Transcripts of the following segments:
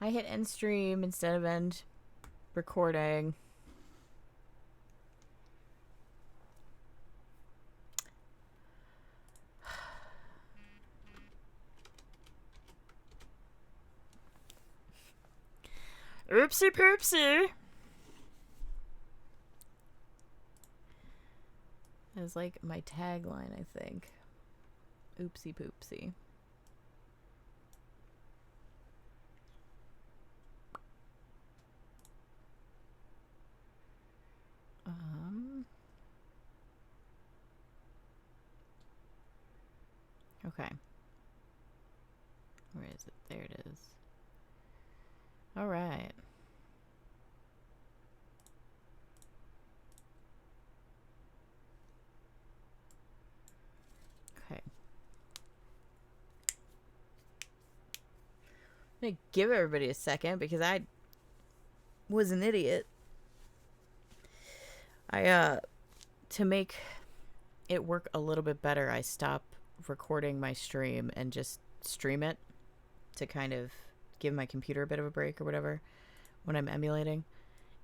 I hit end stream instead of end recording. Oopsie poopsie. That's like my tagline, I think. Oopsie poopsie. Okay. Where is it? There it is. All right. Okay. I'm gonna give everybody a second because I was an idiot. To make it work a little bit better, I stopped recording my stream and just stream it to kind of give my computer a bit of a break or whatever when I'm emulating.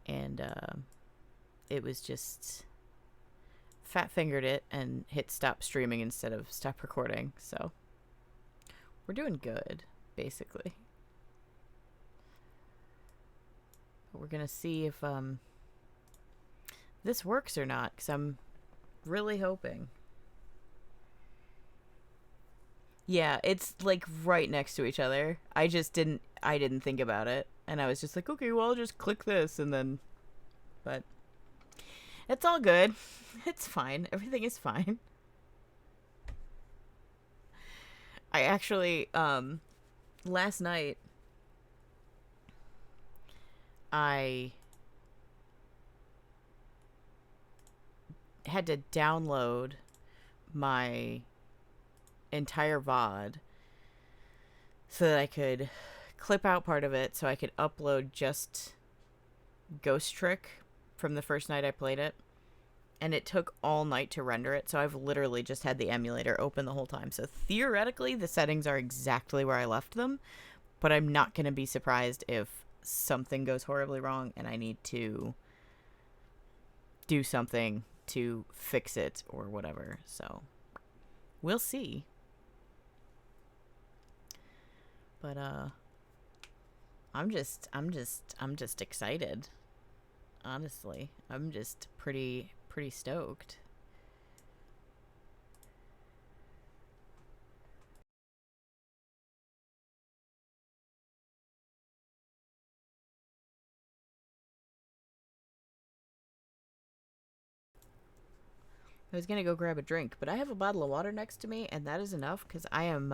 And it was just fat fingered it and hit stop streaming instead of stop recording. So we're doing good, basically. But we're gonna see if this works or not, because I'm really hoping. Yeah, it's like right next to each other. I didn't think about it. And I was just like, okay, well, I'll just click this and then, but it's all good. It's fine. Everything is fine. I actually, last night, I had to download my entire VOD so that I could clip out part of it so I could upload just Ghost Trick from the first night I played it. And it took all night to render it, so I've literally just had the emulator open the whole time. So theoretically, the settings are exactly where I left them, but I'm not going to be surprised if something goes horribly wrong and I need to do something to fix it or whatever. So we'll see. But I'm just excited. Honestly, I'm just pretty stoked. I was gonna go grab a drink, but I have a bottle of water next to me, and that is enough because I'm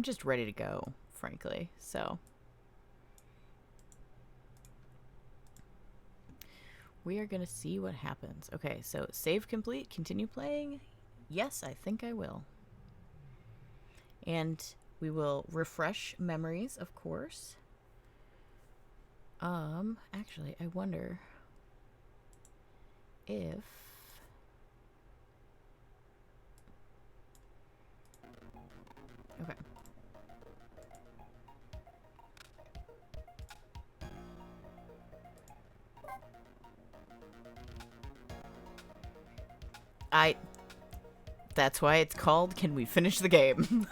just ready to go, frankly. So we are gonna see what happens. Okay, so save complete, continue playing. Yes, I think I will. And we will refresh memories, of course. Actually, I wonder if okay. That's why it's called Can We Finish the Game?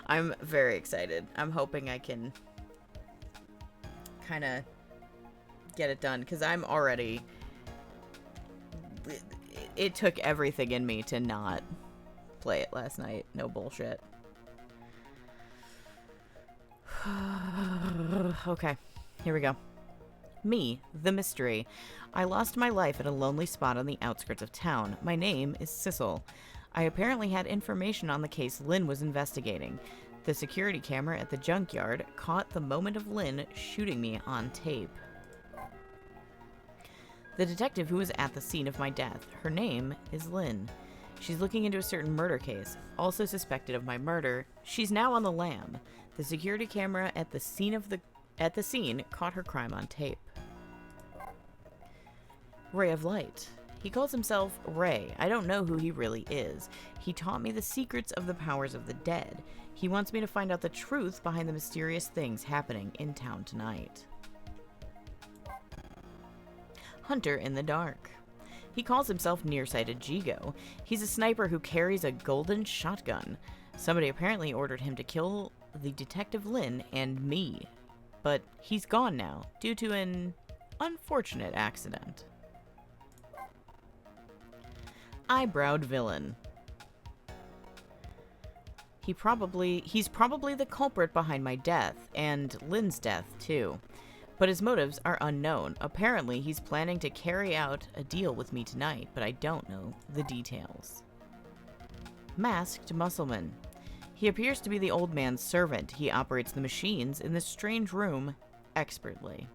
I'm very excited. I'm hoping I can kind of get it done because I'm already. It took everything in me to not play it last night. No bullshit. Okay, here we go. Me, the mystery. I lost my life at a lonely spot on the outskirts of town. My name is Sissel. I apparently had information on the case Lynn was investigating. The security camera at the junkyard caught the moment of Lynn shooting me on tape. The detective who was at the scene of my death, her name is Lynn. She's looking into a certain murder case, also suspected of my murder. She's now on the lam. The security camera at the scene caught her crime on tape. Ray of light. He calls himself Ray. I don't know who he really is. He taught me the secrets of the powers of the dead. He wants me to find out the truth behind the mysterious things happening in town tonight. Hunter in the dark. He calls himself Nearsighted Jigo. He's a sniper who carries a golden shotgun. Somebody apparently ordered him to kill the Detective Lynn and me. But he's gone now, due to an unfortunate accident. Eyebrowed villain. He's probably the culprit behind my death, and Lynn's death, too. But his motives are unknown. Apparently, he's planning to carry out a deal with me tonight, but I don't know the details. Masked Muscleman. He appears to be the old man's servant. He operates the machines in this strange room expertly.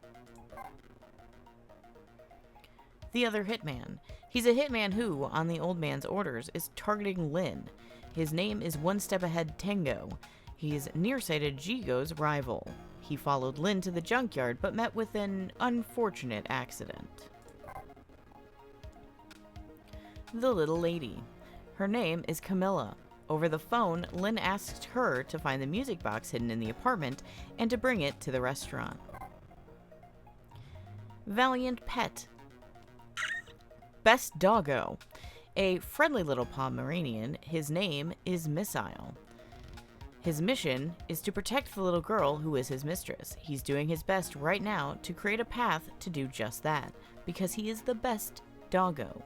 The other hitman. He's a hitman who, on the old man's orders, is targeting Lynn. His name is One Step Ahead Tango. He's Nearsighted Jigo's rival. He followed Lynn to the junkyard, but met with an unfortunate accident. The Little Lady. Her name is Camilla. Over the phone, Lynn asked her to find the music box hidden in the apartment and to bring it to the restaurant. Valiant Pet. Best Doggo. A friendly little Pomeranian. His name is Missile. His mission is to protect the little girl who is his mistress. He's doing his best right now to create a path to do just that, because he is the best doggo.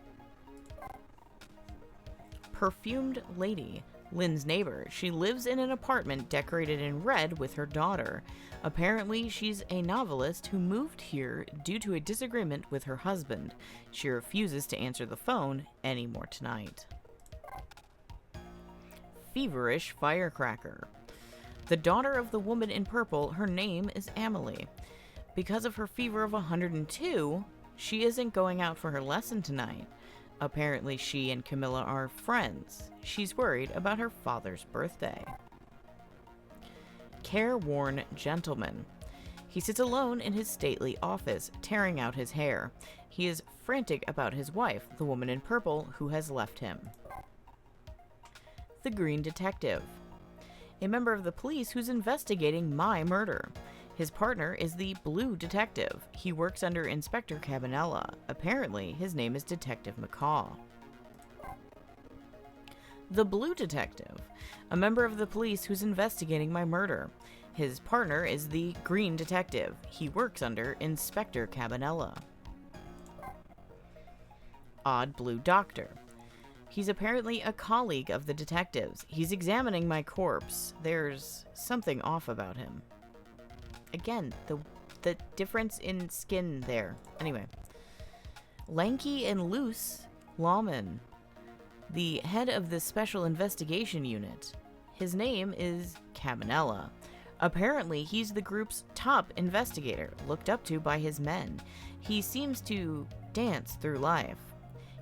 Perfumed Lady. Lynn's neighbor. She lives in an apartment decorated in red with her daughter. Apparently, she's a novelist who moved here due to a disagreement with her husband. She refuses to answer the phone anymore tonight. Feverish Firecracker. The daughter of the woman in purple, her name is Amelie. Because of her fever of 102, she isn't going out for her lesson tonight. Apparently, she and Camilla are friends. She's worried about her father's birthday. Careworn Gentleman. He sits alone in his stately office, tearing out his hair. He is frantic about his wife, the woman in purple, who has left him. The Green Detective. A member of the police who's investigating my murder. His partner is the Blue Detective. He works under Inspector Cabanella. Apparently, his name is Detective McCaw. The Blue Detective. A member of the police who's investigating my murder. His partner is the Green Detective. He works under Inspector Cabanella. Odd Blue Doctor. He's apparently a colleague of the detectives. He's examining my corpse. There's something off about him. Again, the difference in skin there. Anyway. Lanky and Loose Lawman. The head of the Special Investigation Unit. His name is Cabanella. Apparently, he's the group's top investigator, looked up to by his men. He seems to dance through life.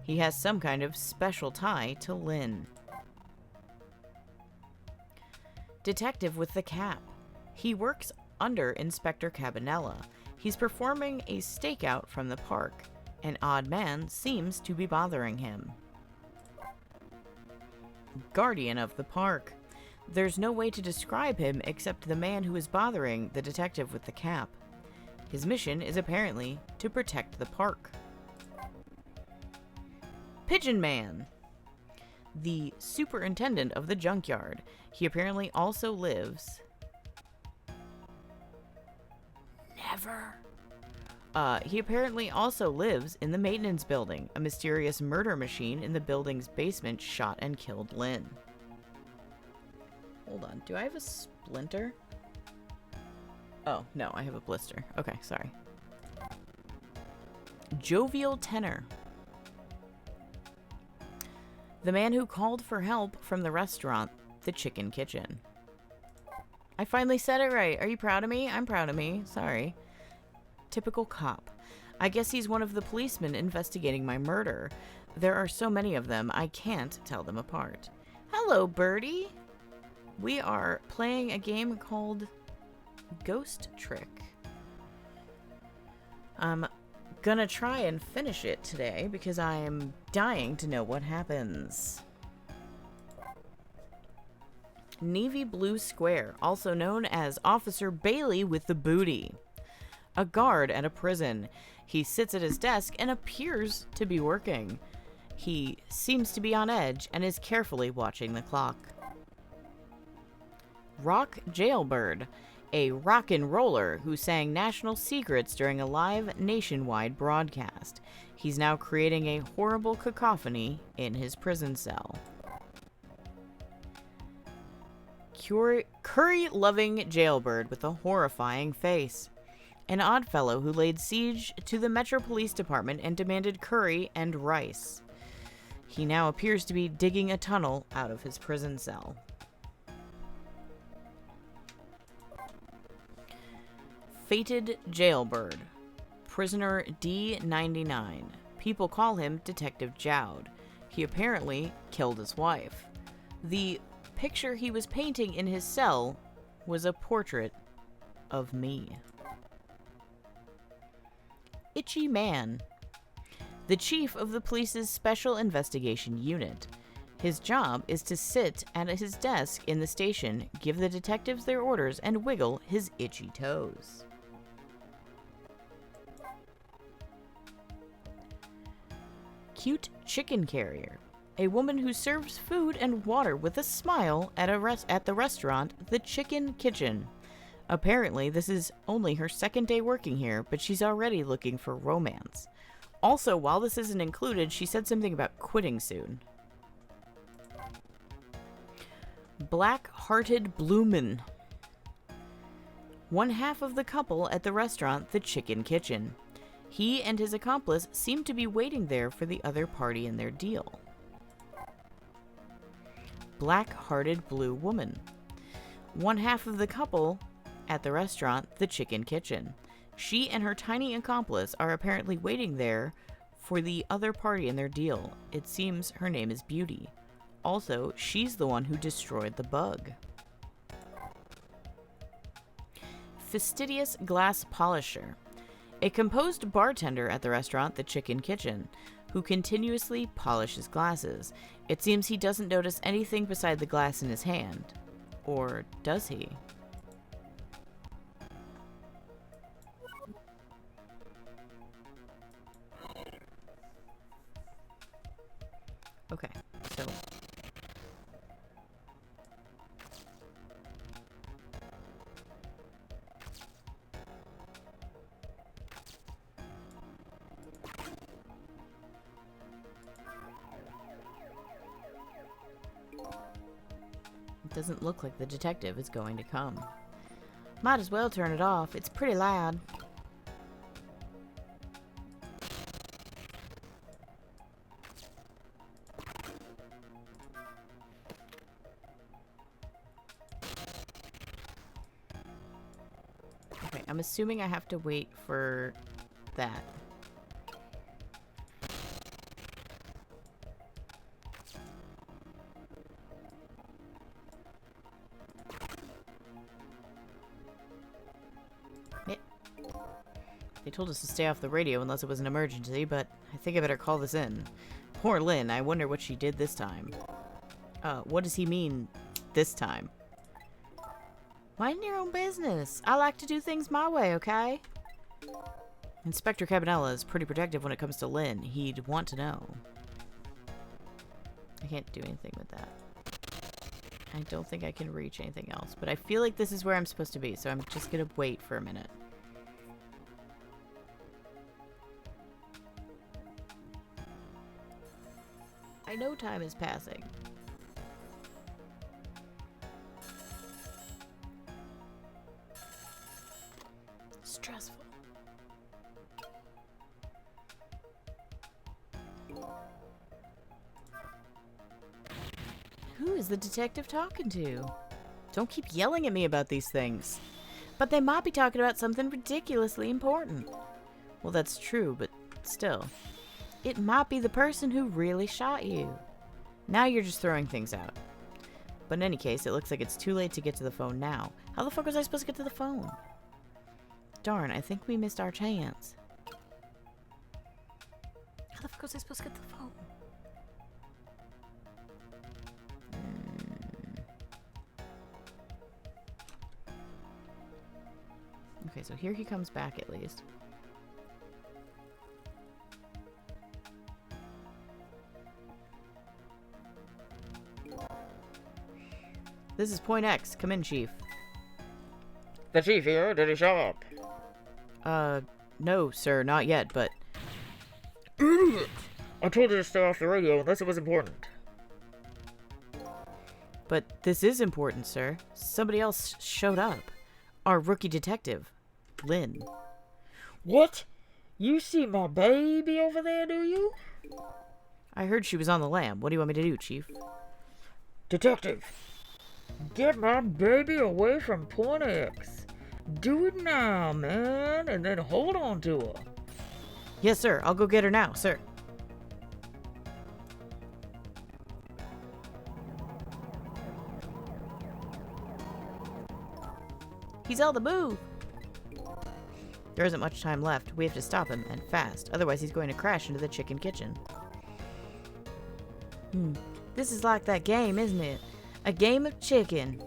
He has some kind of special tie to Lynn. Detective with the Cap. He works under Inspector Cabanella. He's performing a stakeout from the park. An odd man seems to be bothering him. Guardian of the Park. There's no way to describe him except the man who is bothering the detective with the cap. His mission is apparently to protect the park. Pigeon Man. The superintendent of the junkyard. He apparently also lives... Never. He apparently also lives in the maintenance building. A mysterious murder machine in the building's basement shot and killed Lynn. Hold on, do I have a splinter? Oh, no, I have a blister. Okay, sorry. Jovial Tenor. The man who called for help from the restaurant, the Chicken Kitchen. I finally said it right. Are you proud of me? I'm proud of me. Sorry. Typical cop. I guess he's one of the policemen investigating my murder. There are so many of them, I can't tell them apart. Hello, Birdie. We are playing a game called Ghost Trick. gonna try and finish it today because I'm dying to know what happens. Navy Blue Square, also known as Officer Bailey with the Booty. A guard at a prison. He sits at his desk and appears to be working. He seems to be on edge and is carefully watching the clock. Rock Jailbird, a rock and roller who sang national secrets during a live nationwide broadcast. He's now creating a horrible cacophony in his prison cell. Curry-loving jailbird with a horrifying face. An odd fellow who laid siege to the Metro Police Department and demanded curry and rice. He now appears to be digging a tunnel out of his prison cell. Fated Jailbird. Prisoner D99. People call him Detective Jowd. He apparently killed his wife. The picture he was painting in his cell was a portrait of me. Itchy Man. The chief of the police's Special Investigation Unit. His job is to sit at his desk in the station, give the detectives their orders, and wiggle his itchy toes. Cute Chicken Carrier. A woman who serves food and water with a smile at the restaurant, The Chicken Kitchen. Apparently, this is only her second day working here, but she's already looking for romance. Also, while this isn't included, she said something about quitting soon. Black-hearted Bloomin'. One half of the couple at the restaurant, The Chicken Kitchen. He and his accomplice seem to be waiting there for the other party in their deal. Black-hearted Blue Woman. One half of the couple at the restaurant, The Chicken Kitchen. She and her tiny accomplice are apparently waiting there for the other party in their deal. It seems her name is Beauty. Also, she's the one who destroyed the bug. Fastidious Glass Polisher. A composed bartender at the restaurant, The Chicken Kitchen, who continuously polishes glasses. It seems he doesn't notice anything beside the glass in his hand. Or does he? Okay, so... It doesn't look like the detective is going to come. Might as well turn it off. It's pretty loud. Okay, I'm assuming I have to wait for that. They told us to stay off the radio unless it was an emergency, but I think I better call this in. Poor Lynn, I wonder what she did this time. What does he mean, this time? Mind your own business. I like to do things my way, okay? Inspector Cabanella is pretty protective when it comes to Lynn. He'd want to know. I can't do anything with that. I don't think I can reach anything else, but I feel like this is where I'm supposed to be, so I'm just gonna wait for a minute. I know time is passing. Stressful. Who is the detective talking to? Don't keep yelling at me about these things. But they might be talking about something ridiculously important. Well, that's true, but still. It might be the person who really shot you. Now you're just throwing things out. But in any case, it looks like it's too late to get to the phone now. How the fuck was I supposed to get to the phone? Darn, I think we missed our chance. fuck was I supposed to get the phone? Okay, so here he comes back at least. This is Point X. Come in, Chief. The chief here, did he show up? No, sir, not yet, but... Idiot! I told you to stay off the radio unless it was important. But this is important, sir. Somebody else showed up. Our rookie detective, Lynn. What? You see my baby over there, do you? I heard she was on the lam. What do you want me to do, Chief? Detective, get my baby away from Point X. Do it now, man, and then hold on to her. Yes, sir. I'll go get her now, sir. He's on the move. There isn't much time left. We have to stop him, and fast. Otherwise, he's going to crash into the chicken kitchen. This is like that game, isn't it? A game of chicken.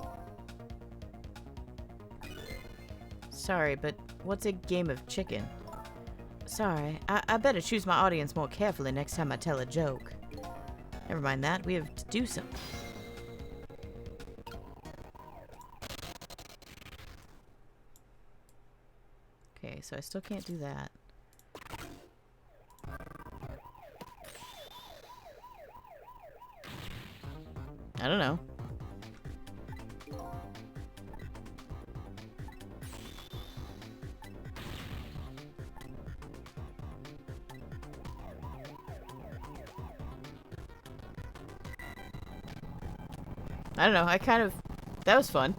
Sorry, but what's a game of chicken? Sorry, I better choose my audience more carefully next time I tell a joke. Never mind that, we have to do something. Okay, so I still can't do that. I don't know. I don't know, that was fun.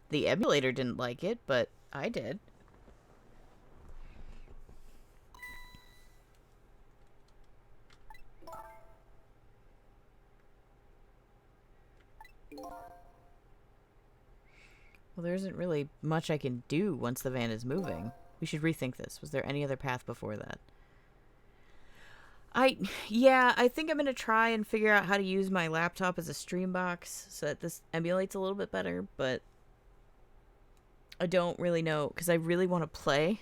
The emulator didn't like it, but I did. Well, there isn't really much I can do once the van is moving. We should rethink this. Was there any other path before that? Yeah, I think I'm going to try and figure out how to use my laptop as a stream box so that this emulates a little bit better, but I don't really know, because I really want to play.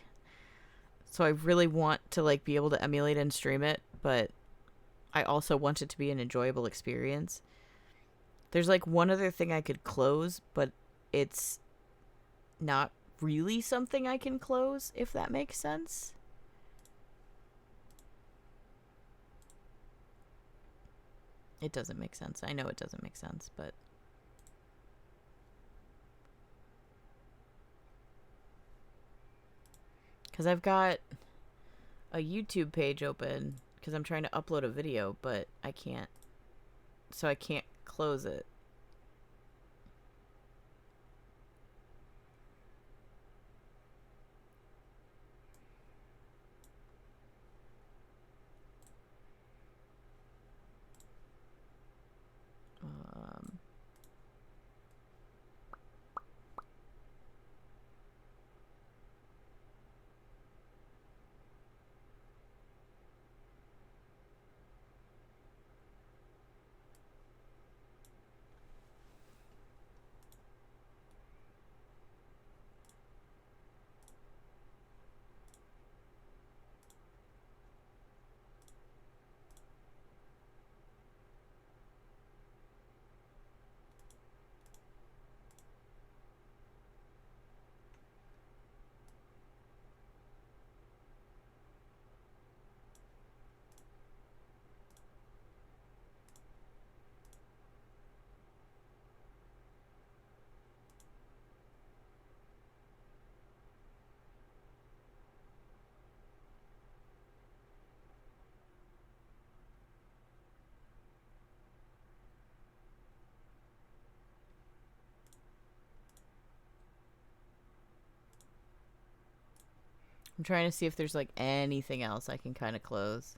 So I really want to, like, be able to emulate and stream it, but I also want it to be an enjoyable experience. There's, like, one other thing I could close, but it's not really something I can close, if that makes sense. It doesn't make sense. I know it doesn't make sense, but... because I've got a YouTube page open, because I'm trying to upload a video, but I can't. So I can't close it. I'm trying to see if there's, like, anything else I can kind of close.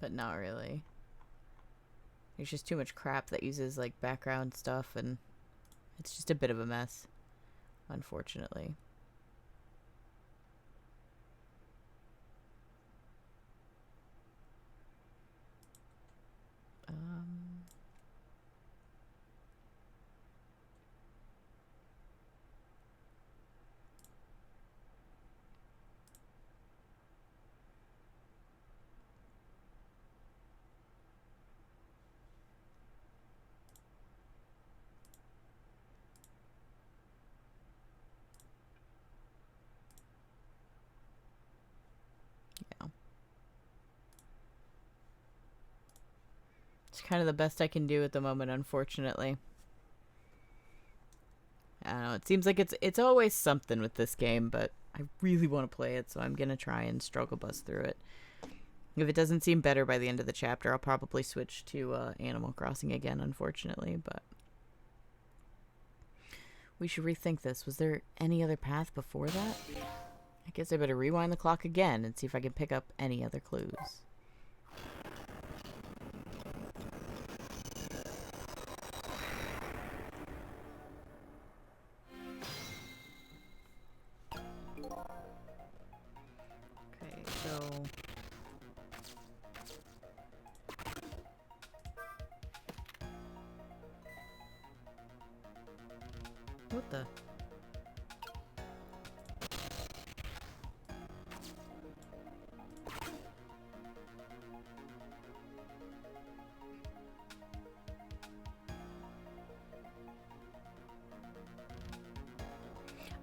but not really. There's just too much crap that uses, like, background stuff, and it's just a bit of a mess, unfortunately. Yeah. It's kind of the best I can do at the moment, unfortunately. I don't know. It seems like it's always something with this game, but I really want to play it, so I'm gonna try and struggle bust through it. If it doesn't seem better by the end of the chapter, I'll probably switch to Animal Crossing again, unfortunately, but we should rethink this. Was there any other path before that? I guess I better rewind the clock again and see if I can pick up any other clues. Okay, so... What the?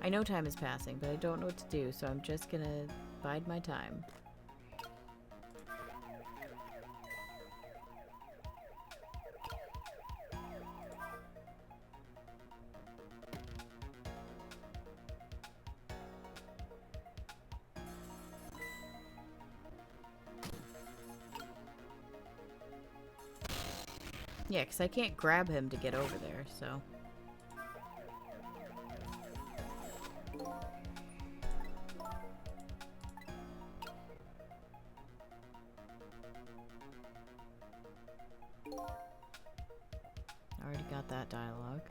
I know time is passing, but I don't know what to do, so I'm just gonna bide my time. Yeah, because I can't grab him to get over there, so... Already got that dialogue.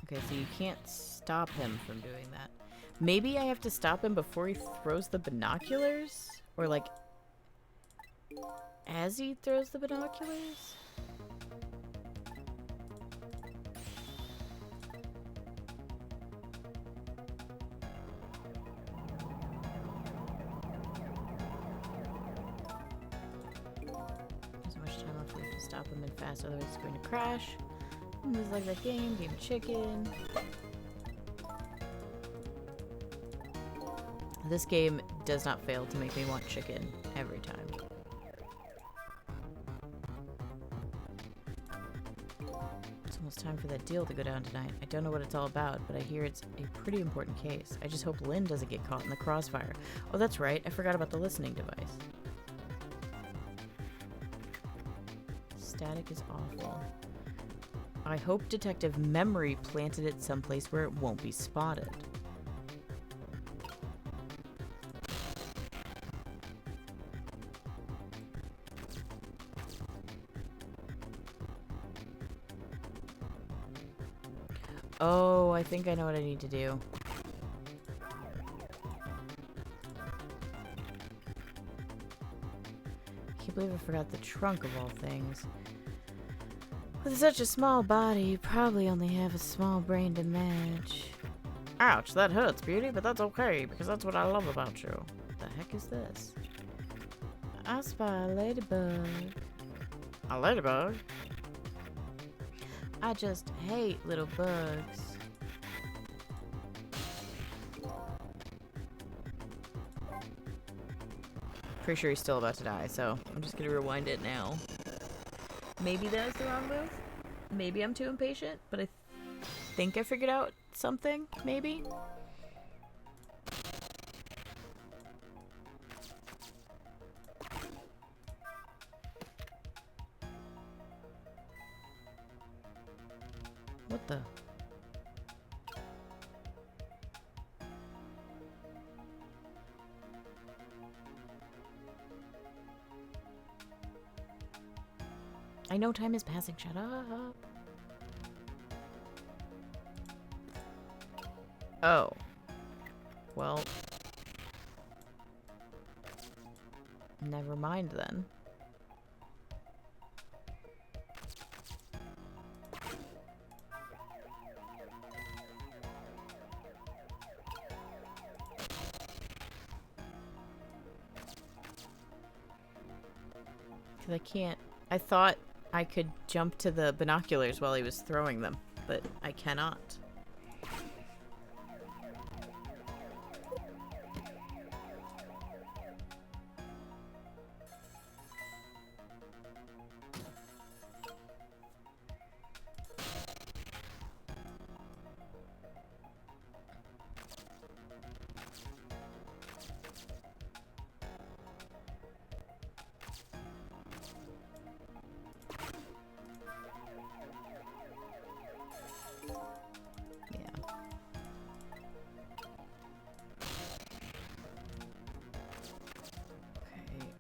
Okay, so you can't stop him from doing that. Maybe I have to stop him before he throws the binoculars? Or, like, as he throws the binoculars? There's so much time left for him to stop him in fast, otherwise it's going to crash. Moves like that game chicken. This game does not fail to make me want chicken every time. It's almost time for that deal to go down tonight. I don't know what it's all about, but I hear it's a pretty important case. I just hope Lynn doesn't get caught in the crossfire. Oh, that's right. I forgot about the listening device. Static is awful. I hope Detective Memory planted it someplace where it won't be spotted. Oh, I think I know what I need to do. I can't believe I forgot the trunk of all things. With such a small body, you probably only have a small brain to manage. Ouch, that hurts, Beauty, but that's okay, because that's what I love about you. What the heck is this? I spy a ladybug. A ladybug? I just hate little bugs. Pretty sure he's still about to die, so I'm just gonna rewind it now. Maybe that was the wrong move. Maybe I'm too impatient, but I think I figured out something, maybe? What the? I know time is passing. Shut up. Oh. Well. Never mind then. Because I can't. I thought I could jump to the binoculars while he was throwing them, but I cannot.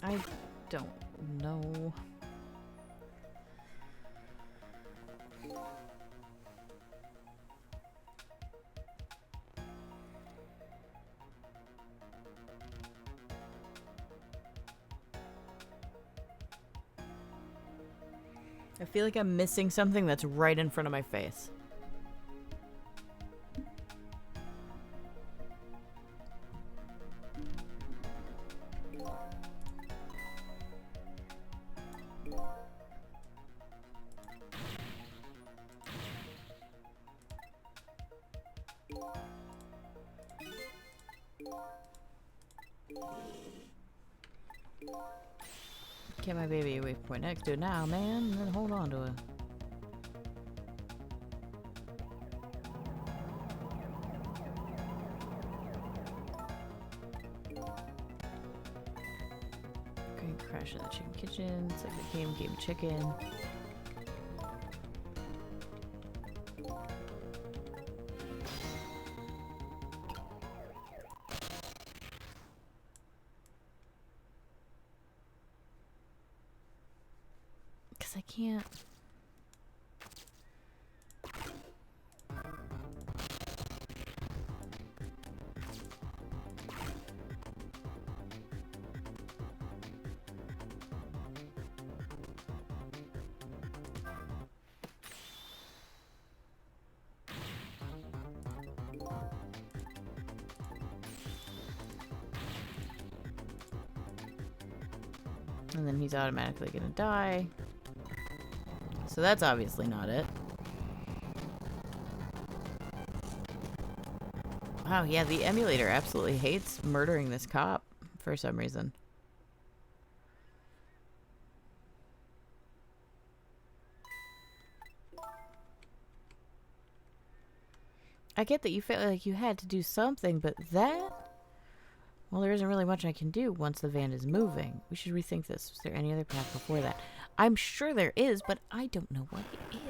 I don't know. I feel like I'm missing something that's right in front of my face. Get my baby away point next to it now, man, and then hold on to it. Great crash in the chicken kitchen. It's like the game chicken. I can't. And then he's automatically gonna die. So that's obviously not it. Wow, yeah, the emulator absolutely hates murdering this cop for some reason. I get that you felt like you had to do something, but that? Well, there isn't really much I can do once the van is moving. We should rethink this. Is there any other path before that? I'm sure there is, but I don't know what it is.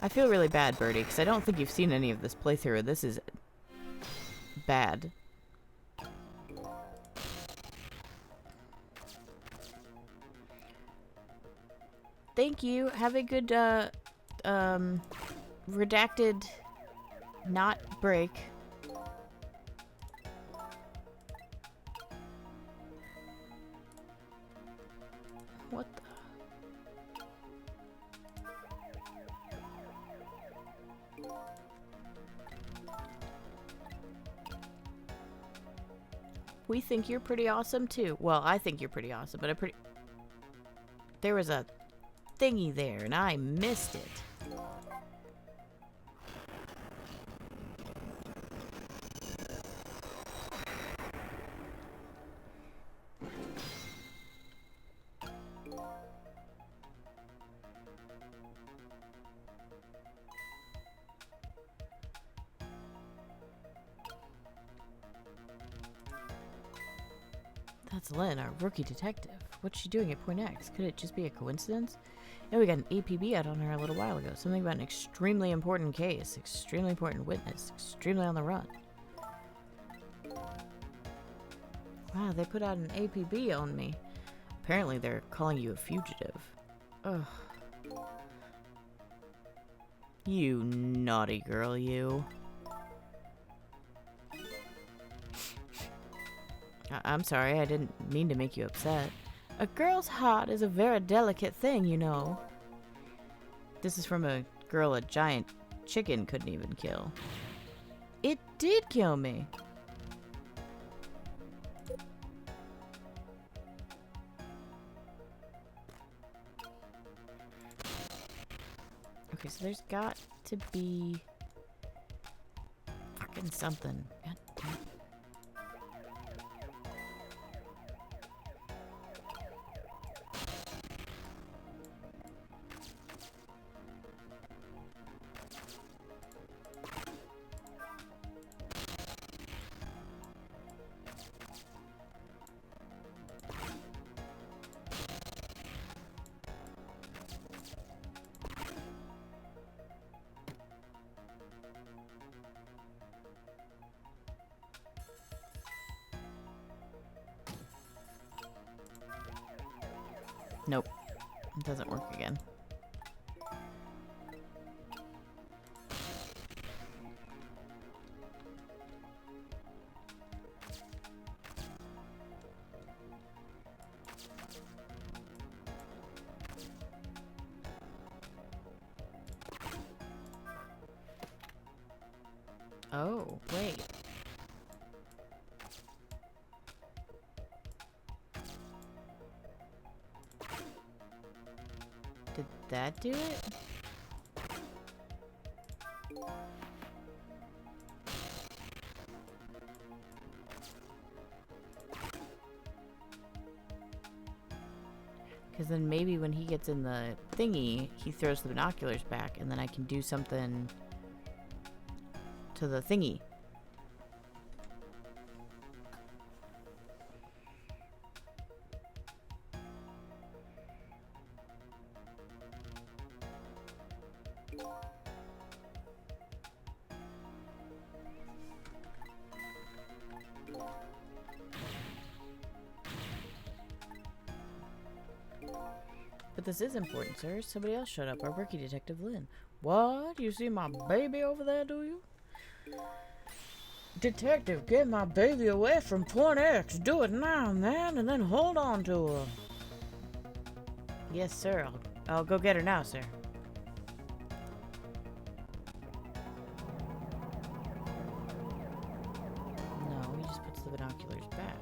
I feel really bad, Birdie, because I don't think you've seen any of this playthrough. This is bad. Thank you. Have a good, redacted not break. What the? We think you're pretty awesome too. Well, I think you're pretty awesome, but there was a thingy there and I missed it. That's Lynn, our rookie detective. What's she doing at Point X? Could it just be a coincidence? Yeah, we got an APB out on her a little while ago. Something about an extremely important case, extremely important witness, extremely on the run. Wow, they put out an APB on me. Apparently they're calling you a fugitive. Ugh. You naughty girl, you. I'm sorry, I didn't mean to make you upset. A girl's heart is a very delicate thing, you know. This is from a girl a giant chicken couldn't even kill. It did kill me. Okay, so there's got to be fucking something. God damn. Nope. It doesn't work again. Oh, wait. Did that do it? Because then maybe when he gets in the thingy, he throws the binoculars back, and then I can do something to the thingy. But this is important, sir. Somebody else showed up. Our rookie detective, Lynn. What? You see my baby over there, do you? Detective, get my baby away from Point X. Do it now, man, and then hold on to her. Yes, sir. I'll go get her now, sir. No, he just puts the binoculars back.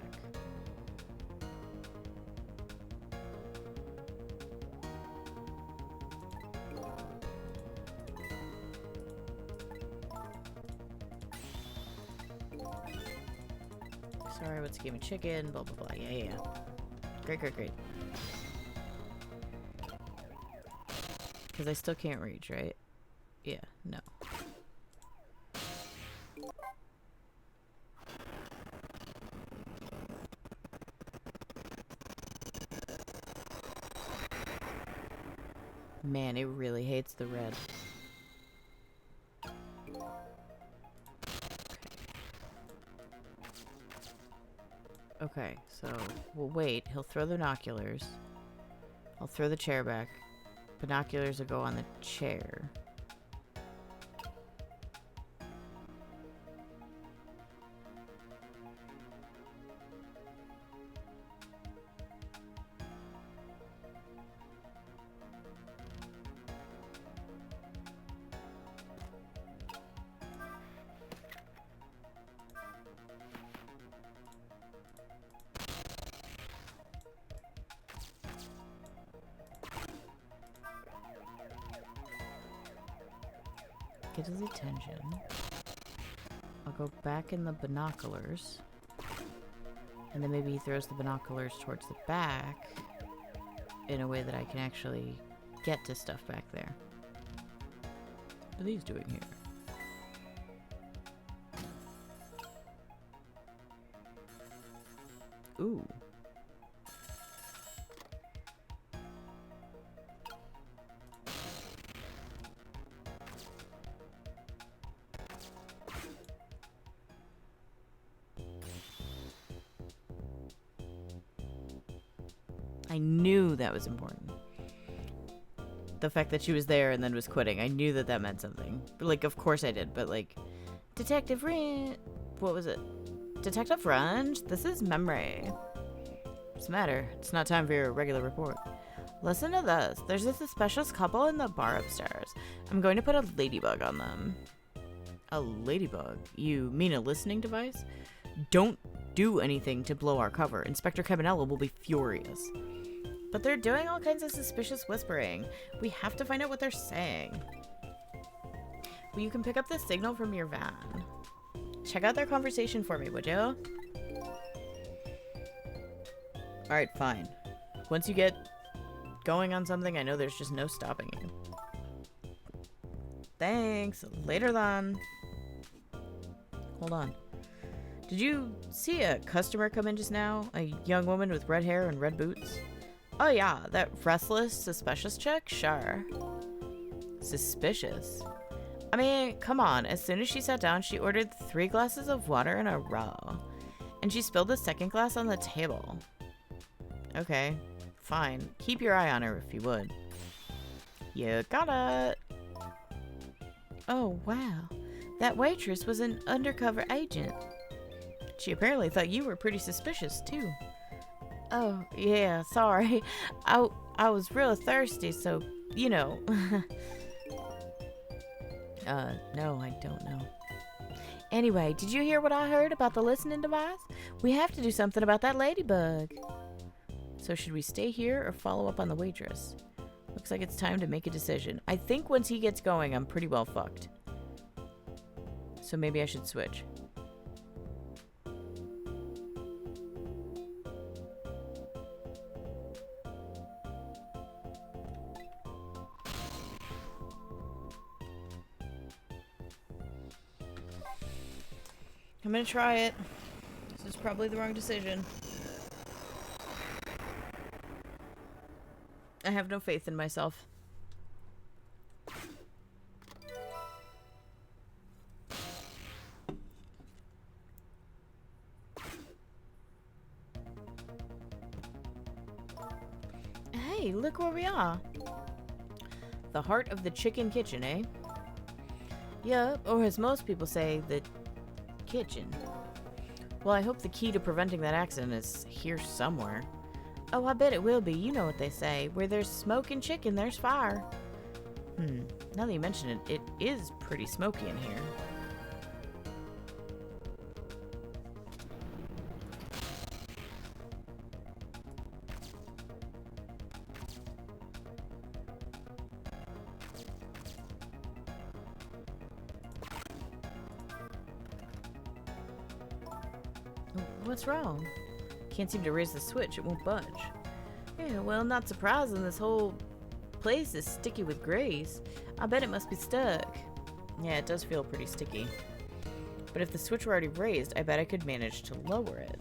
Sorry, what's game of chicken? Blah, blah, blah. Yeah. Great. Because I still can't reach, right? Yeah, no. Man, it really hates the red. Okay, so we'll wait. He'll throw the binoculars. I'll throw the chair back. Binoculars will go on the chair. Get his attention. I'll go back in the binoculars. And then maybe he throws the binoculars towards the back. in a way that I can actually get to stuff back there. What are these doing here? Ooh. I knew that was important. The fact that she was there and then was quitting, I knew that that meant something. Like, of course I did, but like, Detective Ranch. What was it? Detective Ranch? This is Memory. What's the matter? It's not time for your regular report. Listen to this. There's this suspicious couple in the bar upstairs. I'm going to put a ladybug on them. A ladybug? You mean a listening device? Don't do anything to blow our cover. Inspector Cabanella will be furious. But they're doing all kinds of suspicious whispering. We have to find out what they're saying. Well, you can pick up the signal from your van. Check out their conversation for me, would you? Alright, fine. Once you get going on something, I know there's just no stopping you. Thanks. Later then. Hold on. Did you see a customer come in just now? A young woman with red hair and red boots? Oh yeah, that restless, suspicious chick? Sure. Suspicious? I mean, come on. As soon as she sat down, she ordered 3 glasses of water in a row. And she spilled the second glass on the table. Okay, fine. Keep your eye on her if you would. You got it. Oh, wow. That waitress was an undercover agent. She apparently thought you were pretty suspicious, too. Oh, yeah, sorry. I was real thirsty, so, you know. No, I don't know. Anyway, did you hear what I heard about the listening device? We have to do something about that ladybug. So should we stay here or follow up on the waitress? Looks like it's time to make a decision. I think once he gets going, I'm pretty well fucked. So maybe I should switch. I'm gonna try it. This is probably the wrong decision. I have no faith in myself. Hey, look where we are. The heart of the chicken kitchen, eh? Yup, or as most people say, the kitchen. Well, I hope the key to preventing that accident is here somewhere. Oh, I bet it will be. You know what they say. Where there's smoke and chicken, there's fire. Now that you mention it, it is pretty smoky in here. What's wrong? Can't seem to raise the switch. It won't budge. Yeah, well, not surprising. This whole place is sticky with grease. I bet it must be stuck. Yeah, it does feel pretty sticky. But if the switch were already raised, I bet I could manage to lower it.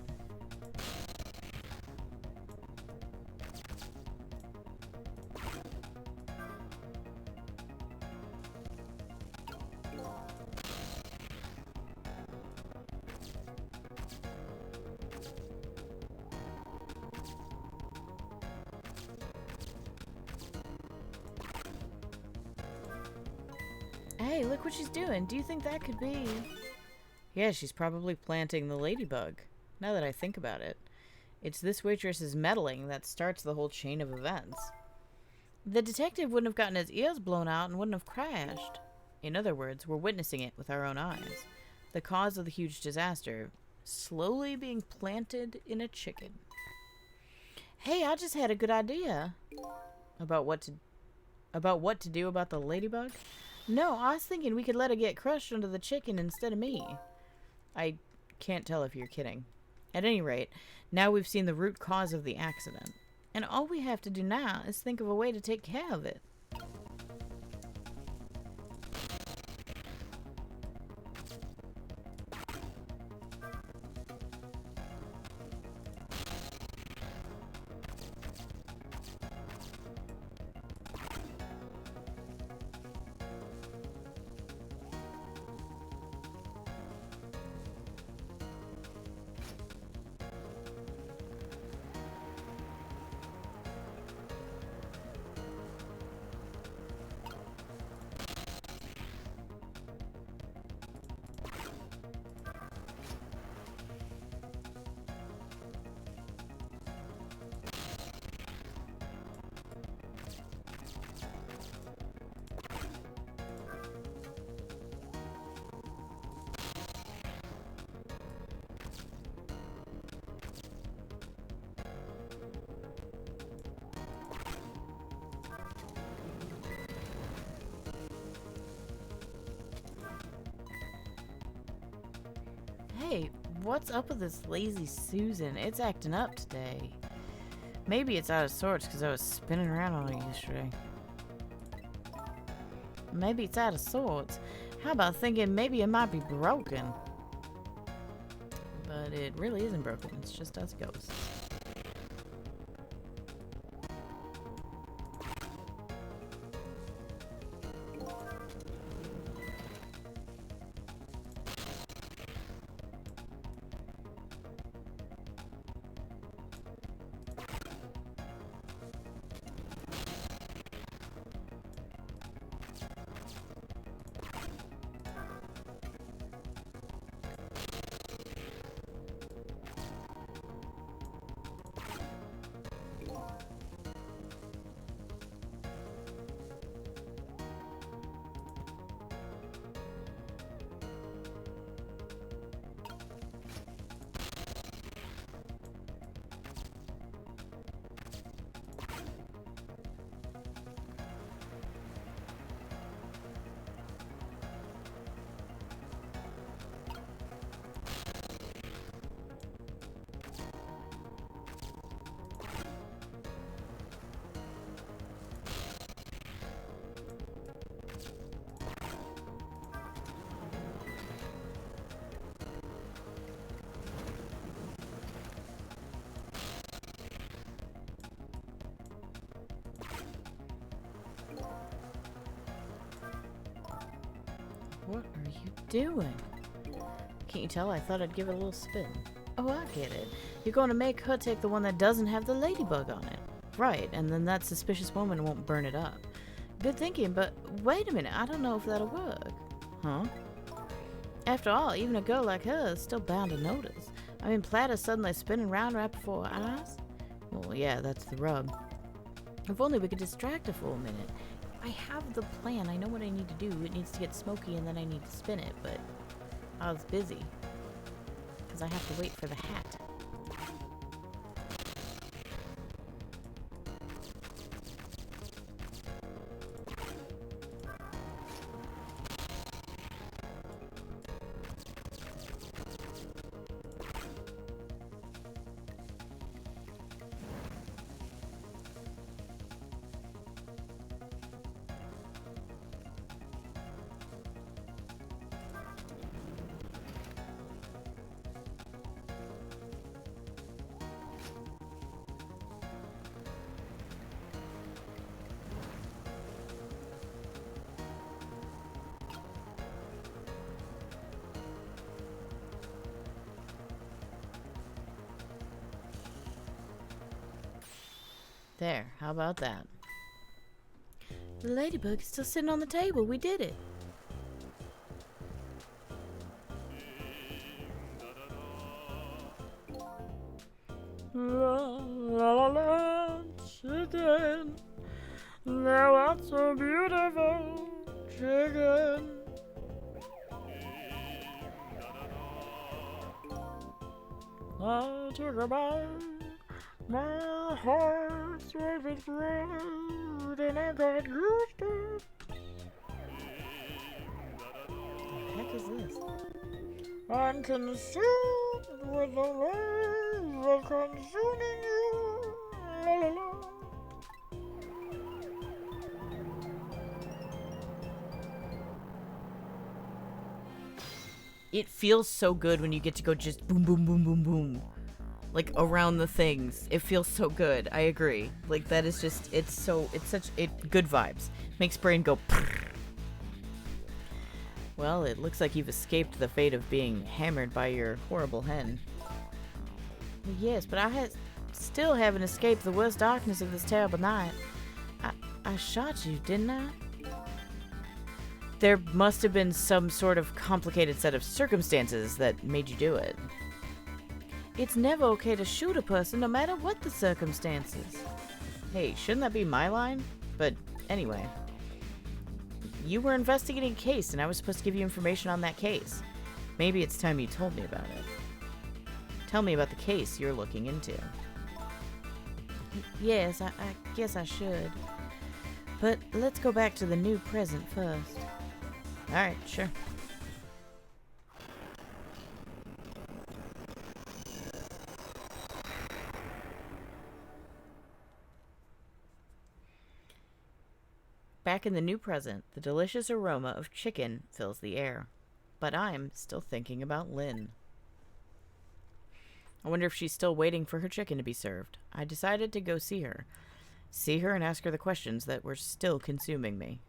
Hey, look what she's doing. Do you think that could be? Yeah, she's probably planting the ladybug. Now that I think about it. It's this waitress's meddling that starts the whole chain of events. The detective wouldn't have gotten his ears blown out and wouldn't have crashed. In other words, we're witnessing it with our own eyes. The cause of the huge disaster slowly being planted in a chicken. Hey, I just had a good idea. About what to do about the ladybug? No, I was thinking we could let it get crushed under the chicken instead of me. I can't tell if you're kidding. At any rate, now we've seen the root cause of the accident. And all we have to do now is think of a way to take care of it. Hey, what's up with this lazy Susan? It's acting up today. Maybe it's out of sorts because I was spinning around on it yesterday. Maybe it's out of sorts. How about thinking maybe it might be broken? But it really isn't broken. It's just as it goes. What are you doing? Can't you tell I thought I'd give it a little spin? Oh, I get it. You're going to make her take the one that doesn't have the ladybug on it. Right, and then that suspicious woman won't burn it up. Good thinking, but wait a minute, I don't know if that'll work. Huh? After all, even a girl like her is still bound to notice. I mean, Platta's suddenly spinning round right before her eyes. Well, yeah, that's the rub. If only we could distract her for a minute. I have the plan. I know what I need to do. It needs to get smoky and then I need to spin it, but I was busy. Because I have to wait for the hat. There, how about that? The ladybug is still sitting on the table. We did it. La la la la, chicken. Now that's so beautiful, chicken. I took a bite. My heart's favorite fruit, and I got used to it. What the heck is this? I'm consumed with the love of consuming you. La la la. it feels so good when you get to go just boom, boom, boom, boom, boom. Like, around the things. It feels so good. I agree. Like, that is just, it's good vibes. Makes brain go, well, it looks like you've escaped the fate of being hammered by your horrible hen. Yes, but I still haven't escaped the worst darkness of this terrible night. I shot you, didn't I? There must have been some sort of complicated set of circumstances that made you do it. It's never okay to shoot a person, no matter what the circumstances. Hey, shouldn't that be my line? But anyway. You were investigating a case, and I was supposed to give you information on that case. Maybe it's time you told me about it. Tell me about the case you're looking into. Yes, I guess I should. But let's go back to the new present first. Alright, sure. Back in the new present, the delicious aroma of chicken fills the air. But I'm still thinking about Lynn. I wonder if she's still waiting for her chicken to be served. I decided to go see her. See her and ask her the questions that were still consuming me.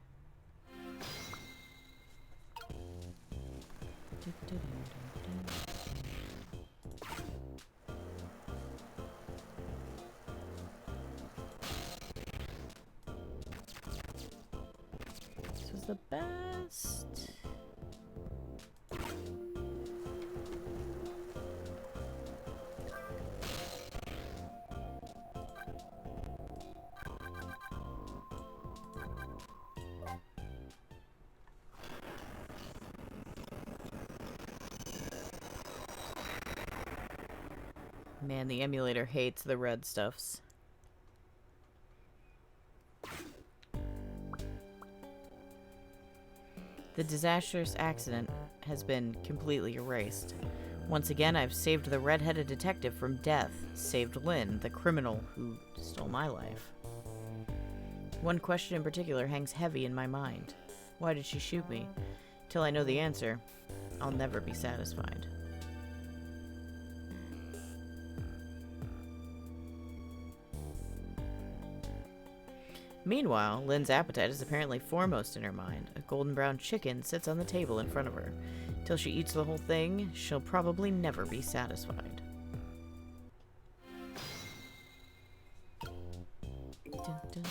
This was the best. Man, the emulator hates the red stuffs. The disastrous accident has been completely erased. Once again, I've saved the red-headed detective from death, saved Lynn, the criminal who stole my life. One question in particular hangs heavy in my mind. Why did she shoot me? Till I know the answer, I'll never be satisfied. Meanwhile, Lynn's appetite is apparently foremost in her mind. A golden brown chicken sits on the table in front of her. Till she eats the whole thing, she'll probably never be satisfied. Dun, dun, dun.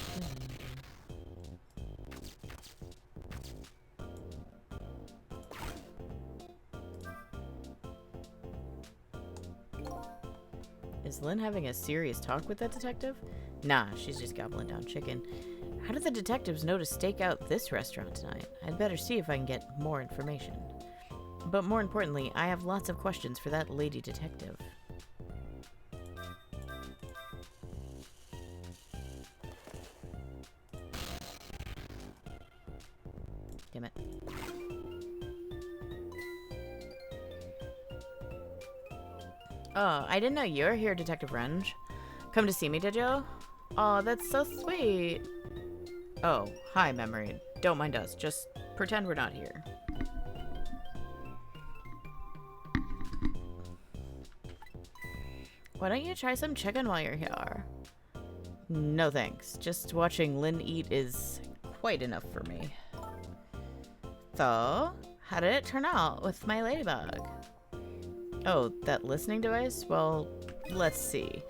Is Lynn having a serious talk with that detective? Nah, she's just gobbling down chicken. How did the detectives know to stake out this restaurant tonight? I'd better see if I can get more information. But more importantly, I have lots of questions for that lady detective. Damn it. Oh, I didn't know you were here, Detective Renge. Come to see me, did you? Oh, that's so sweet. Oh, hi, Memory. Don't mind us. Just pretend we're not here. Why don't you try some chicken while you're here? No thanks. Just watching Lynn eat is quite enough for me. So, how did it turn out with my ladybug? Oh, that listening device? Well, let's see.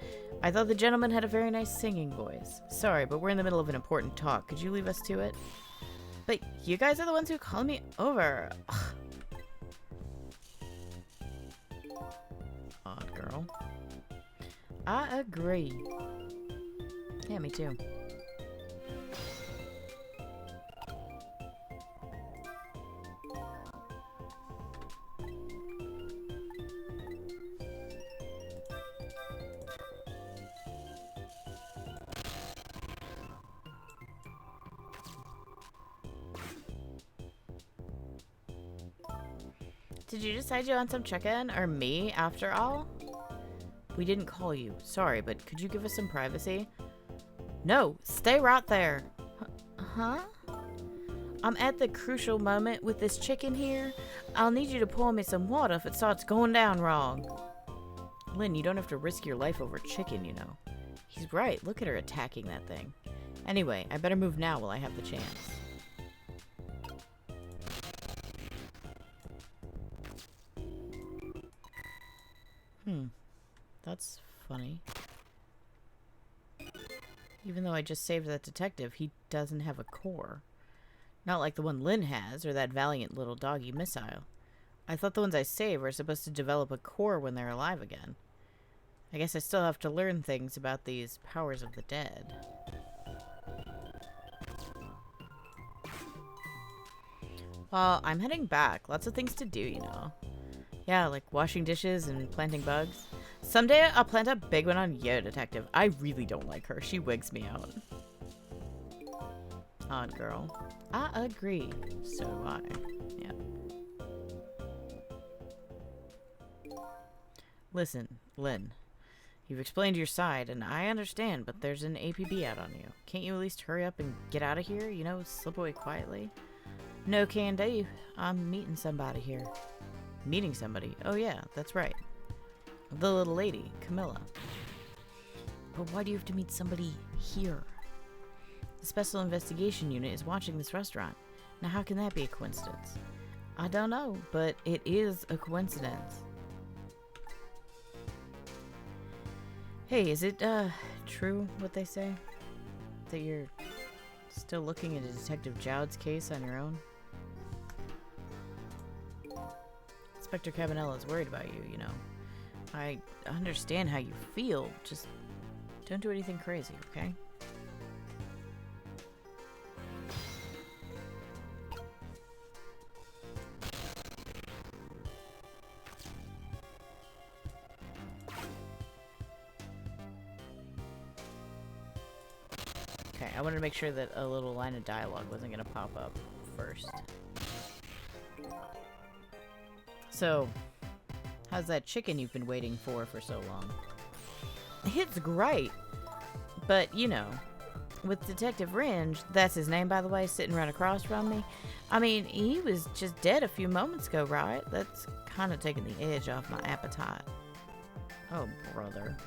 I thought the gentleman had a very nice singing voice. Sorry, but we're in the middle of an important talk. Could you leave us to it? But you guys are the ones who called me over. Ugh. Odd girl. I agree. Yeah, me too. Did you decide you want some chicken, or me, after all? We didn't call you. Sorry, but could you give us some privacy? No, stay right there. Huh? I'm at the crucial moment with this chicken here. I'll need you to pour me some water if it starts going down wrong. Lynn, you don't have to risk your life over chicken, you know. He's right. Look at her attacking that thing. Anyway, I better move now while I have the chance. That's funny. Even though I just saved that detective, he doesn't have a core. Not like the one Lynn has, or that valiant little doggy missile. I thought the ones I saved were supposed to develop a core when they're alive again. I guess I still have to learn things about these powers of the dead. Well, I'm heading back. Lots of things to do, you know. Yeah, like washing dishes and planting bugs. Someday I'll plant a big one on you, detective. I really don't like her. She wigs me out. Odd girl. I agree. So do I. Yeah. Listen, Lynn. You've explained your side, and I understand, but there's an APB out on you. Can't you at least hurry up and get out of here? You know, slip away quietly? No can do. I'm meeting somebody here. Meeting somebody? Oh yeah, that's right. The little lady, Camilla. But why do you have to meet somebody here? The Special Investigation Unit is watching this restaurant. Now how can that be a coincidence? I don't know, but it is a coincidence. Hey, is it, true what they say? That you're still looking into Detective Jowd's case on your own? Inspector Cabanella's worried about you, you know. I understand how you feel, just don't do anything crazy, okay? Okay, I wanted to make sure that a little line of dialogue wasn't going to pop up first. So, how's that chicken you've been waiting for so long? It's great. But, you know, with Detective Ringe, that's his name, by the way, sitting right across from me. I mean, he was just dead a few moments ago, right? That's kind of taking the edge off my appetite. Oh, brother.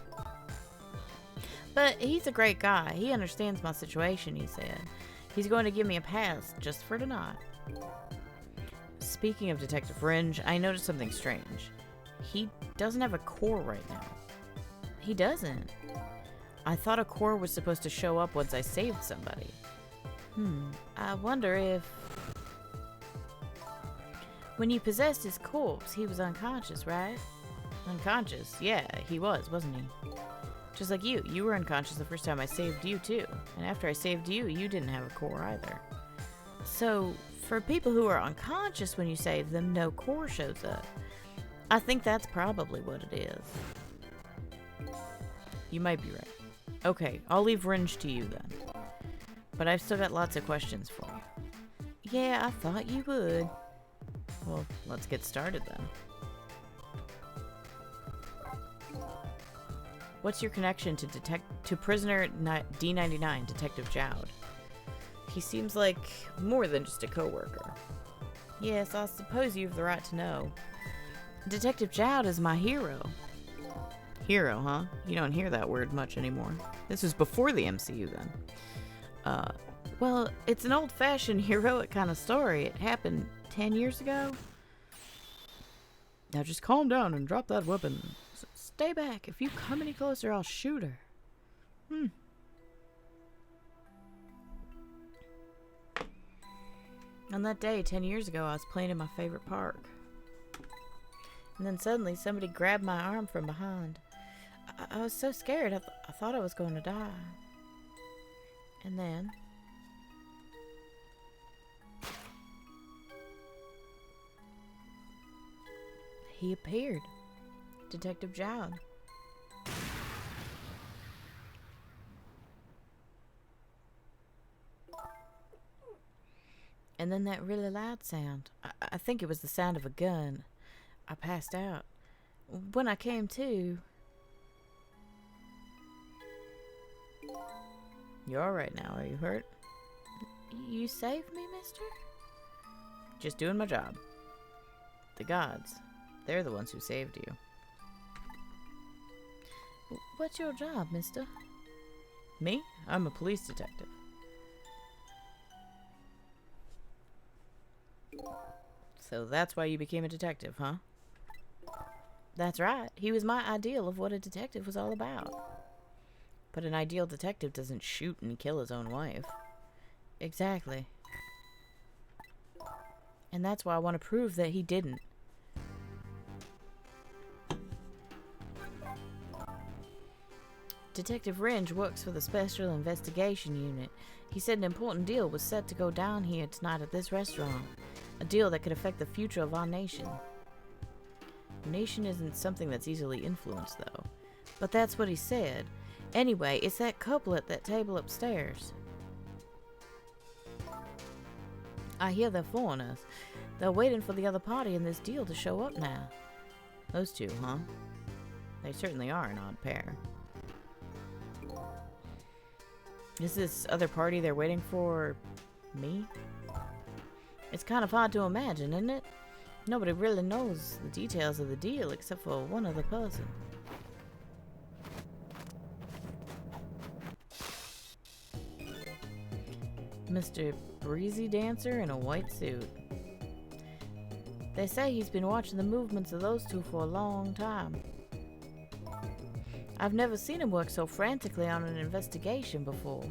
But he's a great guy. He understands my situation, he said. He's going to give me a pass just for tonight. Speaking of Detective Ringe, I noticed something strange. He doesn't have a core right now. He doesn't. I thought a core was supposed to show up once I saved somebody. I wonder if... When you possessed his corpse, he was unconscious, right? Unconscious? Yeah, he was, wasn't he? Just like you. You were unconscious the first time I saved you, too. And after I saved you, you didn't have a core either. So, for people who are unconscious when you save them, no core shows up. I think that's probably what it is. You might be right. Okay, I'll leave Ringe to you then. But I've still got lots of questions for you. Yeah, I thought you would. Well, let's get started then. What's your connection to prisoner D99, Detective Jowd? He seems like more than just a coworker. Yes, I suppose you have the right to know. Detective Jowd is my hero. Hero, huh? You don't hear that word much anymore. This was before the MCU then. Well, it's an old-fashioned heroic kind of story. It happened 10 years ago. Now just calm down and drop that weapon. Stay back. If you come any closer, I'll shoot her. On that day, 10 years ago, I was playing in my favorite park. And then suddenly, somebody grabbed my arm from behind. I was so scared, I thought I was going to die. And then... he appeared. Detective Jowd. And then that really loud sound. I think it was the sound of a gun. I passed out. When I came to... You're alright now, are you hurt? You saved me, mister? Just doing my job. The gods, they're the ones who saved you. What's your job, mister? Me? I'm a police detective. So that's why you became a detective, huh? That's right. He was my ideal of what a detective was all about. But an ideal detective doesn't shoot and kill his own wife. Exactly. And that's why I want to prove that he didn't. Detective Ringe works for the Special Investigation Unit. He said an important deal was set to go down here tonight at this restaurant. A deal that could affect the future of our nation. Nation isn't something that's easily influenced, though. But that's what he said. Anyway, it's that couple at that table upstairs. I hear they're foreigners. They're waiting for the other party in this deal to show up now. Those two, huh? They certainly are an odd pair. Is this other party they're waiting for me? It's kind of hard to imagine, isn't it? Nobody really knows the details of the deal except for one other person. Mr. Breezy Dancer in a white suit. They say he's been watching the movements of those two for a long time. I've never seen him work so frantically on an investigation before.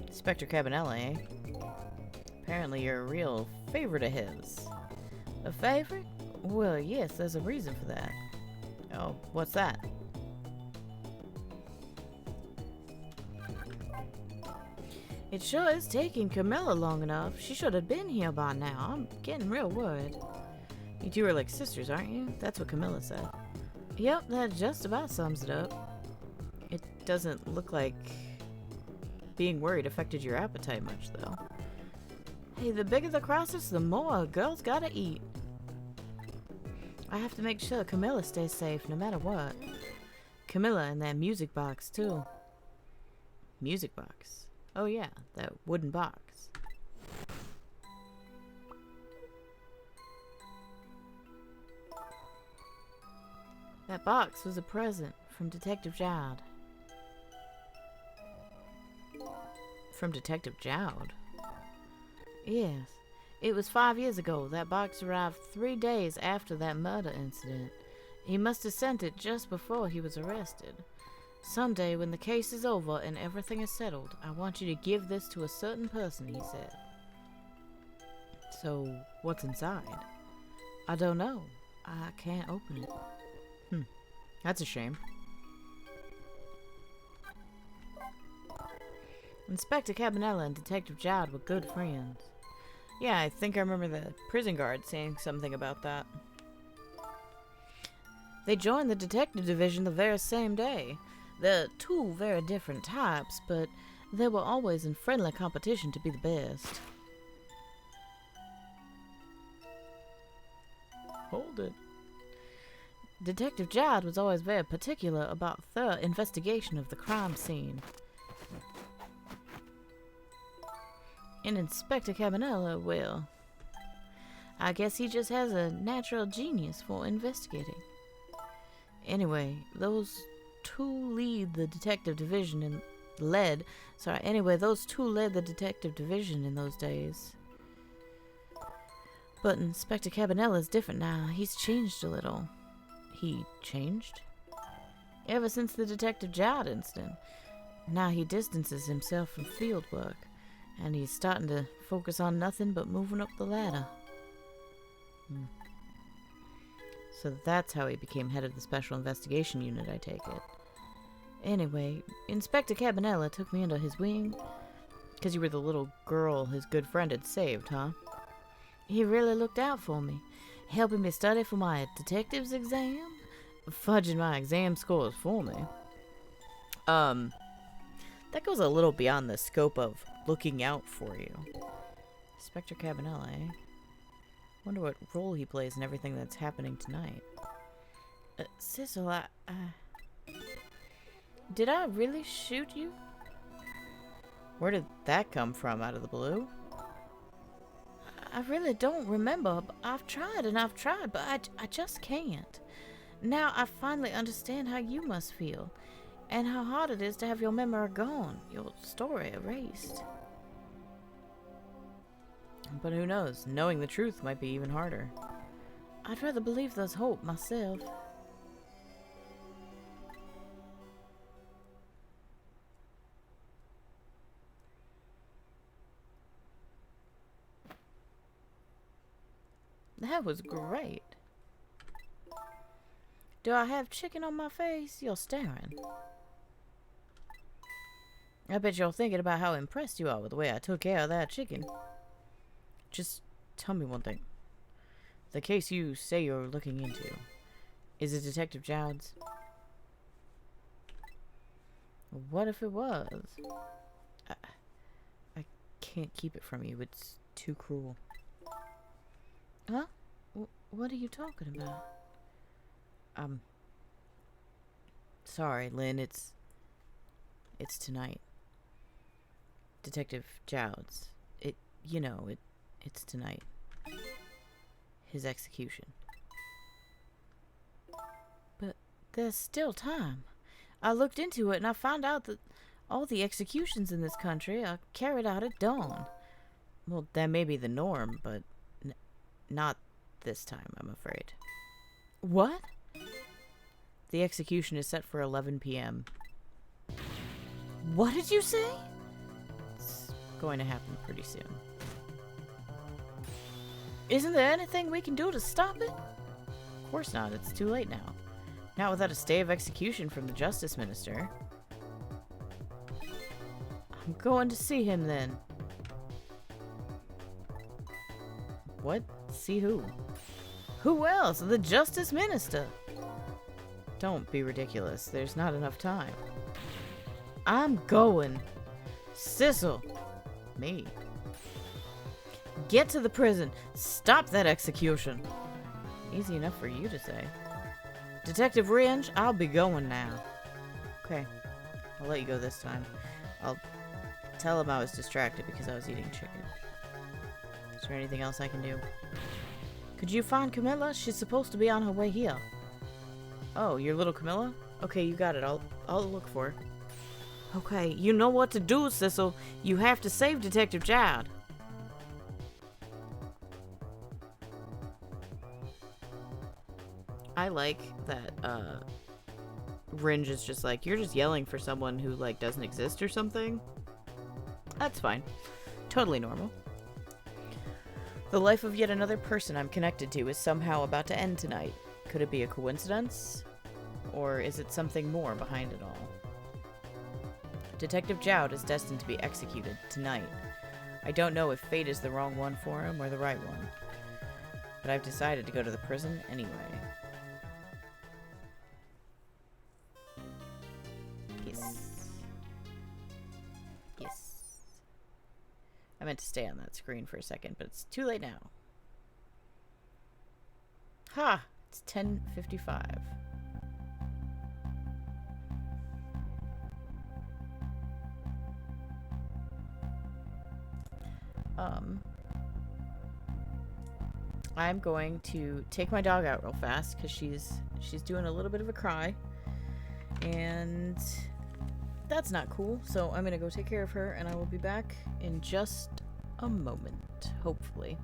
Inspector Cabanela, eh? Apparently you're a real favorite of his. A favorite? Well, yes, there's a reason for that. Oh, what's that? It sure is taking Camilla long enough. She should have been here by now. I'm getting real worried. You two are like sisters, aren't you? That's what Camilla said. Yep, that just about sums it up. It doesn't look like being worried affected your appetite much, though. Hey, the bigger the crisis, the more a girl's gotta eat. I have to make sure Camilla stays safe no matter what. Camilla and that music box, too. Music box? Oh yeah, that wooden box. That box was a present from Detective Jowd. From Detective Jowd? Yes. It was 5 years ago. That box arrived 3 days after that murder incident. He must have sent it just before he was arrested. Someday, when the case is over and everything is settled, I want you to give this to a certain person, he said. So, what's inside? I don't know. I can't open it. That's a shame. Inspector Cabanela and Detective Jowd were good friends. Yeah, I think I remember the prison guard saying something about that. They joined the detective division the very same day. They're two very different types, but they were always in friendly competition to be the best. Hold it. Detective Jowd was always very particular about thorough investigation of the crime scene. And Inspector Cabanela, well, I guess he just has a natural genius for investigating. Anyway, those two led the detective division in those days. But Inspector Cabanela's different now. He's changed a little. He changed? Ever since the Detective Jowd incident. Now he distances himself from field work, and he's starting to focus on nothing but moving up the ladder. So that's how he became head of the Special Investigation Unit, I take it. Anyway, Inspector Cabanela took me under his wing. Because you were the little girl his good friend had saved, huh? He really looked out for me, helping me study for my detective's exam, fudging my exam scores for me. That goes a little beyond the scope of looking out for you. Inspector Cabanela, eh? Wonder what role he plays in everything that's happening tonight. Cecil, did I really shoot you? Where did that come from out of the blue? I really don't remember. I've tried and I've tried, but I just can't. Now I finally understand how you must feel, and how hard it is to have your memory gone, your story erased. But who knows? Knowing the truth might be even harder. I'd rather believe there's hope myself. That was great. Do I have chicken on my face? You're staring. I bet you're thinking about how impressed you are with the way I took care of that chicken. Just tell me one thing. The case you say you're looking into, is it Detective Jowd's? What if it was? I can't keep it from you. It's too cruel. Huh? What are you talking about? Sorry, Lynn. It's tonight. Detective Jowd's. It's tonight. His execution. But there's still time. I looked into it and I found out that all the executions in this country are carried out at dawn. Well, that may be the norm, but not this time, I'm afraid. What? The execution is set for 11 p.m. What did you say? It's going to happen pretty soon. Isn't there anything we can do to stop it? Of course not. It's too late now. Not without a stay of execution from the Justice Minister. I'm going to see him then. What? See who? Who else? The Justice Minister. Don't be ridiculous. There's not enough time. I'm going. Sissel. Me. Get to the prison. Stop that execution. Easy enough for you to say. Detective Ringe, I'll be going now. Okay. I'll let you go this time. I'll tell him I was distracted because I was eating chicken. Is there anything else I can do? Could you find Camilla? She's supposed to be on her way here. Oh, your little Camilla? Okay, you got it. I'll look for her. Okay, you know what to do, Sissel. You have to save Detective Jowd. I like that, Ringe is just like, you're just yelling for someone who, like, doesn't exist or something. That's fine. Totally normal. The life of yet another person I'm connected to is somehow about to end tonight. Could it be a coincidence? Or is it something more behind it all? Detective Jowd is destined to be executed tonight. I don't know if fate is the wrong one for him or the right one. But I've decided to go to the prison anyway. Yes. I meant to stay on that screen for a second, but it's too late now. Ha! It's 10:55. I'm going to take my dog out real fast because she's doing a little bit of a cry, and that's not cool. So I'm gonna go take care of her, and I will be back in just a moment, hopefully.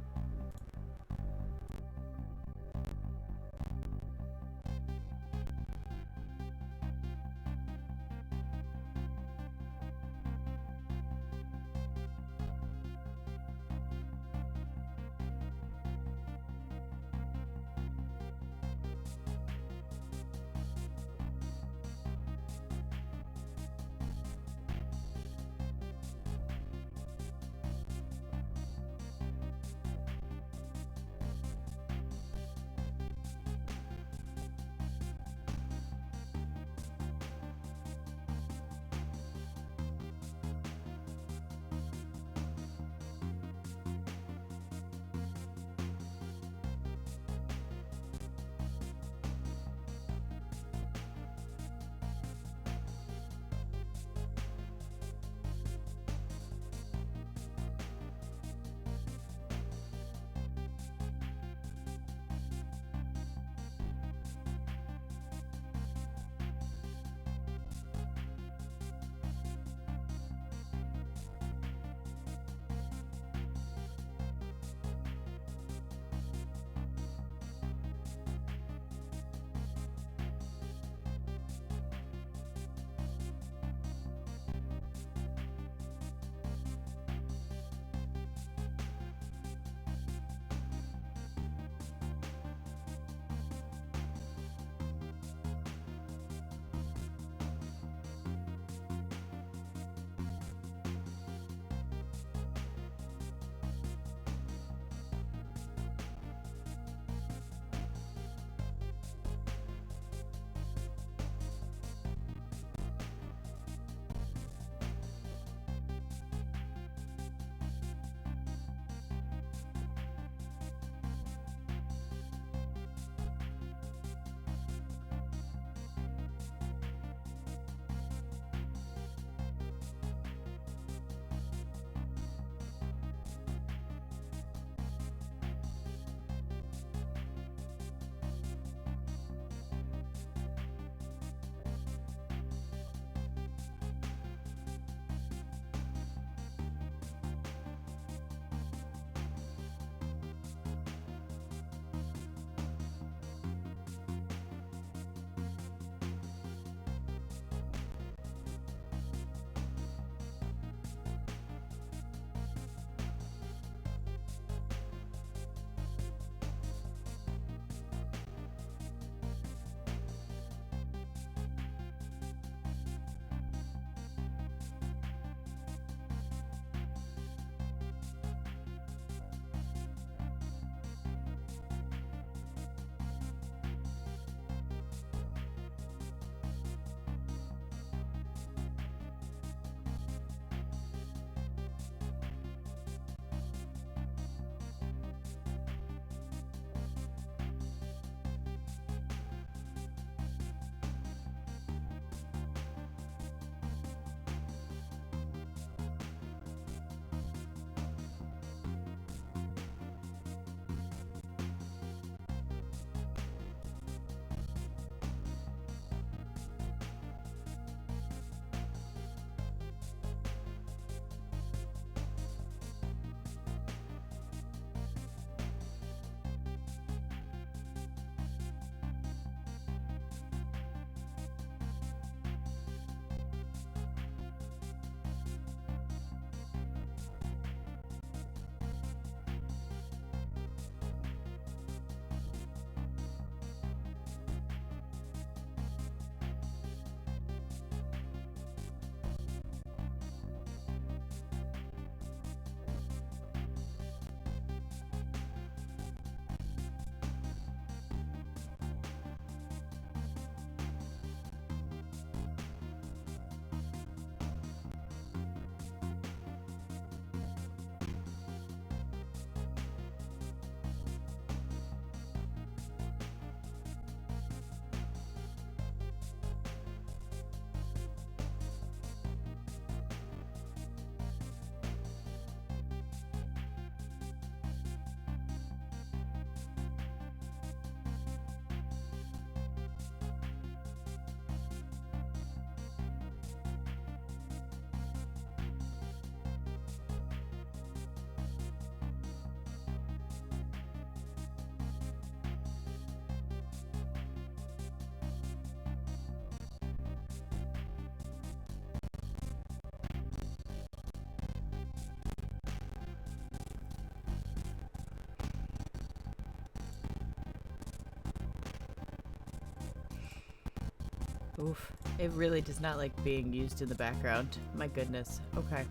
Oof. It really does not like being used in the background. My goodness. Okay.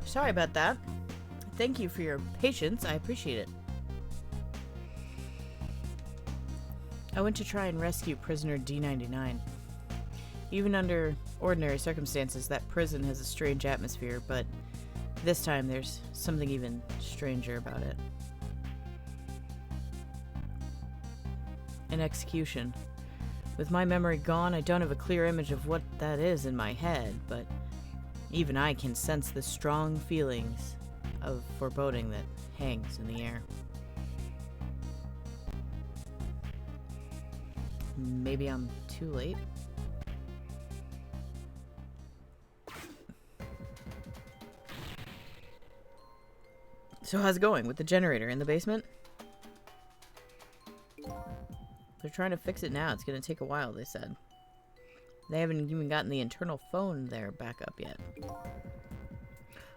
Sorry about that. Thank you for your patience. I appreciate it. I went to try and rescue prisoner D99. Even under ordinary circumstances, that prison has a strange atmosphere, but this time there's something even stranger about it. An execution. With my memory gone, I don't have a clear image of what that is in my head, but even I can sense the strong feelings of foreboding that hangs in the air. Maybe I'm too late? So how's it going with the generator in the basement? They're trying to fix it now. It's going to take a while, they said. They haven't even gotten the internal phone there back up yet.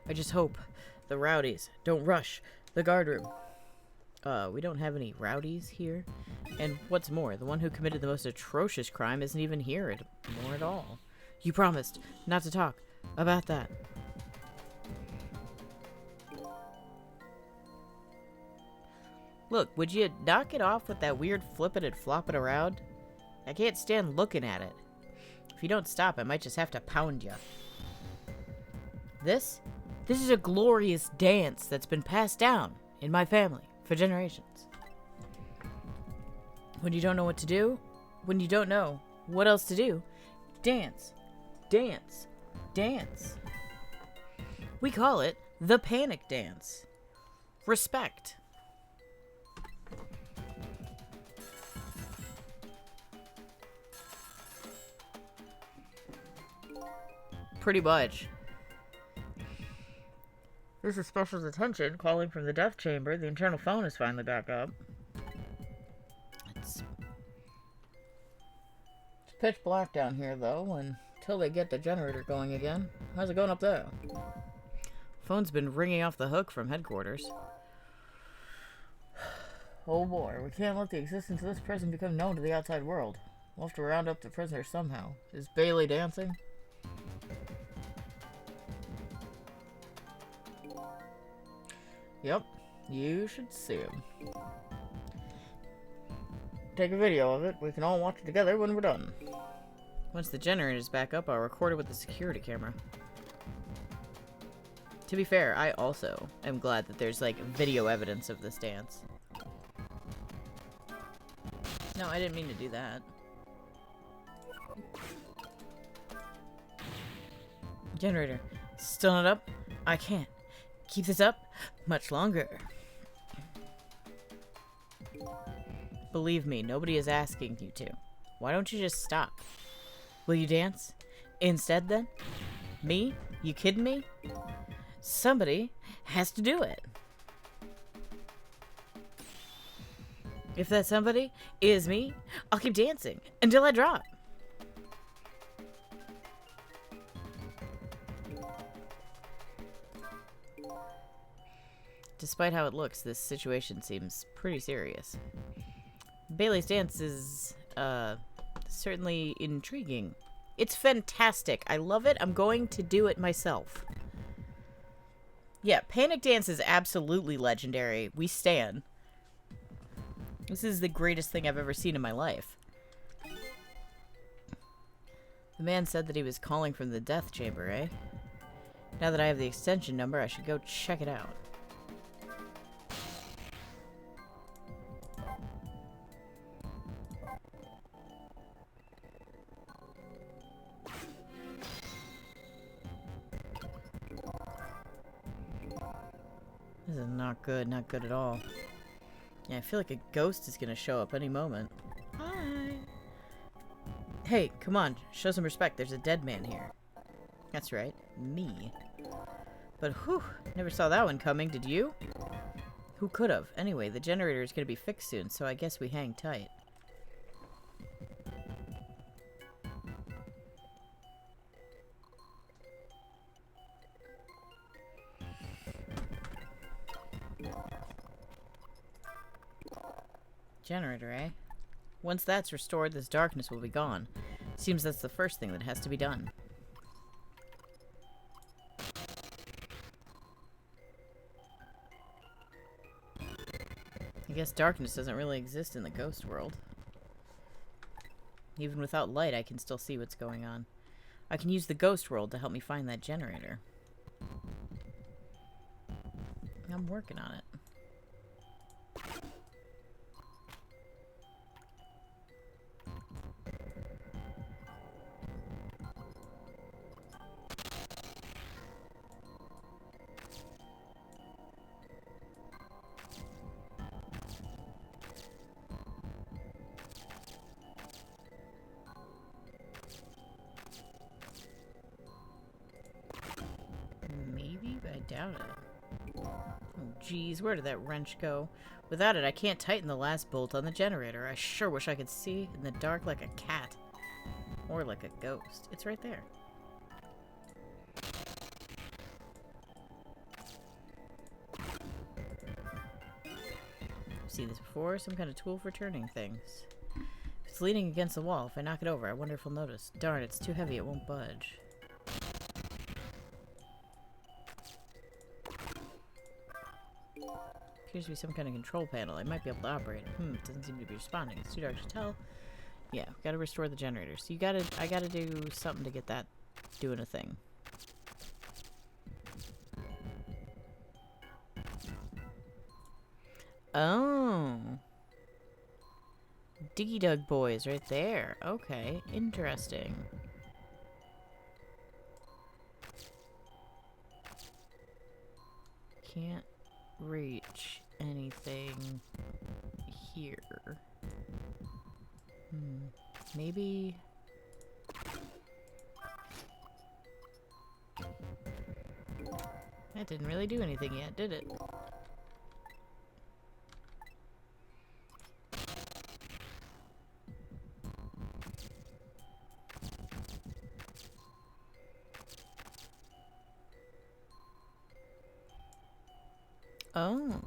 I just hope the rowdies don't rush the guard room. We don't have any rowdies here. And what's more, the one who committed the most atrocious crime isn't even here anymore at all. You promised not to talk about that. Look, would you knock it off with that weird flipping and flopping around? I can't stand looking at it. If you don't stop, I might just have to pound you. This is a glorious dance that's been passed down in my family for generations. When you don't know what to do, when you don't know what else to do, dance, dance, dance. We call it the panic dance. Respect. Pretty much. This is special detention calling from the death chamber. The internal phone is finally back up. It's pitch black down here, though, until they get the generator going again. How's it going up there? Phone's been ringing off the hook from headquarters. Oh boy, we can't let the existence of this prison become known to the outside world. We'll have to round up the prisoners somehow. Is Bailey dancing? Yep, you should see him. Take a video of it. We can all watch it together when we're done. Once the generator's back up, I'll record it with the security camera. To be fair, I also am glad that there's, like, video evidence of this dance. No, I didn't mean to do that. Generator, still not up? I can't keep this up much longer. Believe me, nobody is asking you to. Why don't you just stop? Will you dance instead then? Me? You kidding me? Somebody has to do it. If that somebody is me, I'll keep dancing until I drop. Despite how it looks, this situation seems pretty serious. Bailey's dance is, certainly intriguing. It's fantastic. I love it. I'm going to do it myself. Yeah, Panic Dance is absolutely legendary. We stan. This is the greatest thing I've ever seen in my life. The man said that he was calling from the death chamber, eh? Now that I have the extension number, I should go check it out. This is not good at all. Yeah, I feel like a ghost is gonna show up any moment. Hi! Hey, come on, show some respect, there's a dead man here. That's right, me. But whew, never saw that one coming, did you? Who could've? Anyway, the generator is gonna be fixed soon, so I guess we hang tight. Generator, eh? Once that's restored, this darkness will be gone. Seems that's the first thing that has to be done. I guess darkness doesn't really exist in the ghost world. Even without light, I can still see what's going on. I can use the ghost world to help me find that generator. I'm working on it. Maybe, but I doubt it. Oh, geez, where did that wrench go? Without it, I can't tighten the last bolt on the generator. I sure wish I could see in the dark like a cat. Or like a ghost. It's right there. Seen this before? Some kind of tool for turning things. If it's leaning against the wall, if I knock it over, I wonder if it'll notice. Darn, it's too heavy, it won't budge. Appears to be some kind of control panel. I might be able to operate it. It doesn't seem to be responding. It's too dark to tell. Yeah, gotta restore the generator. So I gotta do something to get that doing a thing. Oh. Diggy Dug Boys right there. Okay, interesting. Can't reach anything here. Maybe... That didn't really do anything yet, did it? Oh.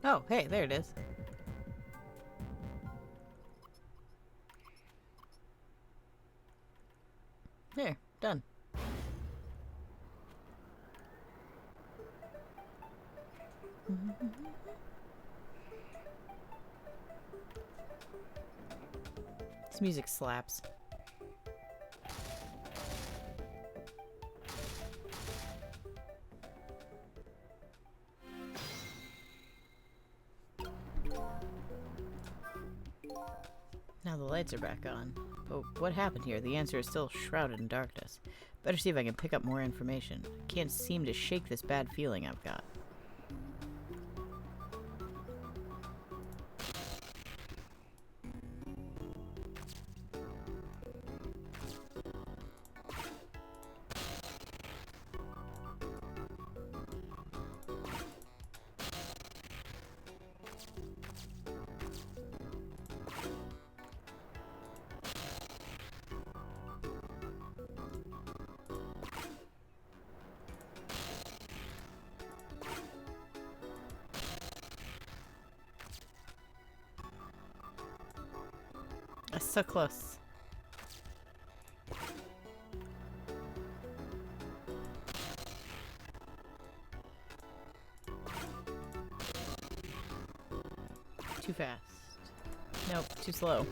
Oh, hey, there it is. There, done. This music slaps. Now the lights are back on. But what happened here? The answer is still shrouded in darkness. Better see if I can pick up more information. I can't seem to shake this bad feeling I've got. That's so close. Too fast. Nope, too slow.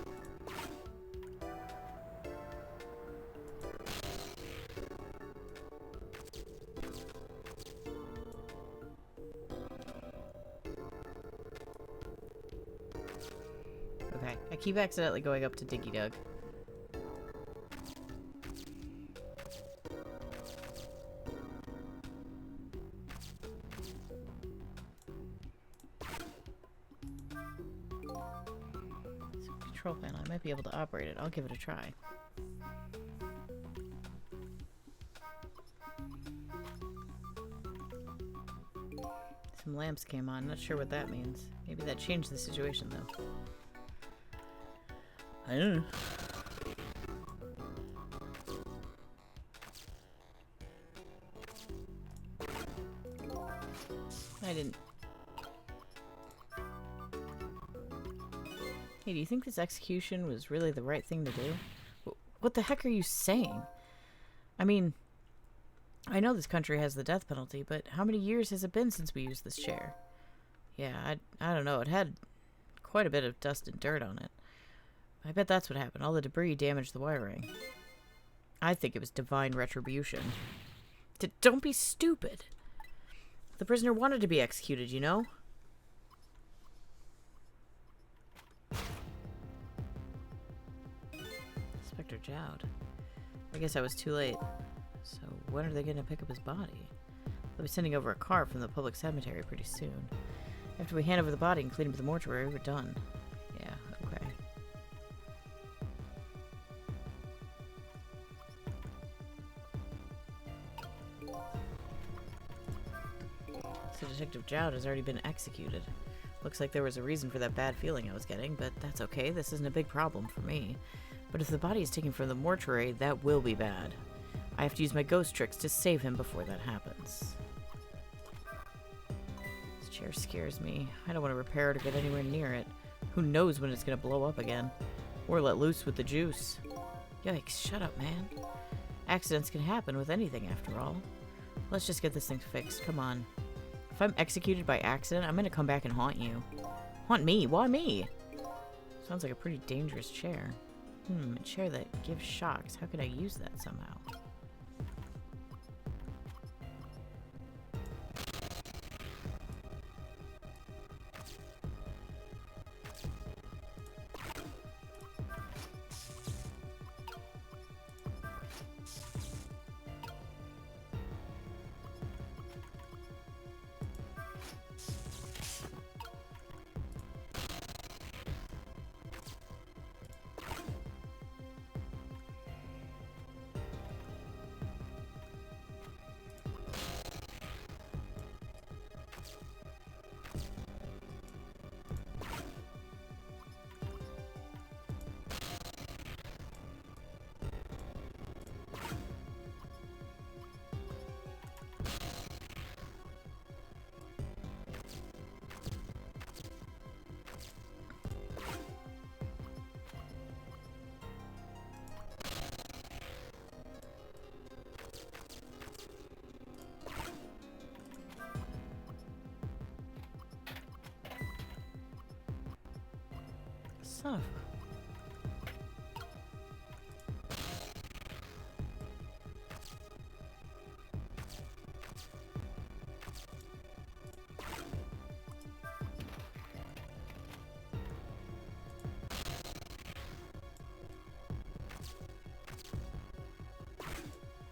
Okay, I keep accidentally going up to Diggy Dug. Control panel. I might be able to operate it. I'll give it a try. Some lamps came on. Not sure what that means. Maybe that changed the situation, though. I don't know. I didn't... Hey, do you think this execution was really the right thing to do? What the heck are you saying? I mean, I know this country has the death penalty, but how many years has it been since we used this chair? Yeah, I don't know. It had quite a bit of dust and dirt on it. I bet that's what happened. All the debris damaged the wiring. I think it was divine retribution. Don't be stupid. The prisoner wanted to be executed, you know? Inspector Jowd. I guess I was too late. So when are they going to pick up his body? They'll be sending over a car from the public cemetery pretty soon. After we hand over the body and clean up the mortuary, we're done. Yeah, okay. So Detective Jowd has already been executed. Looks like there was a reason for that bad feeling I was getting, but that's okay. This isn't a big problem for me. But if the body is taken from the mortuary, that will be bad. I have to use my ghost tricks to save him before that happens. This chair scares me. I don't want to repair it or get anywhere near it. Who knows when it's going to blow up again? Or let loose with the juice. Yikes, shut up, man. Accidents can happen with anything, after all. Let's just get this thing fixed. Come on. If I'm executed by accident, I'm going to come back and haunt you. Haunt me? Why me? Sounds like a pretty dangerous chair. A chair that gives shocks. How could I use that somehow? Son of a...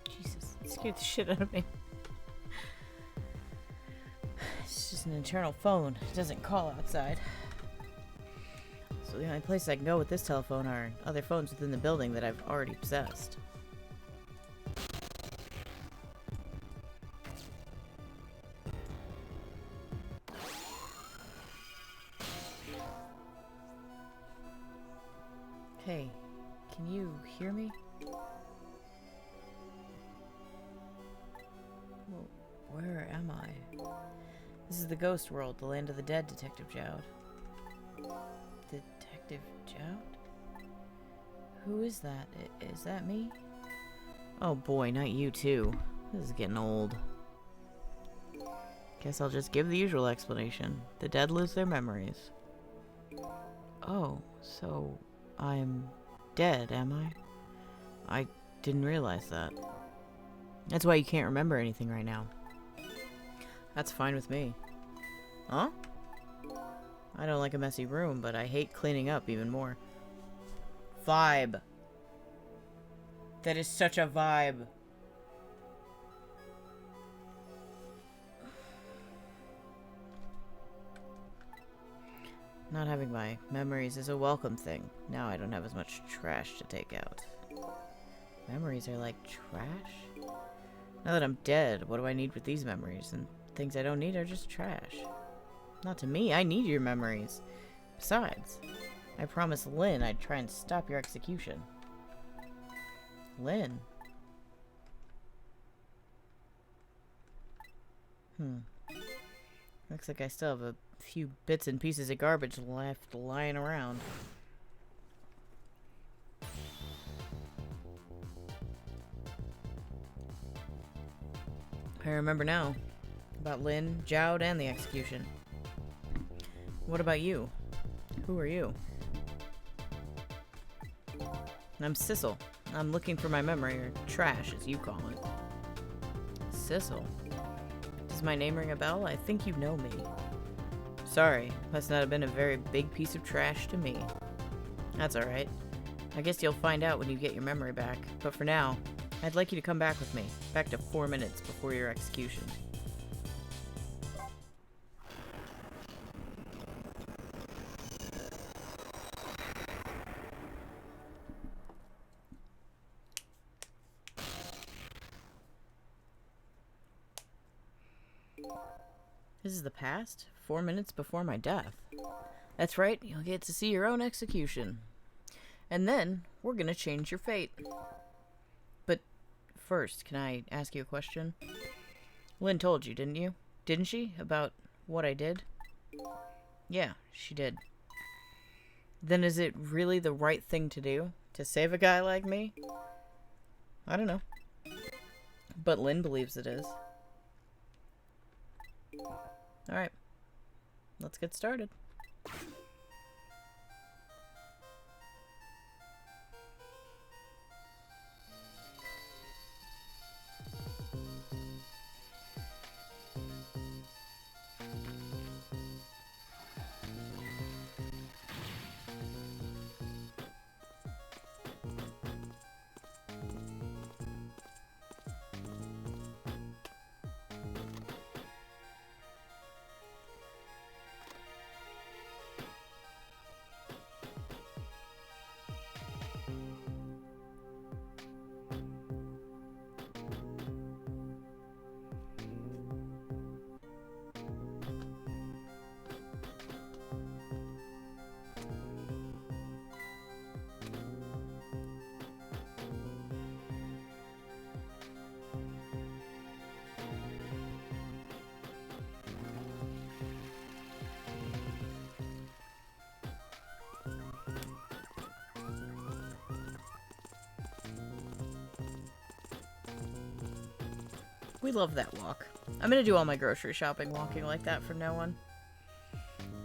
Jesus, it scared the shit out of me. It's just an internal phone. It doesn't call outside. So the only place I can go with this telephone are other phones within the building that I've already possessed. Hey, can you hear me? Well, where am I? This is the ghost world, the land of the dead, Detective Jowd. Detective Jowd? Who is that? Is that me? Oh boy, not you too. This is getting old. Guess I'll just give the usual explanation. The dead lose their memories. Oh, so I'm dead, am I? I didn't realize that. That's why you can't remember anything right now. That's fine with me. Huh? I don't like a messy room, but I hate cleaning up even more. Vibe. That is such a vibe. Not having my memories is a welcome thing. Now I don't have as much trash to take out. Memories are like trash? Now that I'm dead, what do I need with these memories? And things I don't need are just trash. Not to me, I need your memories. Besides, I promised Lynn I'd try and stop your execution. Lynn? Looks like I still have a few bits and pieces of garbage left lying around. I remember now about Lynn, Jowd, and the execution. What about you? Who are you? I'm Sissel. I'm looking for my memory, or trash, as you call it. Sissel? Does my name ring a bell? I think you know me. Sorry, must not have been a very big piece of trash to me. That's alright. I guess you'll find out when you get your memory back. But for now, I'd like you to come back with me. Back to 4 minutes before your execution. This is the past? 4 minutes before my death. That's right, you'll get to see your own execution. And then, we're gonna change your fate. But first, can I ask you a question? Lynn told you, didn't you? Didn't she? About what I did? Yeah, she did. Then is it really the right thing to do? To save a guy like me? I don't know. But Lynn believes it is. Alright. Let's get started. We love that walk. I'm gonna do all my grocery shopping walking like that from now on.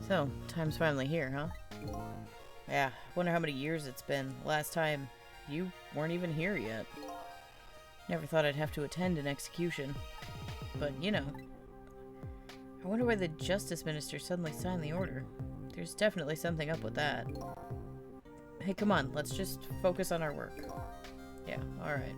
So, time's finally here, huh? Yeah, wonder how many years it's been. Last time, you weren't even here yet. Never thought I'd have to attend an execution. But, you know. I wonder why the Justice Minister suddenly signed the order. There's definitely something up with that. Hey, come on, let's just focus on our work. Yeah, alright.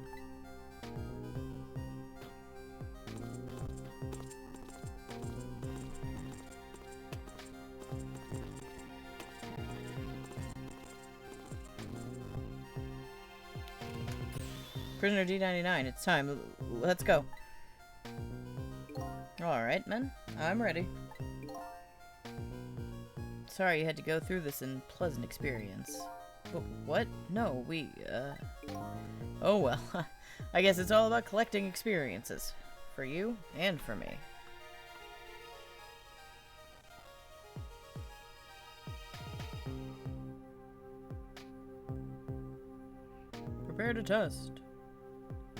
Prisoner D99, it's time. Let's go. Alright, men. I'm ready. Sorry you had to go through this unpleasant experience. What? No, Oh well. I guess it's all about collecting experiences. For you, and for me. Prepare to test.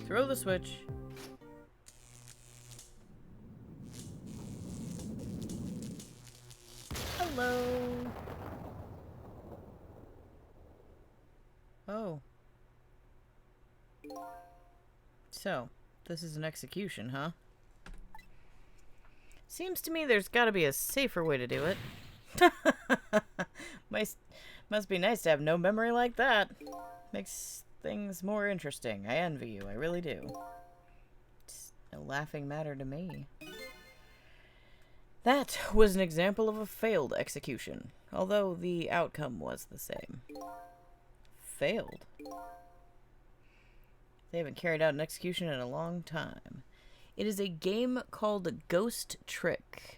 Throw the switch. Hello. Oh. So, this is an execution, huh? Seems to me there's gotta be a safer way to do it. Must be nice to have no memory like that. Makes things more interesting. I envy you, I really do. It's no laughing matter to me. That was an example of a failed execution, although the outcome was the same. Failed? They haven't carried out an execution in a long time. It is a game called Ghost Trick.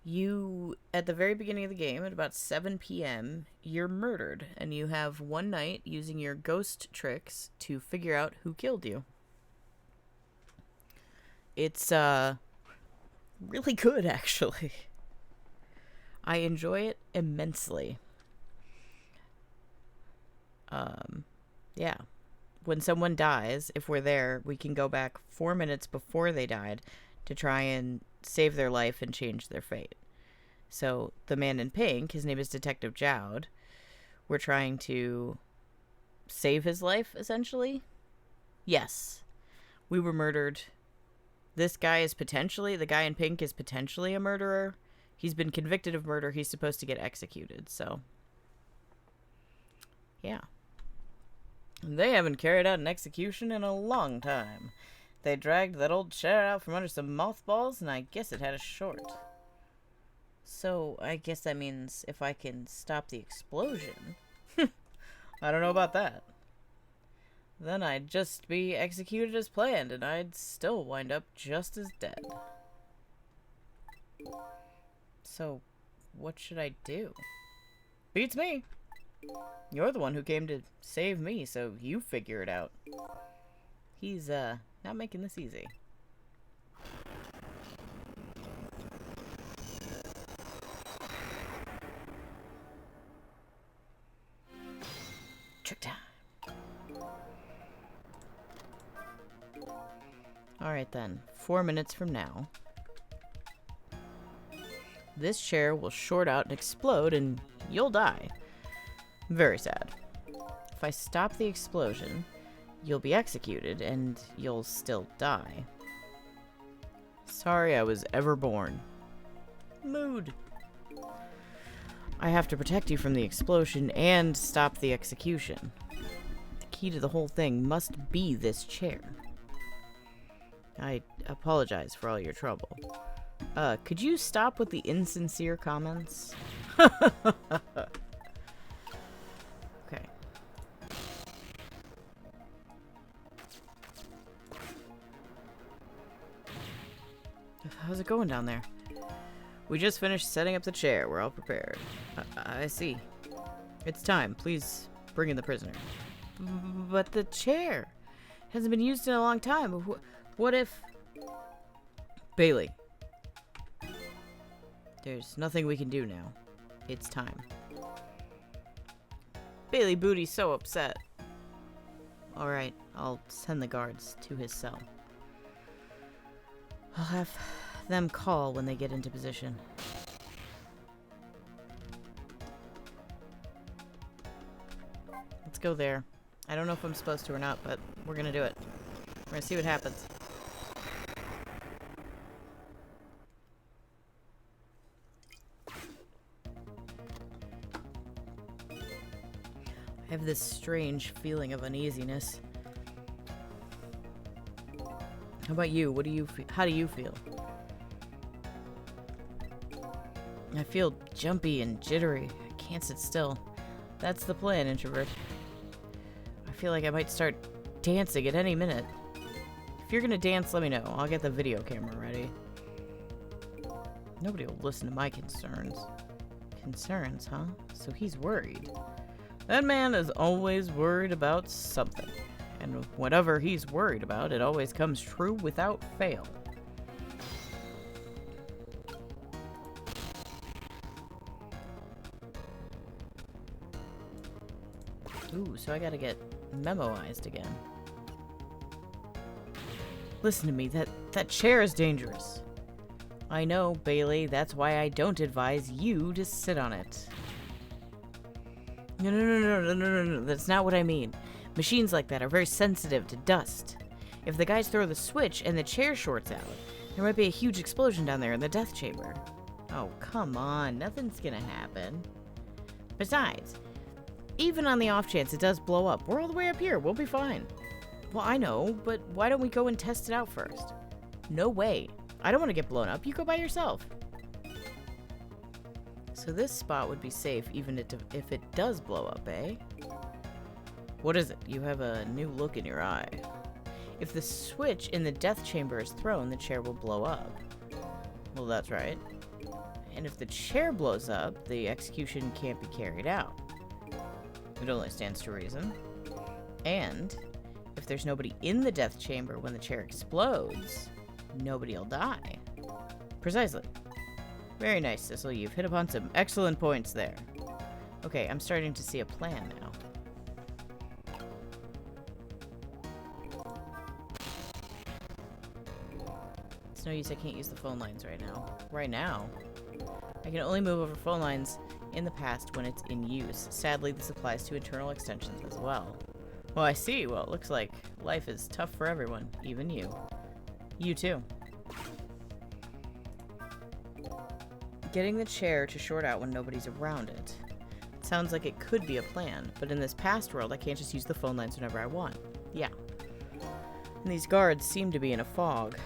You, at the very beginning of the game, at about 7 p.m., you're murdered, and you have one night using your ghost tricks to figure out who killed you. It's really good, actually. I enjoy it immensely. Yeah. When someone dies, if we're there, we can go back 4 minutes before they died to try and save their life and change their fate. So the man in pink, his name is Detective Jowd. We're trying to save his life, essentially. Yes. We were murdered. This guy is potentially, the guy in pink is potentially a murderer. He's been convicted of murder. He's supposed to get executed, so. Yeah. They haven't carried out an execution in a long time. They dragged that old chair out from under some mothballs, and I guess it had a short. So, I guess that means if I can stop the explosion. I don't know about that. Then I'd just be executed as planned, and I'd still wind up just as dead. So, what should I do? Beats me. You're the one who came to save me, so you figure it out. He's, not making this easy. Trick time. Alright then, 4 minutes from now. This chair will short out and explode, and you'll die. Very sad. If I stop the explosion, you'll be executed, and you'll still die. Sorry I was ever born. Mood. I have to protect you from the explosion and stop the execution. The key to the whole thing must be this chair. I apologize for all your trouble. Could you stop with the insincere comments? Okay. How's it going down there? We just finished setting up the chair. We're all prepared. I see. It's time. Please bring in the prisoner. But the chair hasn't been used in a long time. What if... Bailey. There's nothing we can do now. It's time. Bailey Booty's so upset. Alright, I'll send the guards to his cell. I'll have them call when they get into position. Let's go there. I don't know if I'm supposed to or not, but we're gonna do it. We're gonna see what happens. I have this strange feeling of uneasiness. How about you? What do you how do you feel? I feel jumpy and jittery. I can't sit still. That's the plan, introvert. I feel like I might start dancing at any minute. If you're gonna dance, let me know. I'll get the video camera ready. Nobody will listen to my concerns. Concerns, huh? So he's worried. That man is always worried about something. And whatever he's worried about, it always comes true without fail. Ooh, so I gotta get memoized again. Listen to me, that chair is dangerous. I know, Bailey, that's why I don't advise you to sit on it. No, that's not what I mean. Machines like that are very sensitive to dust. If the guys throw the switch and the chair shorts out, there might be a huge explosion down there in the death chamber. Oh, come on, nothing's gonna happen. Besides, even on the off chance it does blow up, we're all the way up here, we'll be fine. Well, I know, but why don't we go and test it out first? No way. I don't want to get blown up, you go by yourself. So this spot would be safe even if it does blow up, eh? What is it? You have a new look in your eye. If the switch in the death chamber is thrown, the chair will blow up. Well, that's right. And if the chair blows up, the execution can't be carried out. It only stands to reason. And if there's nobody in the death chamber when the chair explodes, nobody will die. Precisely. Very nice, Sissel. You've hit upon some excellent points there. Okay, I'm starting to see a plan now. It's no use, I can't use the phone lines right now. Right now? I can only move over phone lines in the past when it's in use. Sadly, this applies to internal extensions as well. Well, I see. Well, it looks like life is tough for everyone, even you. You too. Getting the chair to short out when nobody's around it. It sounds like it could be a plan, but in this past world, I can't just use the phone lines whenever I want. Yeah. And these guards seem to be in a fog.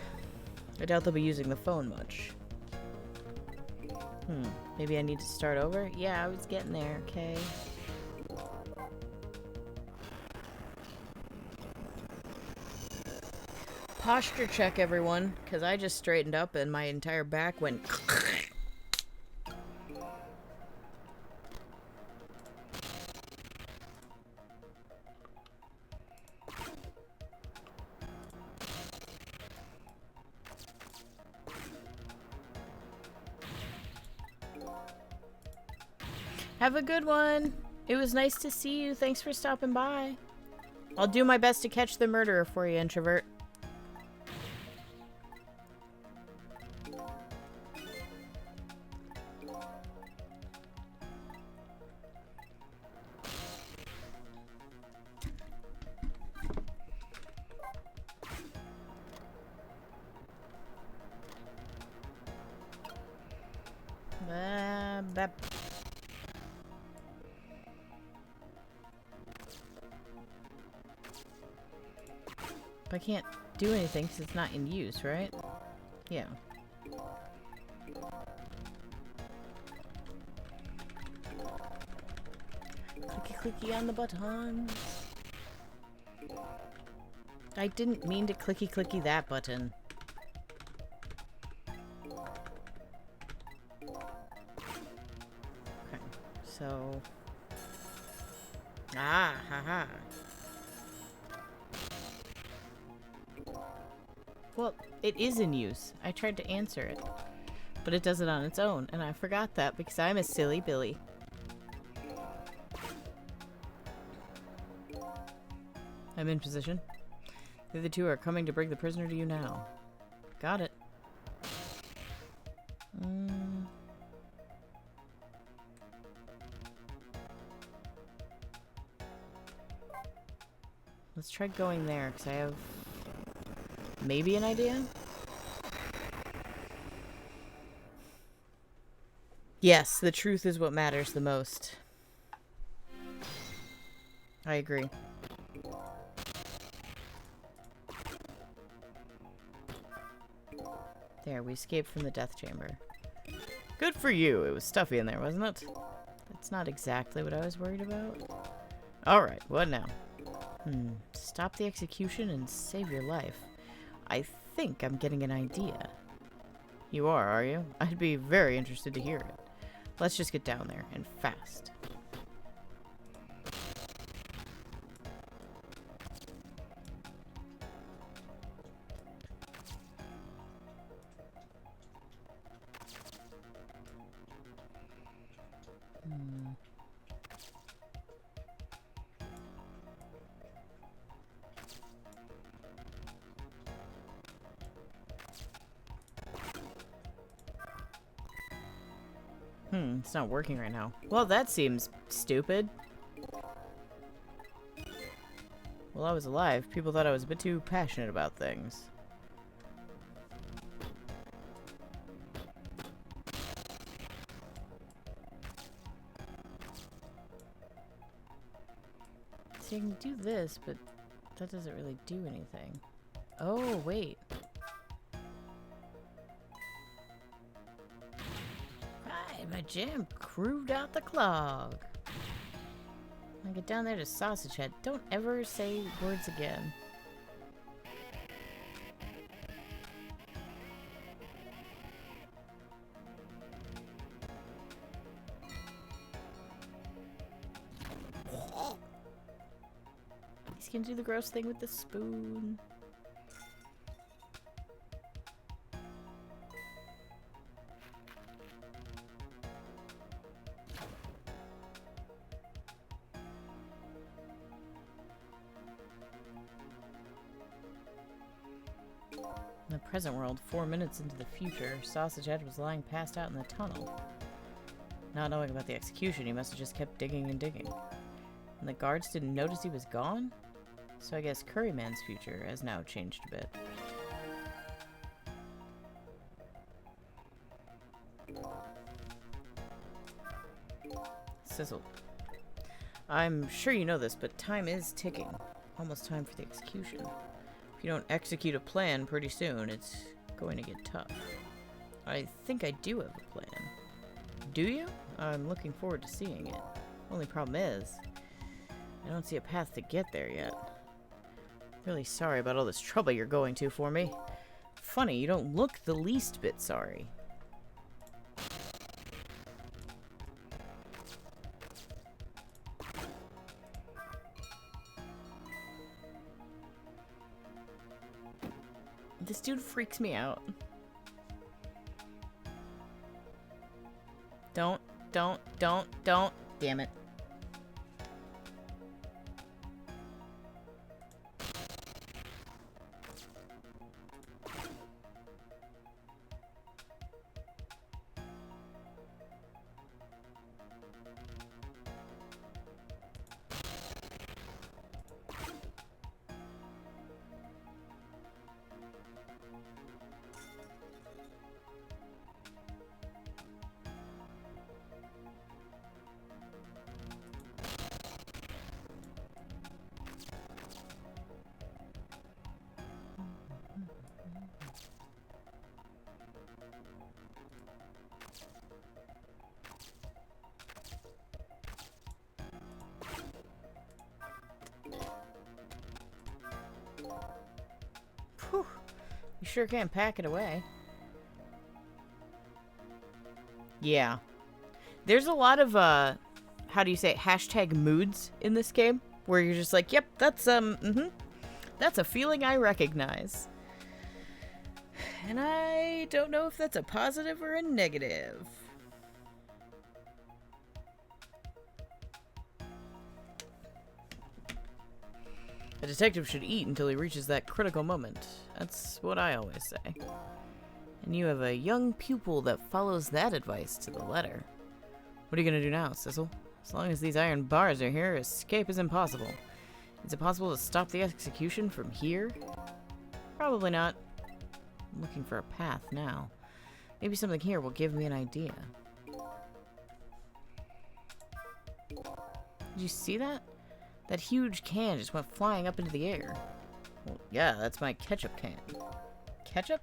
I doubt they'll be using the phone much. Maybe I need to start over? Yeah, I was getting there, okay? Posture check, everyone, because I just straightened up and my entire back went... Have a good one. It was nice to see you. Thanks for stopping by. I'll do my best to catch the murderer for you, introvert. I can't do anything because it's not in use, right? Yeah. Clicky clicky on the buttons. I didn't mean to clicky clicky that button. Okay, so... Ah, haha. Well, it is in use. I tried to answer it. But it does it on its own, and I forgot that because I'm a silly Billy. I'm in position. The other two are coming to bring the prisoner to you now. Got it. Let's try going there, because I have maybe an idea? Yes, the truth is what matters the most. I agree. There, we escaped from the death chamber. Good for you. It was stuffy in there, wasn't it? That's not exactly what I was worried about. Alright, what now? Stop the execution and save your life. I think I'm getting an idea. You are you? I'd be very interested to hear it. Let's just get down there, and fast. It's not working right now. Well, that seems stupid. While I was alive, people thought I was a bit too passionate about things. See, I can do this, but that doesn't really do anything. Oh, wait. My jam proved out the clog. I get down there to Sausage Head. Don't ever say words again. He's gonna do the gross thing with the spoon. present world, 4 minutes into the future, Sausage Head was lying passed out in the tunnel. Not knowing about the execution, he must have just kept digging and digging. And the guards didn't notice he was gone? So I guess Curryman's future has now changed a bit. Sizzle. I'm sure you know this, but time is ticking. Almost time for the execution. If you don't execute a plan pretty soon, it's going to get tough. I think I do have a plan. Do you? I'm looking forward to seeing it. Only problem is, I don't see a path to get there yet. Really sorry about all this trouble you're going to for me. Funny, you don't look the least bit sorry. This dude freaks me out. Don't. Damn it. Whew. You sure can pack it away. Yeah. There's a lot of, how do you say it? Hashtag moods in this game. Where you're just like, yep, that's, that's a feeling I recognize. And I don't know if that's a positive or a negative. A detective should eat until he reaches that critical moment. That's what I always say. And you have a young pupil that follows that advice to the letter. What are you gonna do now, Sizzle? As long as these iron bars are here, escape is impossible. Is it possible to stop the execution from here? Probably not. I'm looking for a path now. Maybe something here will give me an idea. Did you see that? That huge can just went flying up into the air. Well, yeah, that's my ketchup can. Ketchup?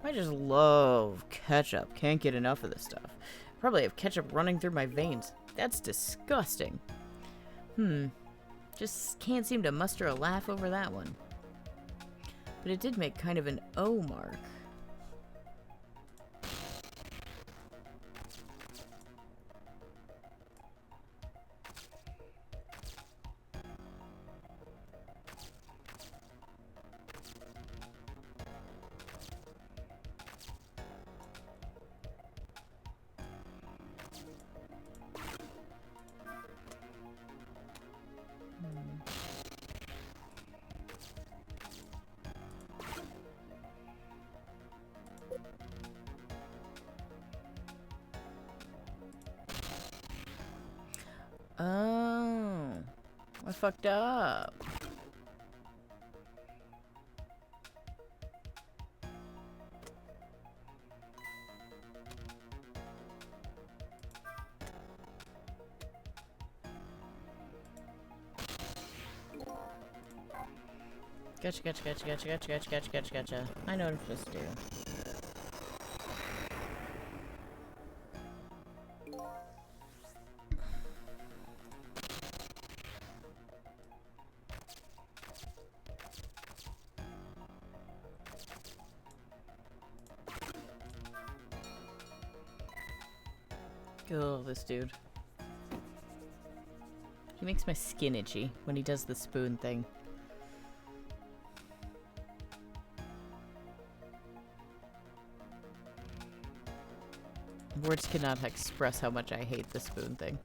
I just love ketchup. Can't get enough of this stuff. Probably have ketchup running through my veins. That's disgusting. Just can't seem to muster a laugh over that one. But it did make kind of an O mark. Oh, I fucked up. Gotcha. I know what I'm supposed to do. Oh, this dude. He makes my skin itchy when he does the spoon thing. Words cannot express how much I hate the spoon thing.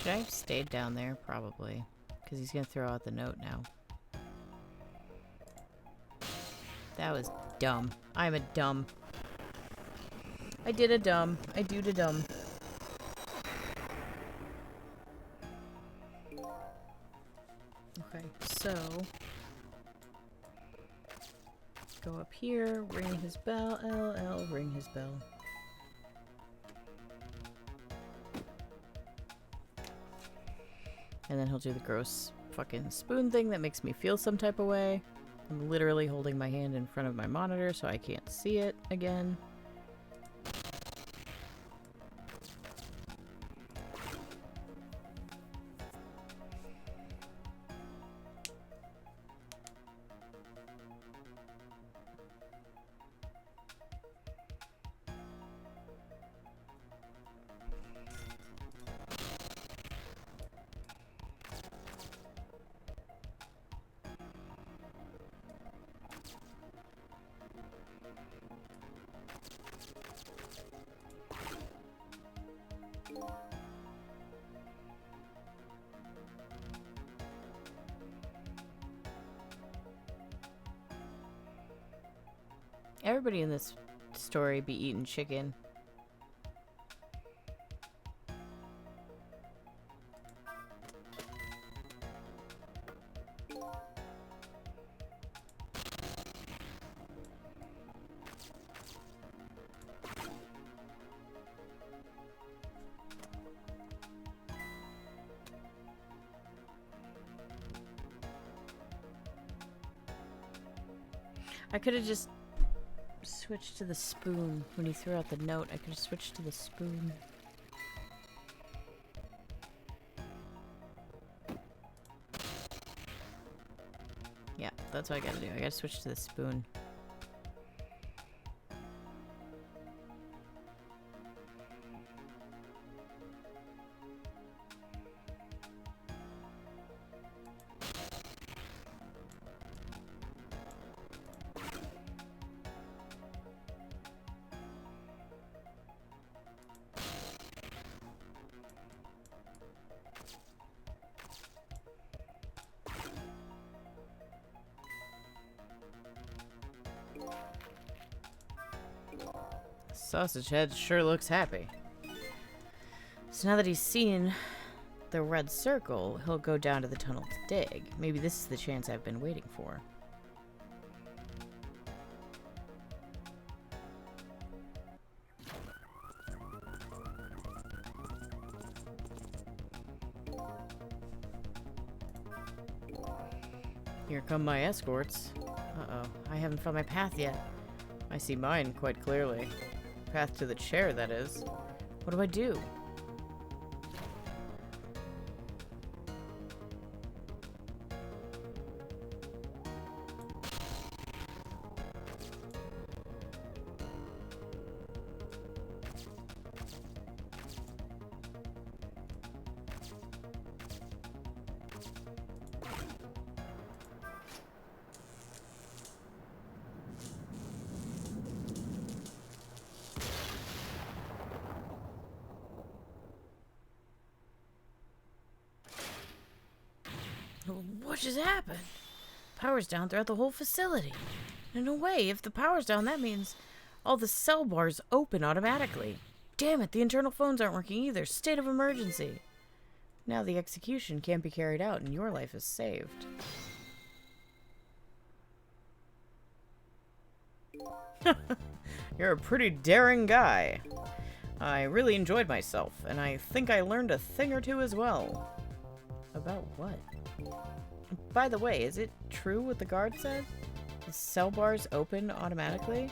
Should I have stayed down there? Probably. Because he's going to throw out the note now. That was dumb. I'm a dumb. I did a dumb. I do the dumb. Okay, so... go up here, ring his bell, LL, ring his bell. And then he'll do the gross fucking spoon thing that makes me feel some type of way. I'm literally holding my hand in front of my monitor so I can't see it again. Everybody in this story be eating chicken. I could have just switched to the spoon when he threw out the note. I could have switched to the spoon. Yeah, that's what I gotta do. I gotta switch to the spoon. Sausage Head sure looks happy. So now that he's seen the red circle, he'll go down to the tunnel to dig. Maybe this is the chance I've been waiting for. Here come my escorts. Uh-oh, I haven't found my path yet. I see mine quite clearly. Path to the chair, that is. What do I do? What just happened? Power's down throughout the whole facility. No way, if the power's down, that means all the cell bars open automatically. Damn it, the internal phones aren't working either. State of emergency. Now the execution can't be carried out and your life is saved. You're a pretty daring guy. I really enjoyed myself, and I think I learned a thing or two as well. About what? By the way, is it true what the guard said? The cell bars open automatically?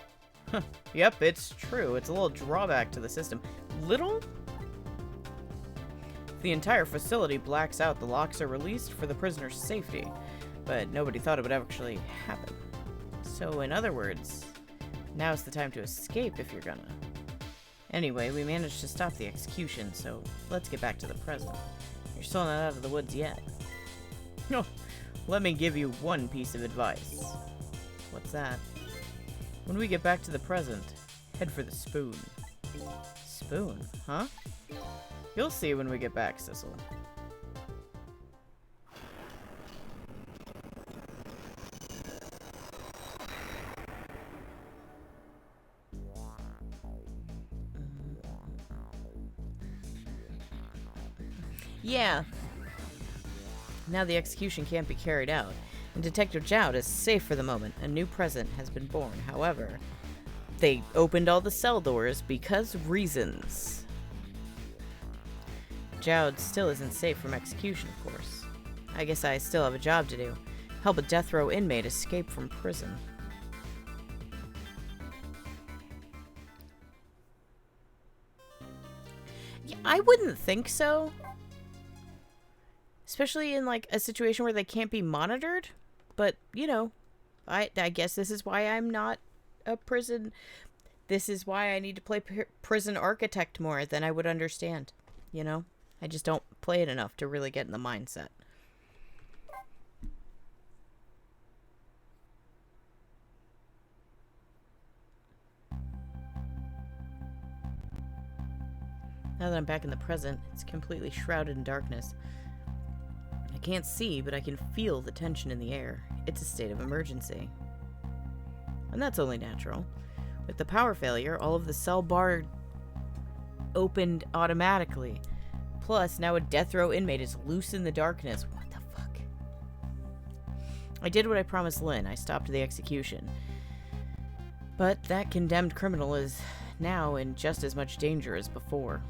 Yep, it's true. It's a little drawback to the system. Little? The entire facility blacks out. The locks are released for the prisoner's safety, but nobody thought it would actually happen. So in other words, now's the time to escape if you're gonna. Anyway, we managed to stop the execution, so let's get back to the present. You're still not out of the woods yet. No, let me give you one piece of advice. What's that? When we get back to the present, head for the spoon. Spoon, huh? You'll see when we get back, Sissel. Yeah. Now the execution can't be carried out, and Detective Jowd is safe for the moment. A new president has been born. However, they opened all the cell doors because reasons. Jowd still isn't safe from execution, of course. I guess I still have a job to do. Help a death row inmate escape from prison. Yeah, I wouldn't think so. Especially in, like, a situation where they can't be monitored. But, you know, I guess this is why I'm not a prison... This is why I need to play prison architect more than I would understand. You know? I just don't play it enough to really get in the mindset. Now that I'm back in the present, it's completely shrouded in darkness. I can't see, but I can feel the tension in the air. It's a state of emergency. And that's only natural. With the power failure, all of the cell bar opened automatically. Plus, now a death row inmate is loose in the darkness. What the fuck? I did what I promised Lynn. I stopped the execution. But that condemned criminal is now in just as much danger as before.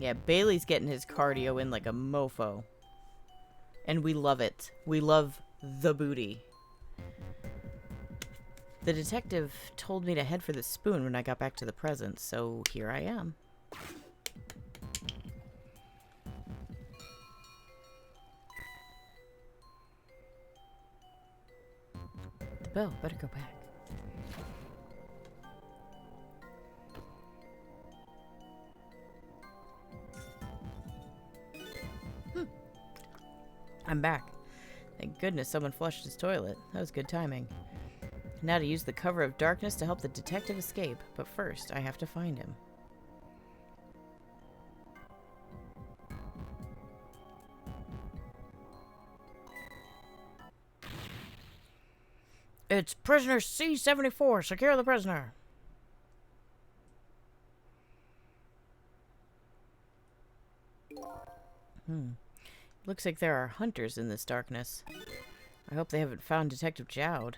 Yeah, Bailey's getting his cardio in like a mofo. And we love it. We love the booty. The detective told me to head for the spoon when I got back to the present, so here I am. The bell, better go back. I'm back. Thank goodness someone flushed his toilet. That was good timing. Now to use the cover of darkness to help the detective escape. But first, I have to find him. It's prisoner C-74. Secure the prisoner. Looks like there are hunters in this darkness. I hope they haven't found Detective Jowd.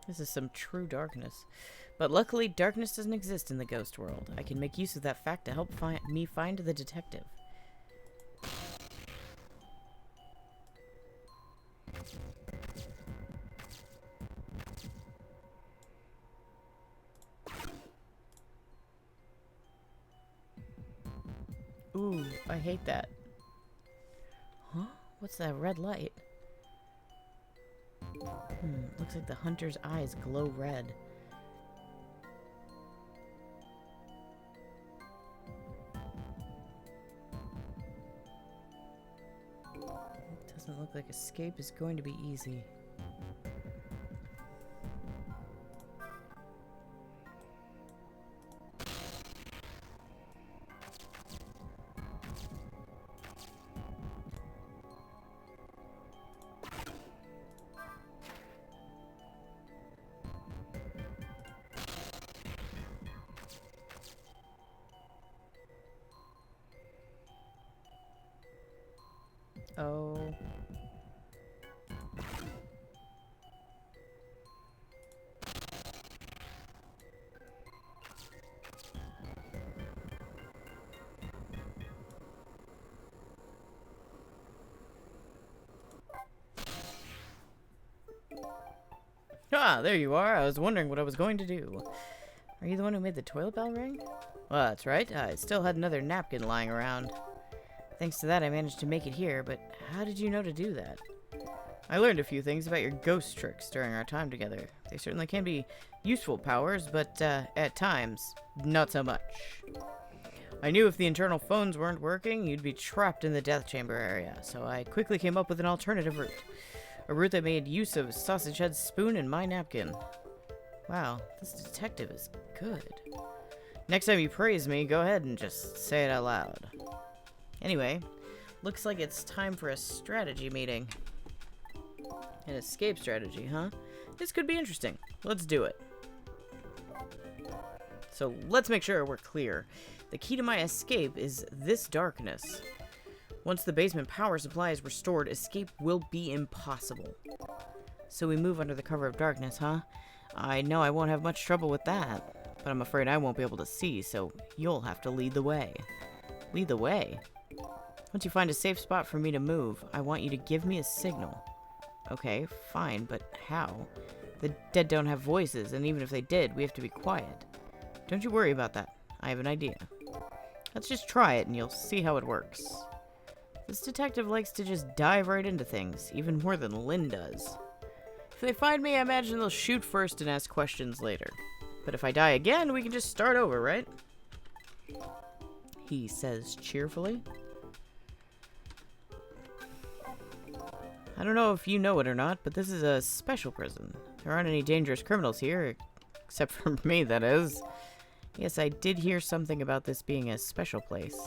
This is some true darkness. But luckily, darkness doesn't exist in the ghost world. I can make use of that fact to help me find the detective. Ooh, I hate that. Huh? What's that red light? Looks like the hunter's eyes glow red. Doesn't look like escape is going to be easy. Oh. Ah, there you are. I was wondering what I was going to do. Are you the one who made the toilet bell ring? Well, that's right. I still had another napkin lying around. Thanks to that, I managed to make it here, but how did you know to do that? I learned a few things about your ghost tricks during our time together. They certainly can be useful powers, but at times, not so much. I knew if the internal phones weren't working, you'd be trapped in the death chamber area, so I quickly came up with an alternative route. A route that made use of Sausage Head's spoon and my napkin. Wow, this detective is good. Next time you praise me, go ahead and just say it out loud. Anyway, looks like it's time for a strategy meeting. An escape strategy, huh? This could be interesting. Let's do it. So let's make sure we're clear. The key to my escape is this darkness. Once the basement power supply is restored, escape will be impossible. So we move under the cover of darkness, huh? I know I won't have much trouble with that, but I'm afraid I won't be able to see, so you'll have to lead the way. Lead the way? Once you find a safe spot for me to move, I want you to give me a signal. Okay, fine, but how? The dead don't have voices, and even if they did, we have to be quiet. Don't you worry about that. I have an idea. Let's just try it, and you'll see how it works. This detective likes to just dive right into things, even more than Lynn does. If they find me, I imagine they'll shoot first and ask questions later. But if I die again, we can just start over, right? He says cheerfully. I don't know if you know it or not, but this is a special prison. There aren't any dangerous criminals here, except for me, that is. Yes, I did hear something about this being a special place.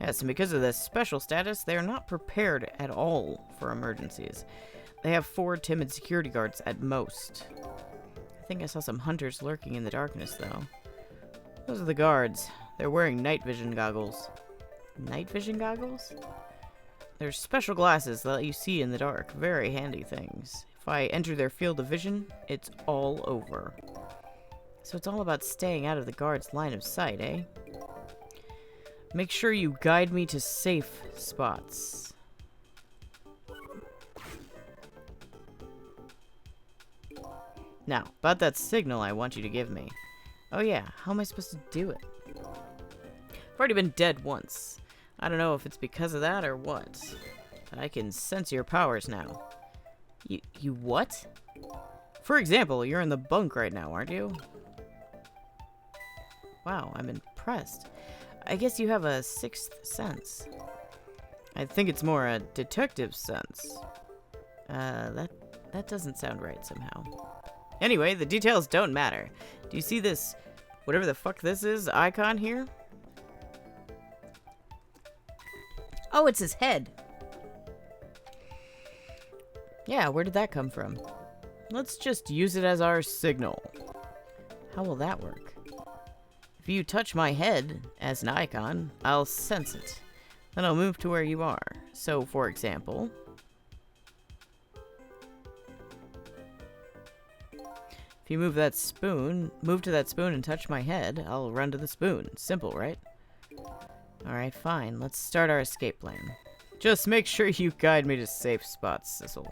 Yes, and because of this special status, they are not prepared at all for emergencies. They have 4 timid security guards at most. I think I saw some hunters lurking in the darkness, though. Those are the guards. They're wearing night vision goggles. Night vision goggles? They're special glasses that let you see in the dark. Very handy things. If I enter their field of vision, it's all over. So it's all about staying out of the guard's line of sight, eh? Make sure you guide me to safe spots. Now, about that signal I want you to give me. Oh yeah, how am I supposed to do it? I've already been dead once. I don't know if it's because of that or what, but I can sense your powers now. You what? For example, you're in the bunk right now, aren't you? Wow, I'm impressed. I guess you have a 6th sense. I think it's more a detective sense. That doesn't sound right somehow. Anyway, the details don't matter. Do you see this, whatever the fuck this is, icon here? Oh, it's his head. Yeah, where did that come from? Let's just use it as our signal. How will that work? If you touch my head as an icon, I'll sense it. Then I'll move to where you are. So, for example... if you move to that spoon and touch my head, I'll run to the spoon. Simple, right? Alright, fine. Let's start our escape plan. Just make sure you guide me to safe spots, Sissel.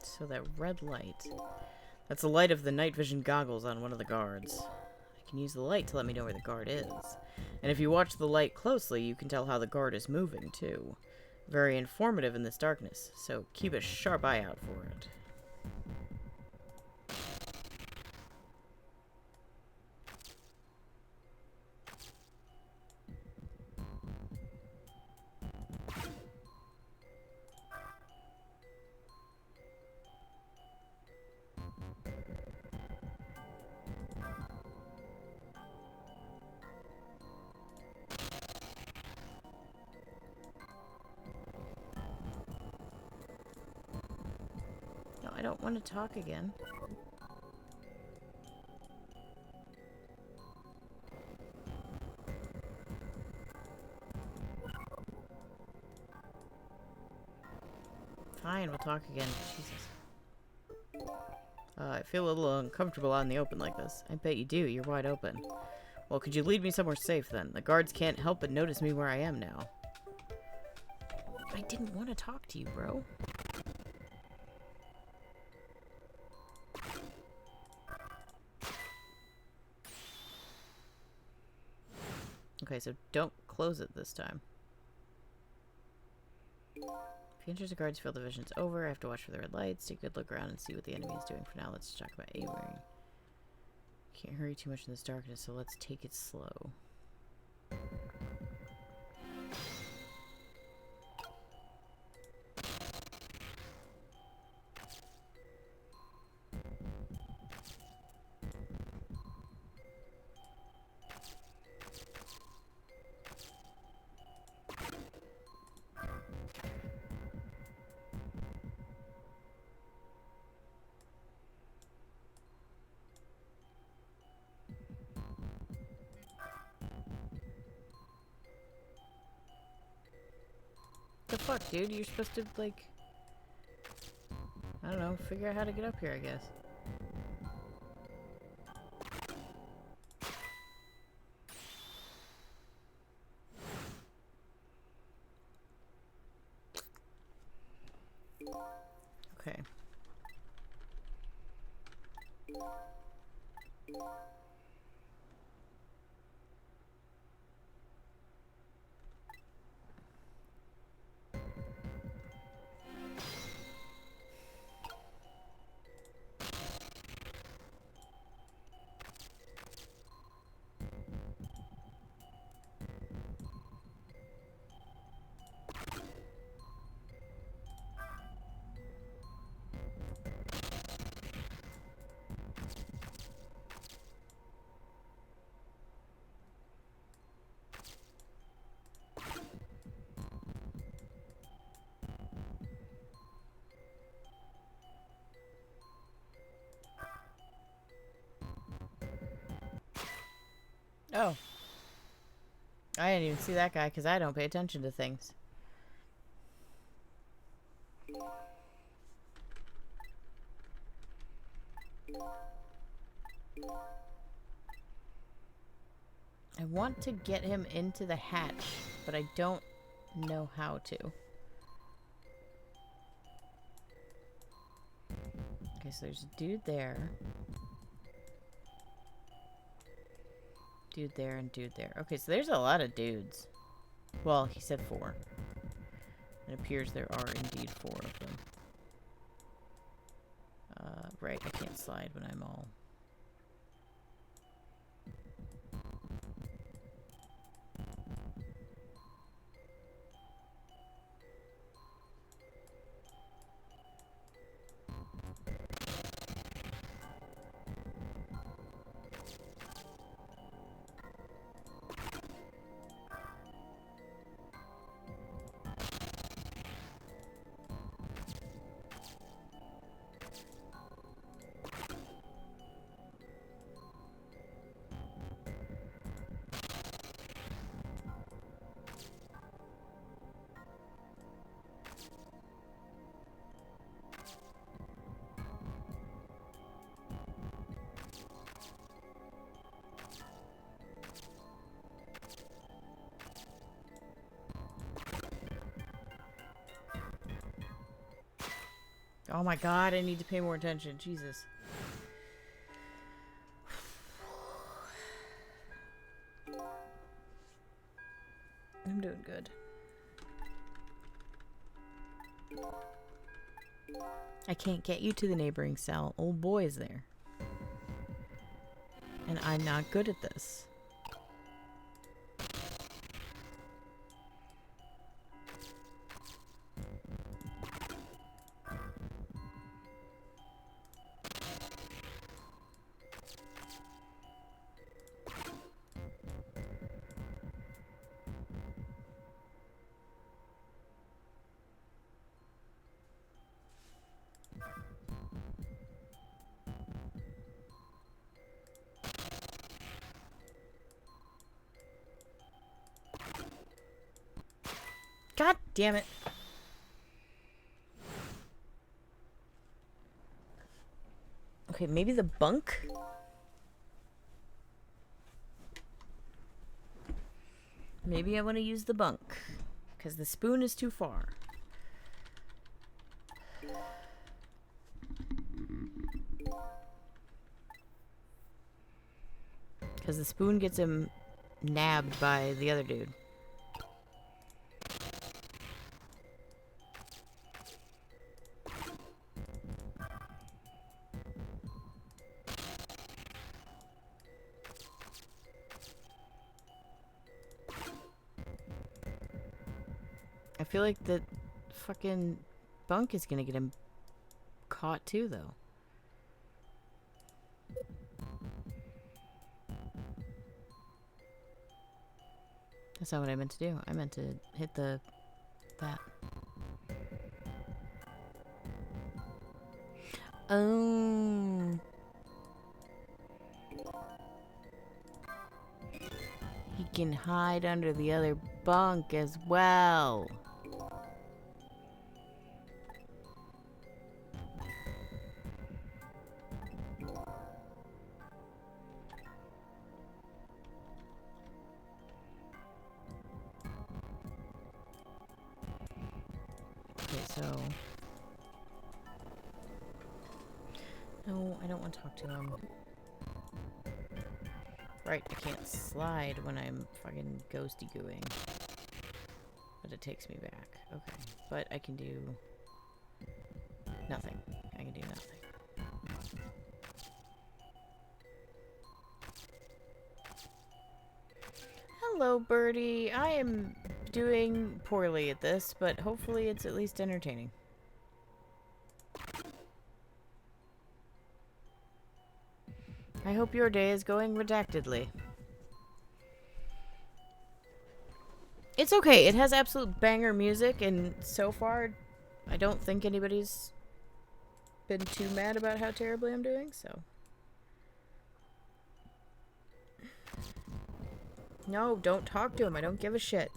So that red light... that's the light of the night vision goggles on one of the guards. I can use the light to let me know where the guard is. And if you watch the light closely, you can tell how the guard is moving, too. Very informative in this darkness, so keep a sharp eye out for it. No, I don't want to talk again. Fine, we'll talk again. Jesus. I feel a little uncomfortable out in the open like this. I bet you do. You're wide open. Well, could you lead me somewhere safe then? The guards can't help but notice me where I am now. I didn't want to talk to you, bro. Okay, so don't close it this time. If he enters the guard's field of vision, it's over. I have to watch for the red lights. Take a good look around and see what the enemy is doing. For now, let's talk about aiming. Can't hurry too much in this darkness, so let's take it slow. The fuck, dude? You're supposed to, like... I don't know, figure out how to get up here, I guess. Okay. Oh. I didn't even see that guy because I don't pay attention to things. I want to get him into the hatch, but I don't know how to. Okay, so there's a dude there. Dude there and dude there. Okay, so there's a lot of dudes. Well, he said 4. It appears there are indeed 4 of them. Right, I can't slide when I'm all... Oh my god, I need to pay more attention. Jesus. I'm doing good. I can't get you to the neighboring cell. Old boy is there. And I'm not good at this. God damn it. Okay, maybe the bunk? Maybe I want to use the bunk. Because the spoon is too far. Because the spoon gets him nabbed by the other dude. I feel like the fucking bunk is gonna get him caught too, though. That's not what I meant to do. I meant to hit that. Oh. He can hide under the other bunk as well. so... No, I don't want to talk to him. Right, I can't slide when I'm fucking ghosty-gooing. But it takes me back. Okay, but I can do... nothing. I can do nothing. Hello, birdie. I am doing poorly at this, but hopefully it's at least entertaining. I hope your day is going redactedly. It's okay. It has absolute banger music, and so far, I don't think anybody's been too mad about how terribly I'm doing, so... No, don't talk to him. I don't give a shit.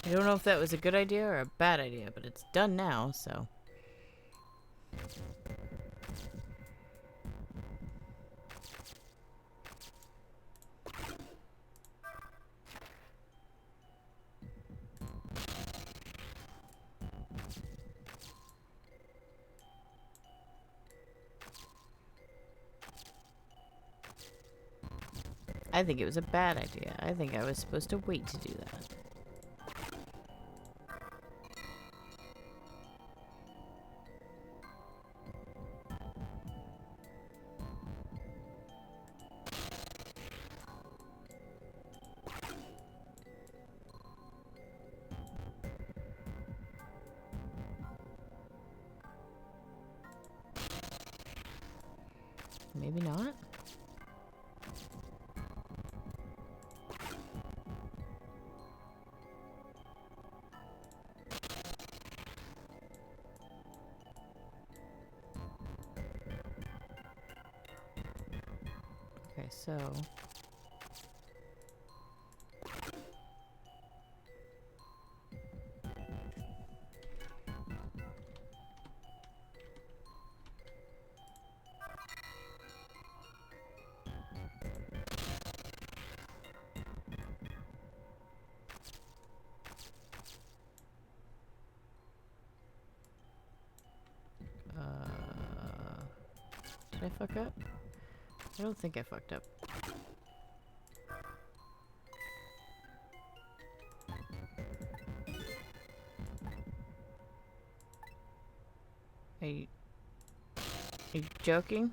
I don't know if that was a good idea or a bad idea, but it's done now, so... I think it was a bad idea. I think I was supposed to wait to do that. Maybe not? Okay, so... Did I fuck up? I don't think I fucked up. Are you joking?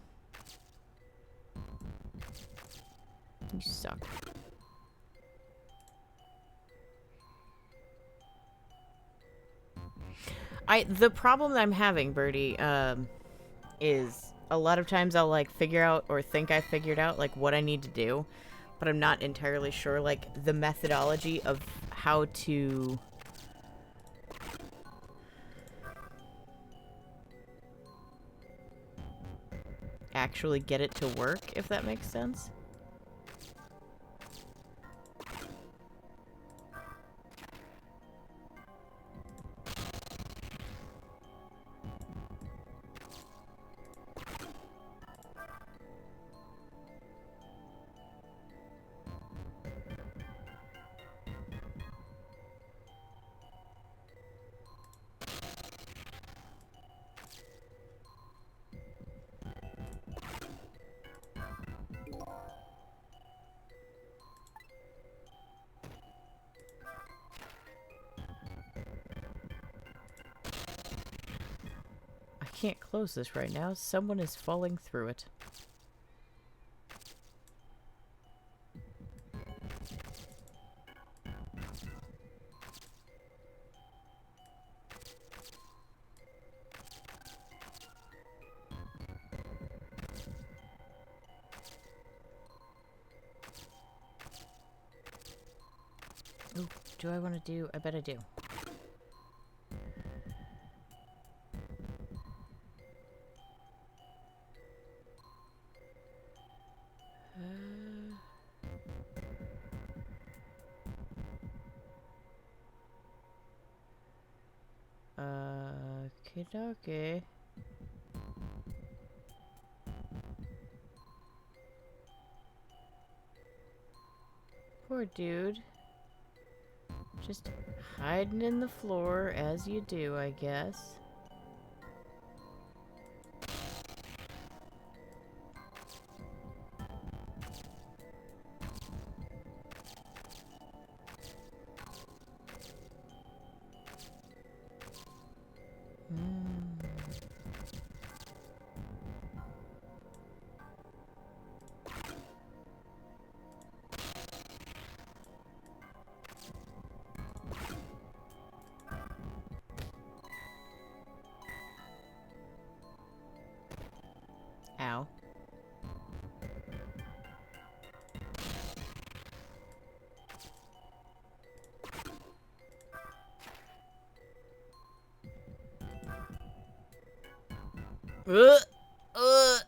You suck. The problem that I'm having, Birdie, is a lot of times I'll like figure out or think I figured out like what I need to do, but I'm not entirely sure like the methodology of how to actually get it to work, if that makes sense. I can't close this right now. Someone is falling through it. Ooh, do I want to do? I bet I do. Okay. Poor dude. Just hiding in the floor as you do, I guess. Ow. Uh, uh.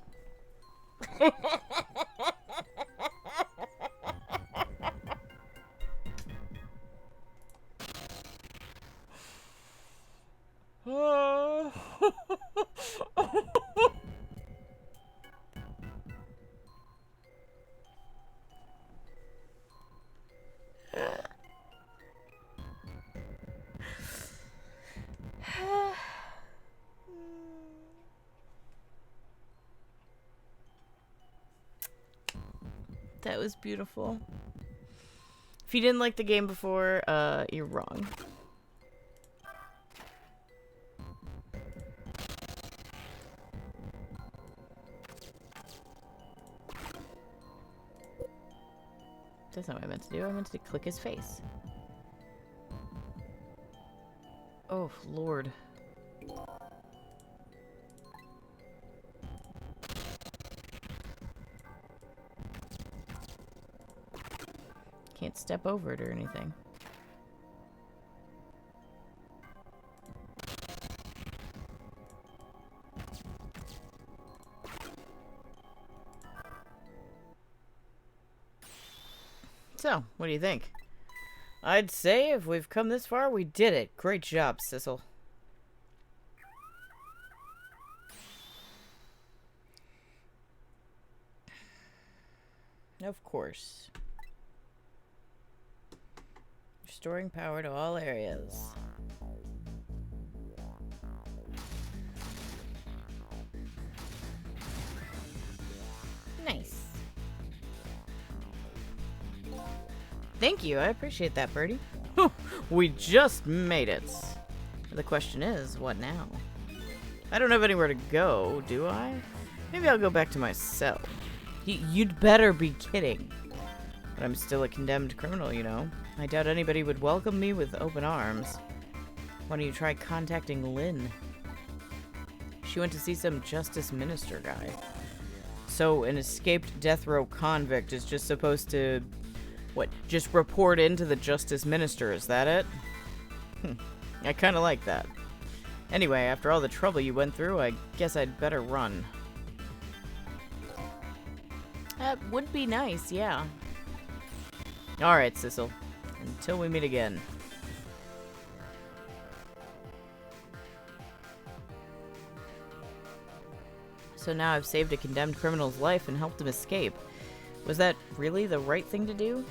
That was beautiful. If you didn't like the game before, you're wrong. That's not what I meant to do. I meant to click his face. Oh, Lord. Can't step over it or anything. So, what do you think? I'd say if we've come this far, we did it. Great job, Sissel. Of course. Restoring power to all areas. Nice. Thank you, I appreciate that, Birdie. We just made it. The question is, what now? I don't have anywhere to go, do I? Maybe I'll go back to my cell. You'd better be kidding. But I'm still a condemned criminal, you know. I doubt anybody would welcome me with open arms. Why don't you try contacting Lynn? She went to see some justice minister guy. So an escaped death row convict is just supposed to, what, just report into the justice minister, is that it? I kinda like that. Anyway, after all the trouble you went through, I guess I'd better run. That would be nice, yeah. Alright, Sissel. Until we meet again. So now I've saved a condemned criminal's life and helped him escape. Was that really the right thing to do?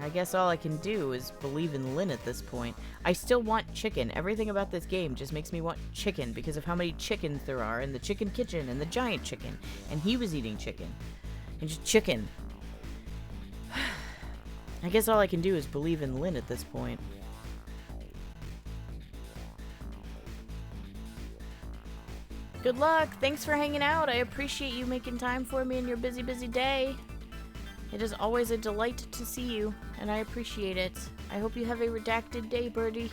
I guess all I can do is believe in Lynn at this point. I still want chicken. Everything about this game just makes me want chicken because of how many chickens there are in the chicken kitchen and the giant chicken. And he was eating chicken. And just chicken. I guess all I can do is believe in Lynn at this point. Good luck. Thanks for hanging out. I appreciate you making time for me in your busy, busy day. It is always a delight to see you, and I appreciate it. I hope you have a redacted day, Birdie.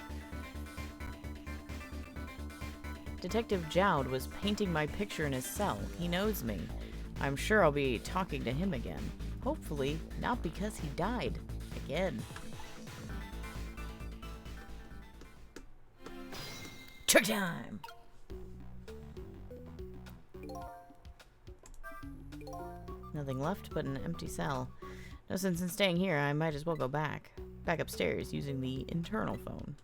Detective Jowd was painting my picture in his cell. He knows me. I'm sure I'll be talking to him again. Hopefully, not because he died. Again. Trick time! Nothing left but an empty cell. No sense in staying here, I might as well go back. Back upstairs using the internal phone.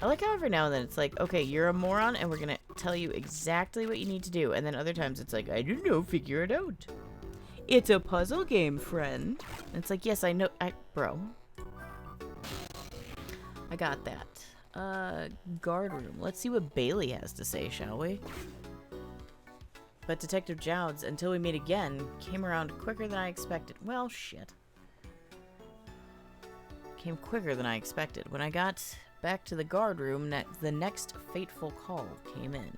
I like how every now and then it's like, okay, you're a moron and we're gonna tell you exactly what you need to do. And then other times it's like, I don't know, figure it out. It's a puzzle game, friend. And it's like, yes, I know. Bro. I got that. Guard room. Let's see what Bailey has to say, shall we? But Detective Jowd's Until We Meet Again came around quicker than I expected. Well, shit. Came quicker than I expected. When I got back to the guard room, the next fateful call came in.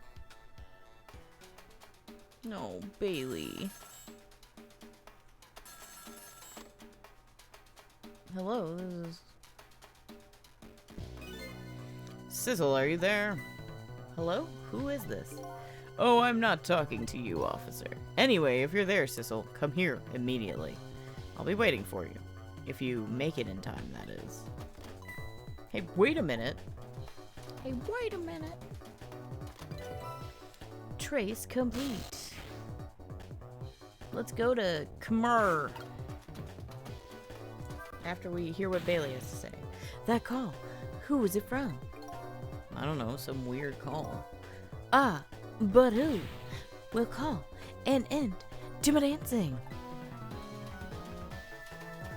No, Bailey. Hello, this is... Sissel, are you there? Hello? Who is this? Oh, I'm not talking to you, officer. Anyway, if you're there, Sissel, come here immediately. I'll be waiting for you. If you make it in time, that is. Hey, wait a minute. Hey, wait a minute. Trace complete. Let's go to Khmer. After we hear what Bailey has to say. That call. Who was it from? I don't know, some weird call. Ah, but who will call an end to my dancing?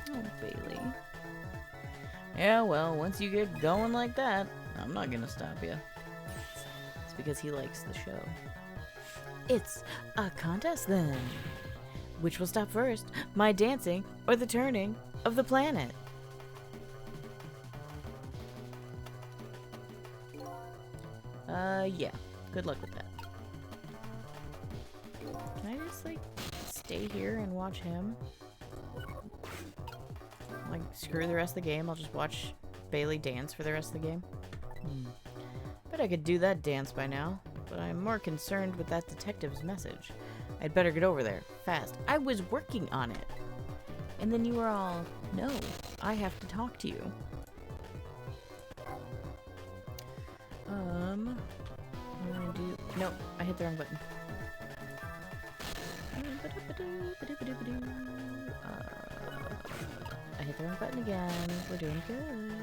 Oh, Bailey. Yeah, well, once you get going like that, I'm not gonna stop you. It's because he likes the show. It's a contest then. Which will stop first, my dancing or the turning of the planet? Yeah. Good luck with that. Can I just, like, stay here and watch him? Like, screw the rest of the game. I'll just watch Bailey dance for the rest of the game. Bet I could do that dance by now. But I'm more concerned with that detective's message. I'd better get over there. Fast. I was working on it. And then you were all, no, I have to talk to you. What am I gonna do? No, I hit the wrong button. I hit the wrong button again. We're doing good.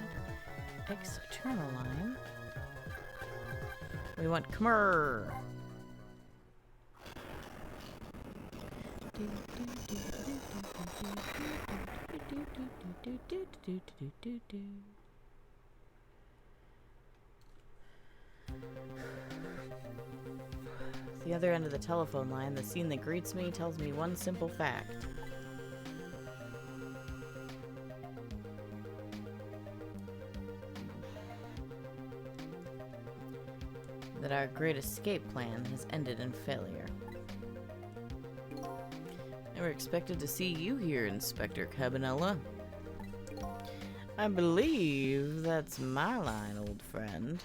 External line. We want Khmer. The other end of the telephone line, the scene that greets me tells me one simple fact. That our great escape plan has ended in failure. Never expected to see you here, Inspector Cabanella. I believe that's my line, old friend.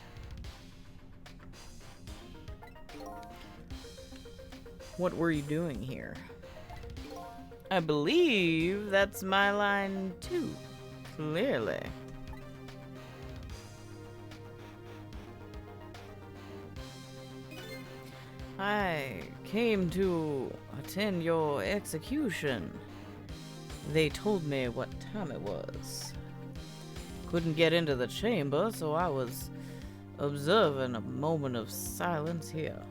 What were you doing here? I believe that's my line, too. Clearly. I came to attend your execution. They told me what time it was. Couldn't get into the chamber, so I was observing a moment of silence here.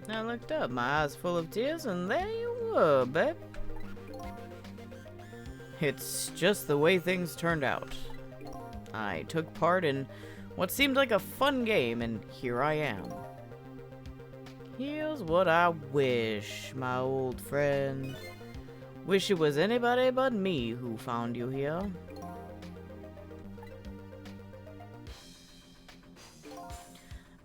I looked up, my eyes full of tears, and there you were, babe. It's just the way things turned out. I took part in what seemed like a fun game, and here I am. Here's what I wish, my old friend. Wish it was anybody but me who found you here.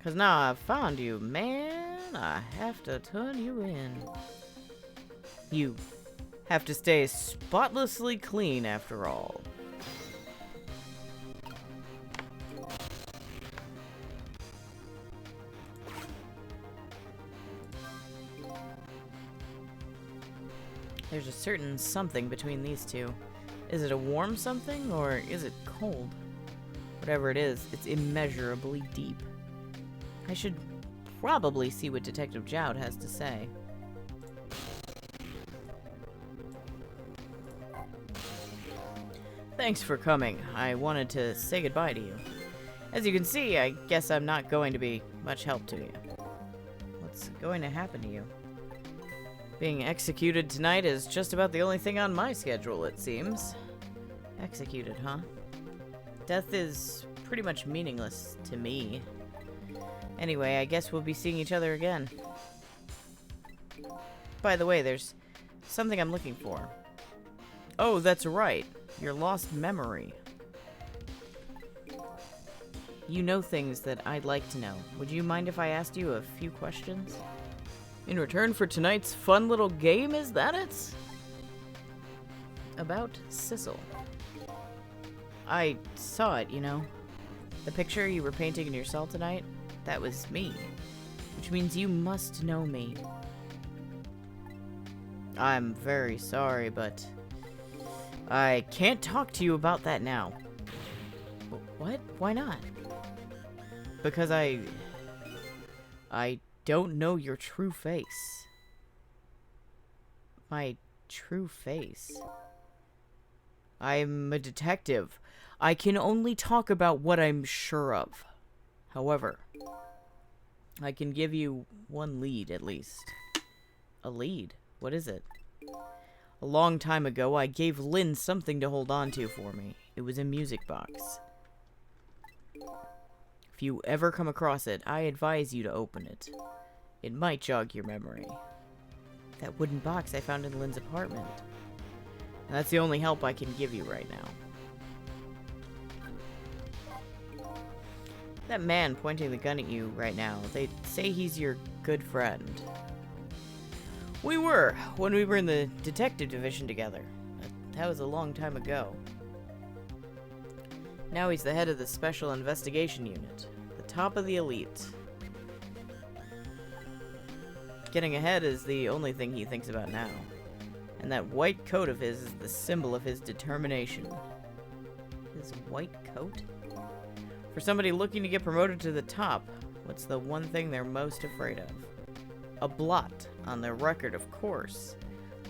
'Cause now I've found you, man, I have to turn you in. You have to stay spotlessly clean after all. There's a certain something between these two. Is it a warm something, or is it cold? Whatever it is, it's immeasurably deep. I should probably see what Detective Jowd has to say. Thanks for coming. I wanted to say goodbye to you. As you can see, I guess I'm not going to be much help to you. What's going to happen to you? Being executed tonight is just about the only thing on my schedule, it seems. Executed, huh? Death is pretty much meaningless to me. Anyway, I guess we'll be seeing each other again. By the way, there's something I'm looking for. Oh, that's right. Your lost memory. You know things that I'd like to know. Would you mind if I asked you a few questions? In return for tonight's fun little game, is that it? About Sissel. I saw it, you know. The picture you were painting in your cell tonight, that was me. Which means you must know me. I'm very sorry, but I can't talk to you about that now. What? Why not? Because I don't know your true face. My true face. I'm a detective. I can only talk about what I'm sure of. However, I can give you one lead at least. A lead? What is it? A long time ago, I gave Lynn something to hold on to for me. It was a music box. If you ever come across it, I advise you to open it. It might jog your memory. That wooden box I found in Lynn's apartment. And that's the only help I can give you right now. That man pointing the gun at you right now, they say he's your good friend. We were, when we were in the detective division together. That was a long time ago. Now he's the head of the Special Investigation Unit. The top of the elite. Getting ahead is the only thing he thinks about now. And that white coat of his is the symbol of his determination. His white coat? For somebody looking to get promoted to the top, what's the one thing they're most afraid of? A blot on their record, of course.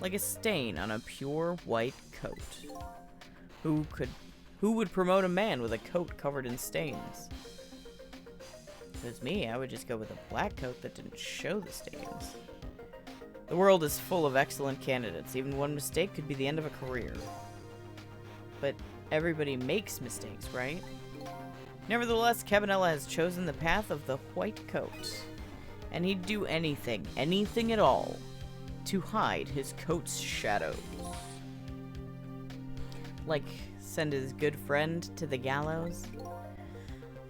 Like a stain on a pure white coat. Who would promote a man with a coat covered in stains? If it was me, I would just go with a black coat that didn't show the stains. The world is full of excellent candidates. Even one mistake could be the end of a career. But everybody makes mistakes, right? Nevertheless, Cabanela has chosen the path of the white coat. And he'd do anything at all, to hide his coat's shadows. Like, send his good friend to the gallows?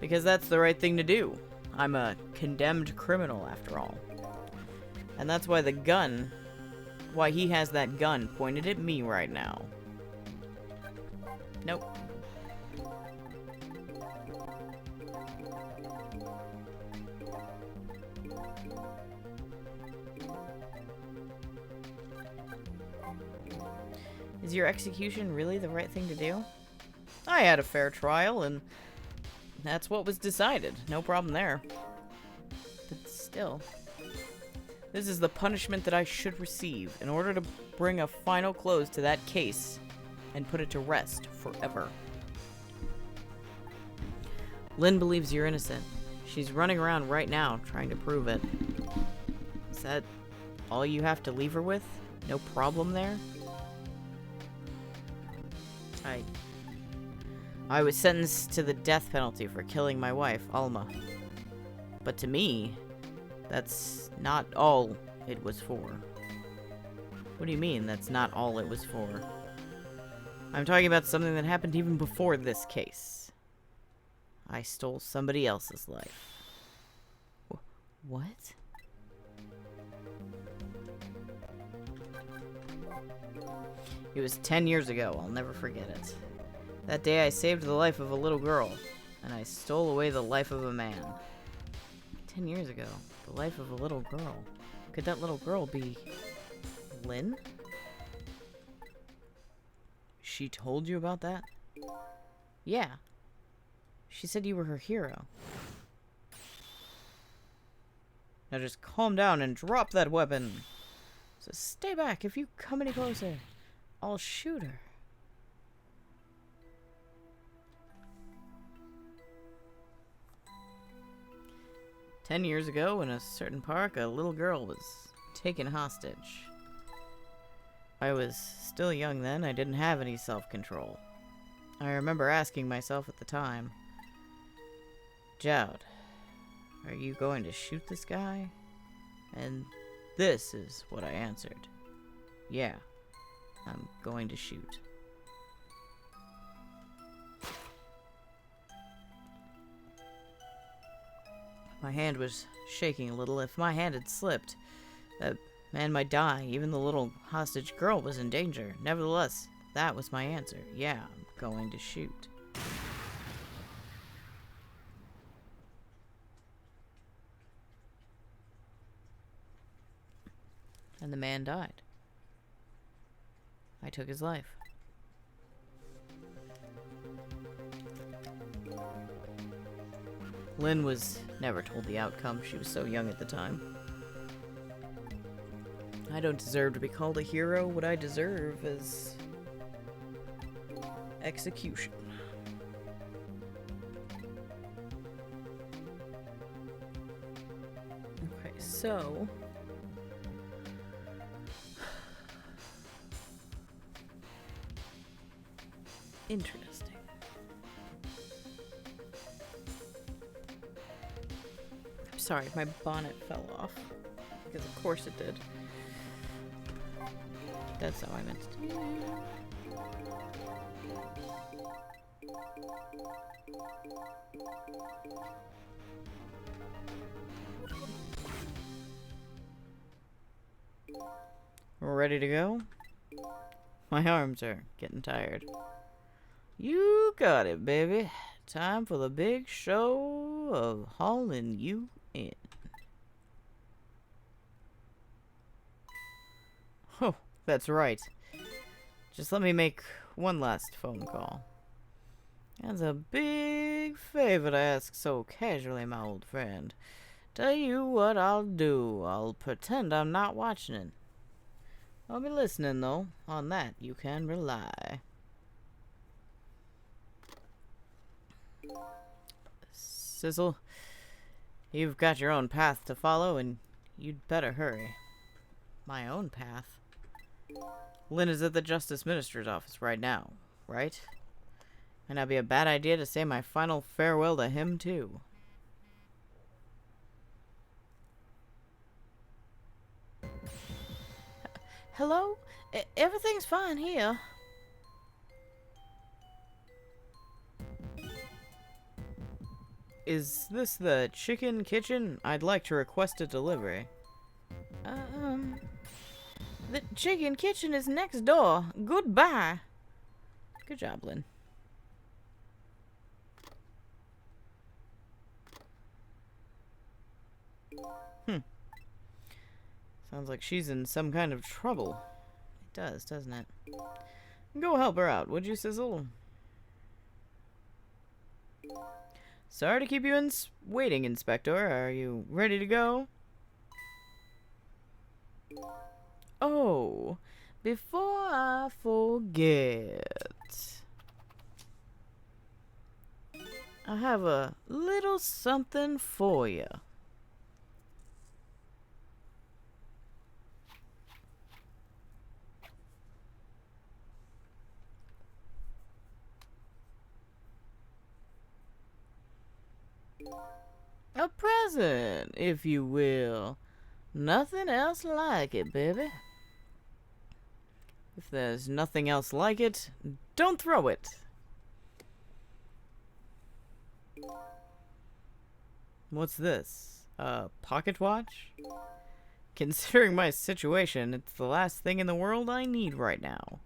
Because that's the right thing to do. I'm a condemned criminal, after all. And that's why why he has that gun pointed at me right now. Nope. Is your execution really the right thing to do? I had a fair trial, and that's what was decided. No problem there. But still, This is the punishment that I should receive in order to bring a final close to that case and put it to rest forever. Lynn believes you're innocent. She's running around right now trying to prove it. Is that all you have to leave her with? No problem there? I was sentenced to the death penalty for killing my wife, Alma. But to me, that's not all it was for. What do you mean, that's not all it was for? I'm talking about something that happened even before this case. I stole somebody else's life. What? It was 10 years ago. I'll never forget it. That day I saved the life of a little girl, and I stole away the life of a man. 10 years ago, the life of a little girl. Could that little girl be Lynn? She told you about that? Yeah. She said you were her hero. Now just calm down and drop that weapon. So stay back. If you come any closer, I'll shoot her. "10 years ago, in a certain park, a little girl was taken hostage. I was still young then. I didn't have any self-control. I remember asking myself at the time, Jowd, are you going to shoot this guy? And this is what I answered. Yeah, I'm going to shoot." My hand was shaking a little. If my hand had slipped, that man might die. Even the little hostage girl was in danger. Nevertheless, that was my answer. Yeah, I'm going to shoot. And the man died. I took his life. Lynn was never told the outcome. She was so young at the time. I don't deserve to be called a hero. What I deserve is execution. Okay, so interesting. Sorry, my bonnet fell off. Because of course it did. That's how I meant to do it. We're ready to go? My arms are getting tired. You got it, baby. Time for the big show of hauling you in. Oh, that's right. Just let me make one last phone call. That's a big favor to ask so casually, my old friend. Tell you what I'll do. I'll pretend I'm not watching it. I'll be listening, though. On that, you can rely. Sizzle, you've got your own path to follow, and you'd better hurry. My own path? Lynn is at the Justice Minister's office right now, right? And it'd be a bad idea to say my final farewell to him, too. Hello? Everything's fine here. Is this the chicken kitchen? I'd like to request a delivery. The chicken kitchen is next door. Goodbye. Good job, Lynn. Sounds like she's in some kind of trouble. It does, doesn't it? Go help her out, would you, Sizzle? Sorry to keep you waiting, Inspector. Are you ready to go? Oh, before I forget, I have a little something for you. A present, if you will. Nothing else like it, baby. If there's nothing else like it, don't throw it. What's this? A pocket watch? Considering my situation, it's the last thing in the world I need right now.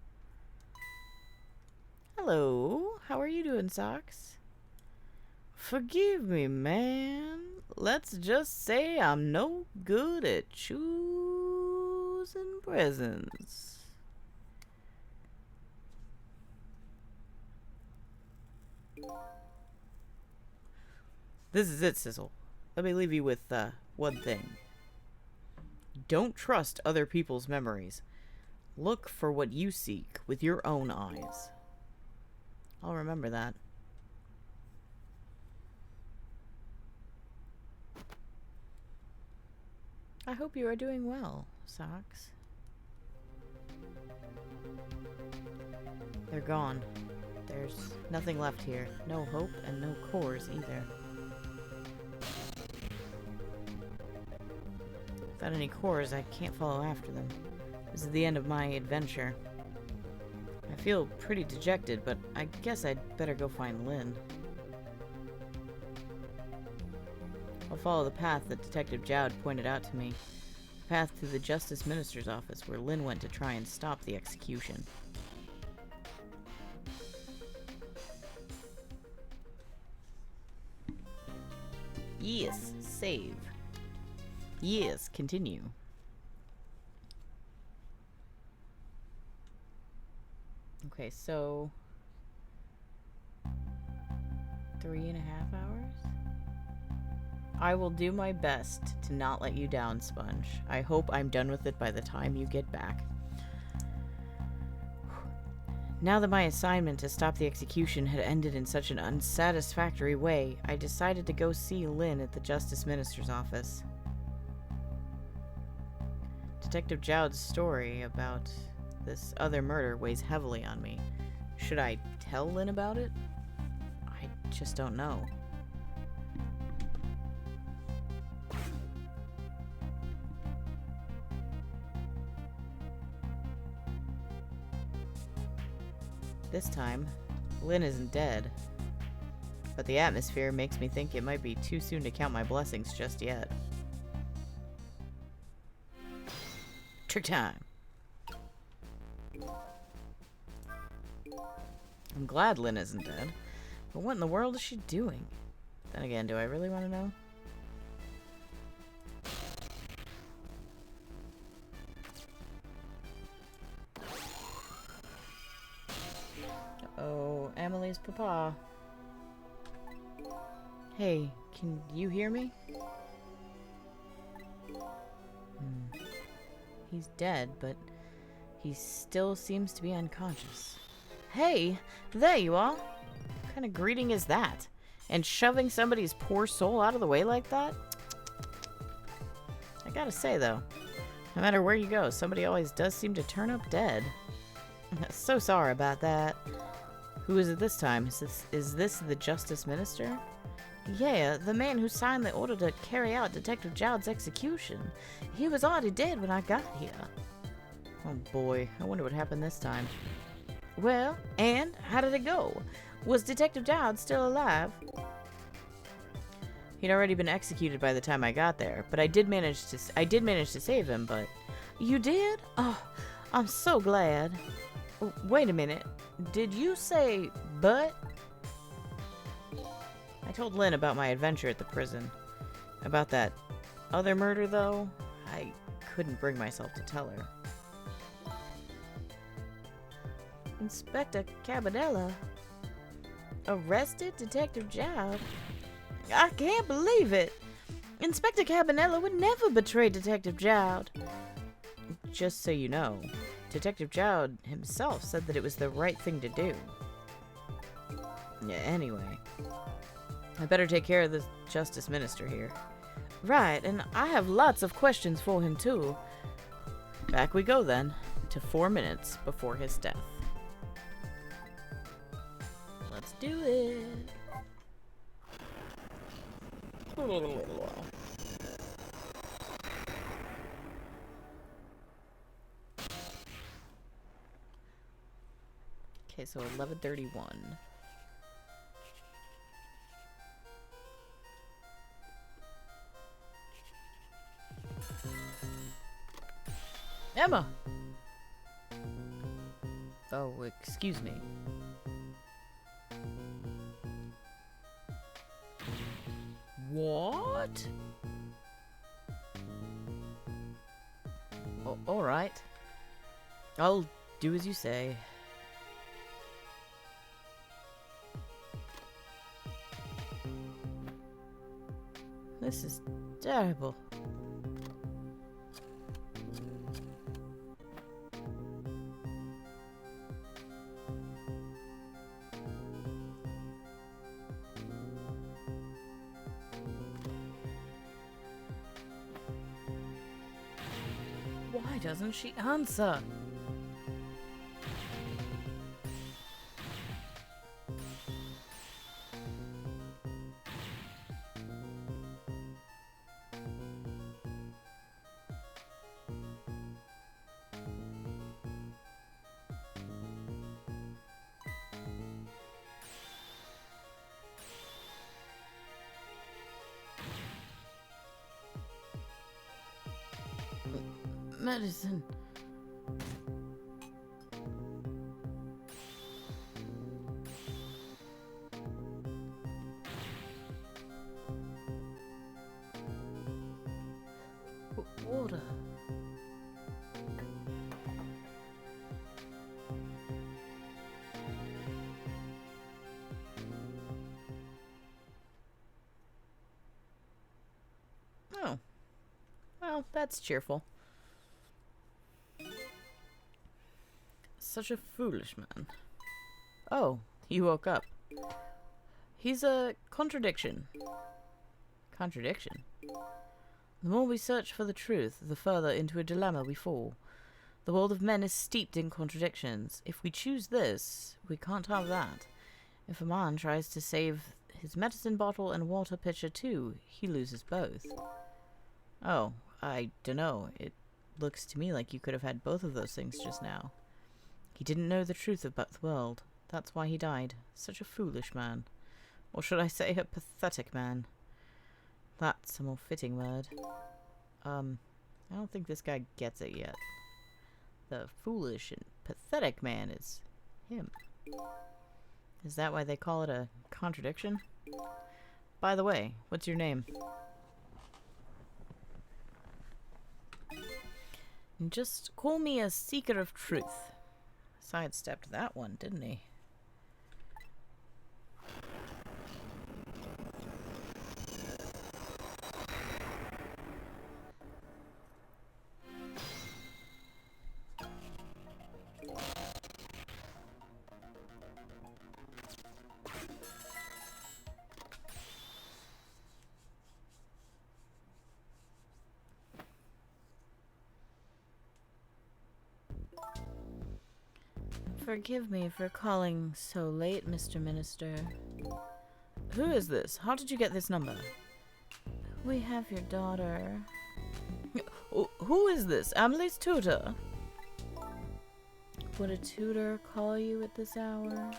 Hello, how are you doing, Socks? Forgive me, man. Let's just say I'm no good at choosing presents. This is it, Sizzle. Let me leave you with one thing. Don't trust other people's memories. Look for what you seek with your own eyes. I'll remember that. I hope you are doing well, Socks. They're gone. There's nothing left here. No hope and no cores either. Without any cores, I can't follow after them. This is the end of my adventure. I feel pretty dejected, but I guess I'd better go find Lynn. I'll follow the path that Detective Jowd pointed out to me. The path to the Justice Minister's office, where Lynn went to try and stop the execution. Yes, save. Yes, continue. Okay, so 3.5 hours? I will do my best to not let you down, Sponge. I hope I'm done with it by the time you get back. Now that my assignment to stop the execution had ended in such an unsatisfactory way, I decided to go see Lynn at the Justice Minister's office. Detective Jowd's story about this other murder weighs heavily on me. Should I tell Lynn about it? I just don't know. This time, Lynn isn't dead. But the atmosphere makes me think it might be too soon to count my blessings just yet. Trick time! I'm glad Lynn isn't dead. But what in the world is she doing? Then again, do I really want to know? Uh-oh, Emily's papa. Hey, can you hear me? He's dead, but he still seems to be unconscious. Hey, there you are. What kind of greeting is that? And shoving somebody's poor soul out of the way like that? I gotta say, though, no matter where you go, somebody always does seem to turn up dead. So sorry about that. Who is it this time? Is this the Justice Minister? Yeah, the man who signed the order to carry out Detective Jowd's execution. He was already dead when I got here. Oh boy, I wonder what happened this time. Well, and how did it go? Was Detective Jowd still alive? He'd already been executed by the time I got there, but I did manage to save him, but... You did? Oh, I'm so glad. Oh, wait a minute. Did you say but? I told Lynn about my adventure at the prison. About that other murder, though, I couldn't bring myself to tell her. Inspector Cabanella arrested Detective Jowd? I can't believe it! Inspector Cabanella would never betray Detective Jowd. just so you know, Detective Jowd himself said that it was the right thing to do. Yeah, anyway, I better take care of the Justice Minister here. Right, and I have lots of questions for him too. Back we go then, to 4 minutes before his death. Let's do it. Okay, so 11:31. Emma! Oh, excuse me. What? Oh, alright. I'll do as you say. This is terrible. Why doesn't she answer? Medicine. Water. Oh. Well, that's cheerful. Such a foolish man. Oh, he woke up. He's a contradiction. Contradiction? The more we search for the truth, the further into a dilemma we fall. The world of men is steeped in contradictions. If we choose this, we can't have that. If a man tries to save his medicine bottle and water pitcher too, he loses both. Oh, I dunno. It looks to me like you could have had both of those things just now. He didn't know the truth about the world. That's why he died. Such a foolish man. Or should I say a pathetic man? That's a more fitting word. I don't think this guy gets it yet. The foolish and pathetic man is him. Is that why they call it a contradiction? By the way, what's your name? Just call me a seeker of truth. Sidestepped that one, didn't he? Forgive me for calling so late, Mr. Minister. Who is this? How did you get this number? We have your daughter. Who is this? Emily's tutor? Would a tutor call you at this hour?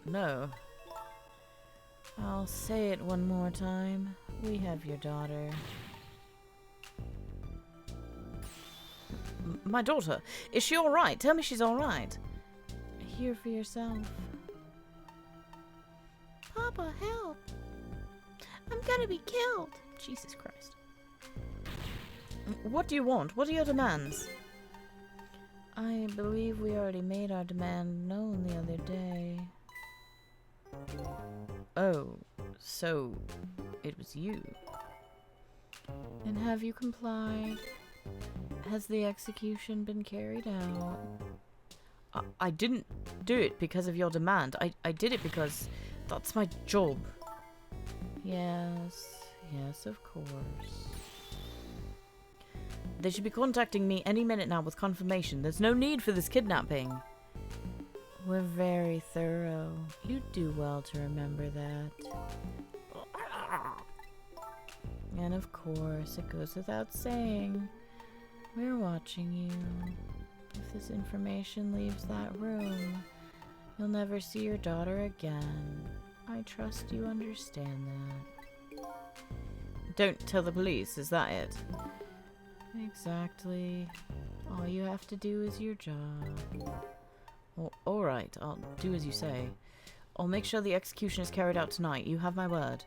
No. I'll say it one more time. We have your daughter. My daughter. Is she alright? Tell me she's alright. Hear for yourself. Papa, help. I'm gonna be killed. Jesus Christ. What do you want? What are your demands? I believe we already made our demand known the other day. Oh, so it was you. And have you complied? Has the execution been carried out? I didn't do it because of your demand. I did it because that's my job. Yes, yes, of course. They should be contacting me any minute now with confirmation. There's no need for this kidnapping. We're very thorough. You do well to remember that. And of course, it goes without saying, we're watching you. If this information leaves that room, you'll never see your daughter again. I trust you understand that. Don't tell the police, is that it? Exactly. All you have to do is your job. Well, alright, I'll do as you say. I'll make sure the execution is carried out tonight. You have my word.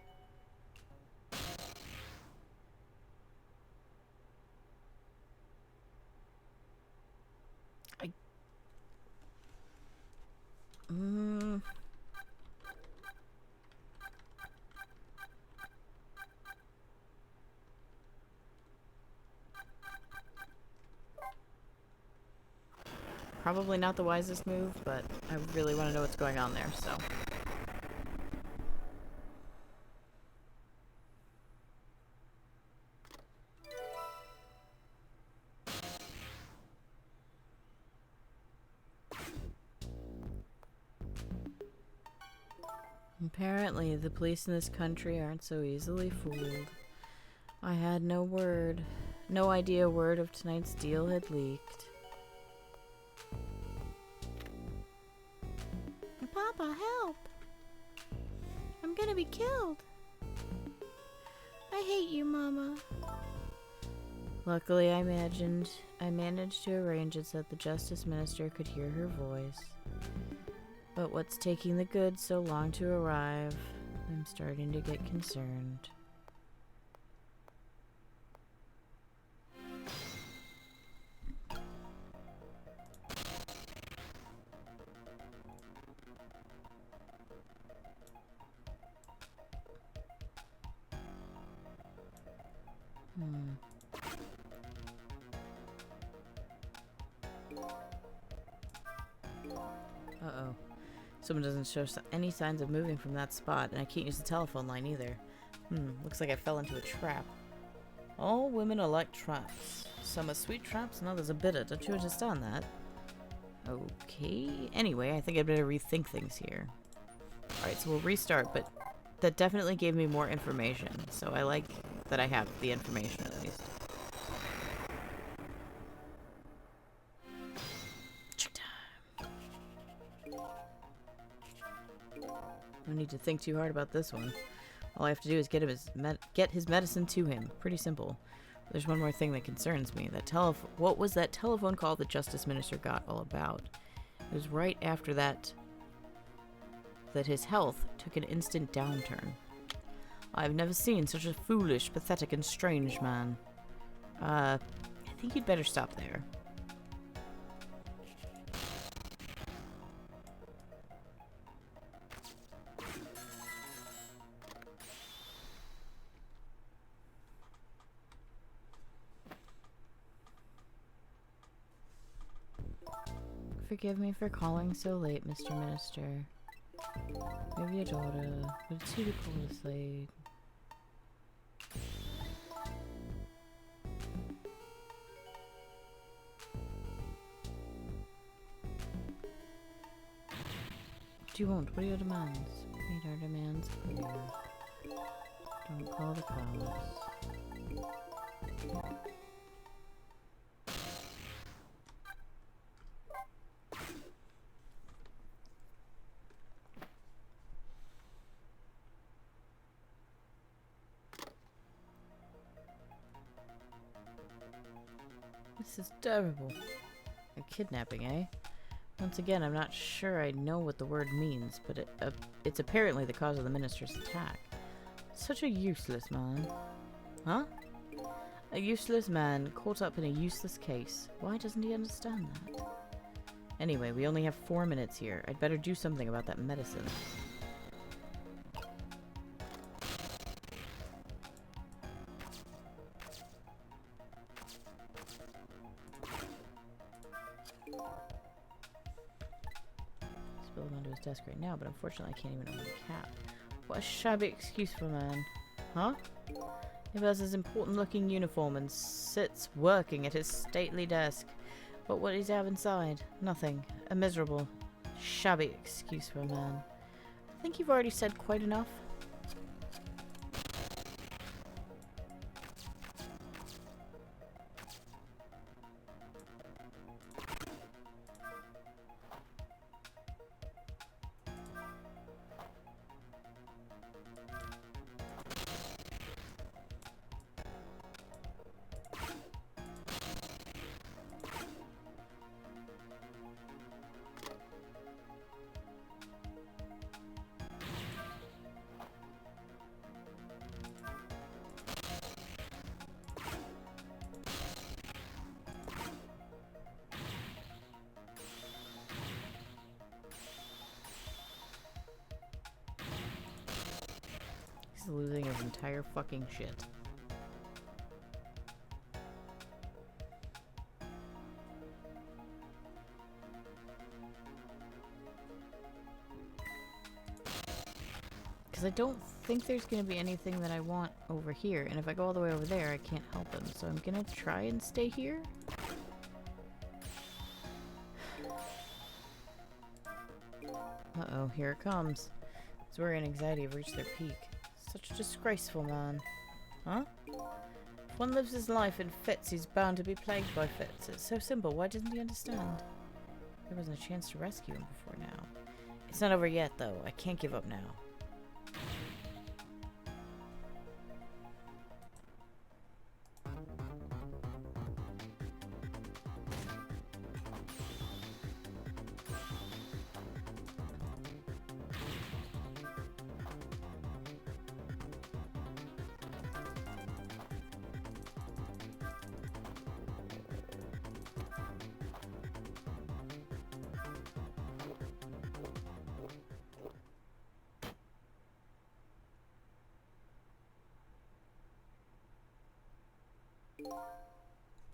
Probably not the wisest move, but I really want to know what's going on there, so. Apparently, the police in this country aren't so easily fooled. I had no idea word of tonight's deal had leaked. Papa, help! I'm gonna be killed. I hate you, Mama. Luckily, I managed to arrange it so that the Justice Minister could hear her voice. But what's taking the goods so long to arrive? I'm starting to get concerned. Uh-oh. Someone doesn't show any signs of moving from that spot, and I can't use the telephone line either. Looks like I fell into a trap. All women are like traps. Some are sweet traps and others are bitter. Don't you understand that? Okay. Anyway, I think I'd better rethink things here. Alright, so we'll restart, but that definitely gave me more information, so I like that I have the information at least. No need to think too hard about this one. All I have to do is get his medicine to him. Pretty simple. There's one more thing that concerns me. What was that telephone call the Justice Minister got all about? It was right after that his health took an instant downturn. I've never seen such a foolish, pathetic, and strange man. I think you'd better stop there. Forgive me for calling so late, Mr. Minister. Maybe your daughter, but it's too cold to sleep. What do you want? What are your demands? Meet our demands, please. Don't call the cops. This is terrible. A kidnapping, eh? Once again, I'm not sure I know what the word means, but it's apparently the cause of the minister's attack. Such a useless man. Huh? A useless man caught up in a useless case. Why doesn't he understand that? Anyway, we only have 4 minutes here. I'd better do something about that medicine. desk right now, but unfortunately I can't even open the cap. What a shabby excuse for a man. Huh? He wears his important-looking uniform and sits working at his stately desk. But what does he have inside? Nothing. A miserable, shabby excuse for a man. I think you've already said quite enough. He's losing his entire fucking shit. Because I don't think there's going to be anything that I want over here. And if I go all the way over there, I can't help him. So I'm going to try and stay here. Uh-oh, here it comes. His worry and anxiety have reached their peak. Such a disgraceful man. Huh? If one lives his life in fits, he's bound to be plagued by fits. It's so simple. Why doesn't he understand? There wasn't a chance to rescue him before now. It's not over yet, though. I can't give up now.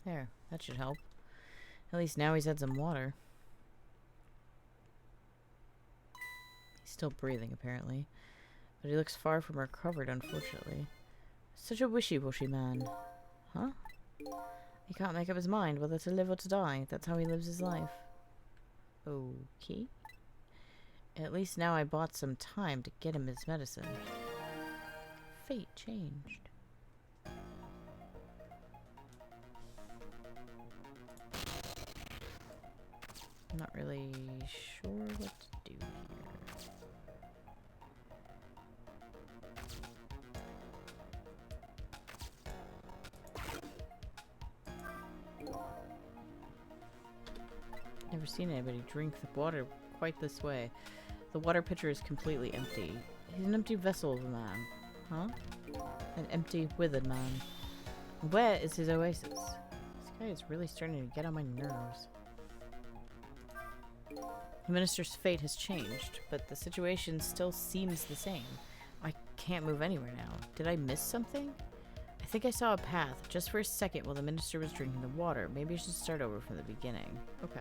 There, that should help. At least now he's had some water. He's still breathing, apparently. But he looks far from recovered, unfortunately. Such a wishy-washy man. Huh? He can't make up his mind whether to live or to die. That's how he lives his life. Okay. At least now I bought some time to get him his medicine. Fate changed. I'm not really sure what to do here. Never seen anybody drink the water quite this way. The water pitcher is completely empty. He's an empty vessel of a man. Huh? An empty, withered man. Where is his oasis? This guy is really starting to get on my nerves. The minister's fate has changed, but the situation still seems the same. I can't move anywhere now. Did I miss something? I think I saw a path just for a second while the minister was drinking the water. Maybe I should start over from the beginning. Okay.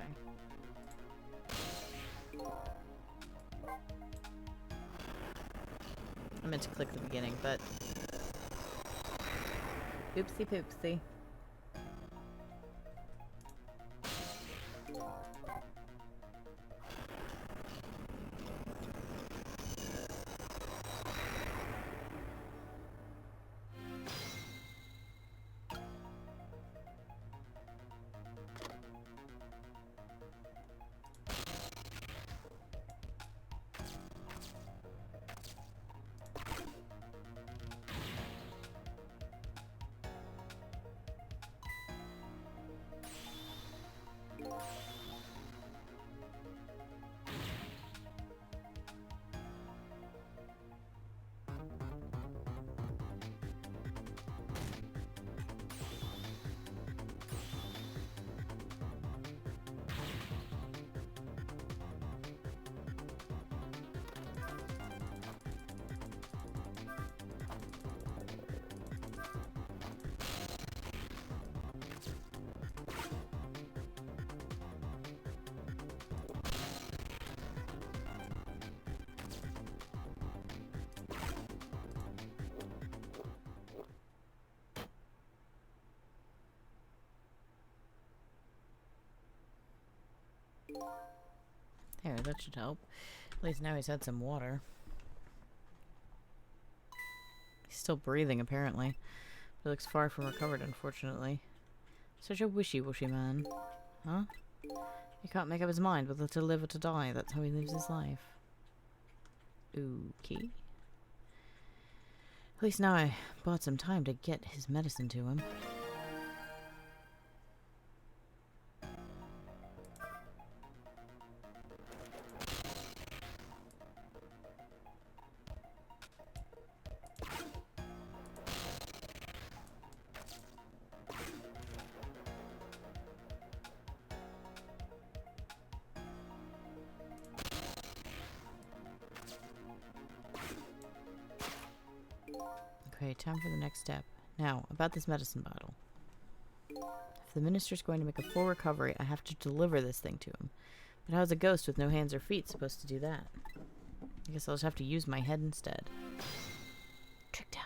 I meant to click the beginning, but... Oopsie poopsie. There, that should help. At least now he's had some water. He's still breathing, apparently. He looks far from recovered, unfortunately. Such a wishy-washy man. Huh? He can't make up his mind whether to live or to die. That's how he lives his life. Okay. At least now I bought some time to get his medicine to him. Okay, time for the next step. Now, about this medicine bottle. If the minister's going to make a full recovery, I have to deliver this thing to him. But how's a ghost with no hands or feet supposed to do that? I guess I'll just have to use my head instead. Trick time.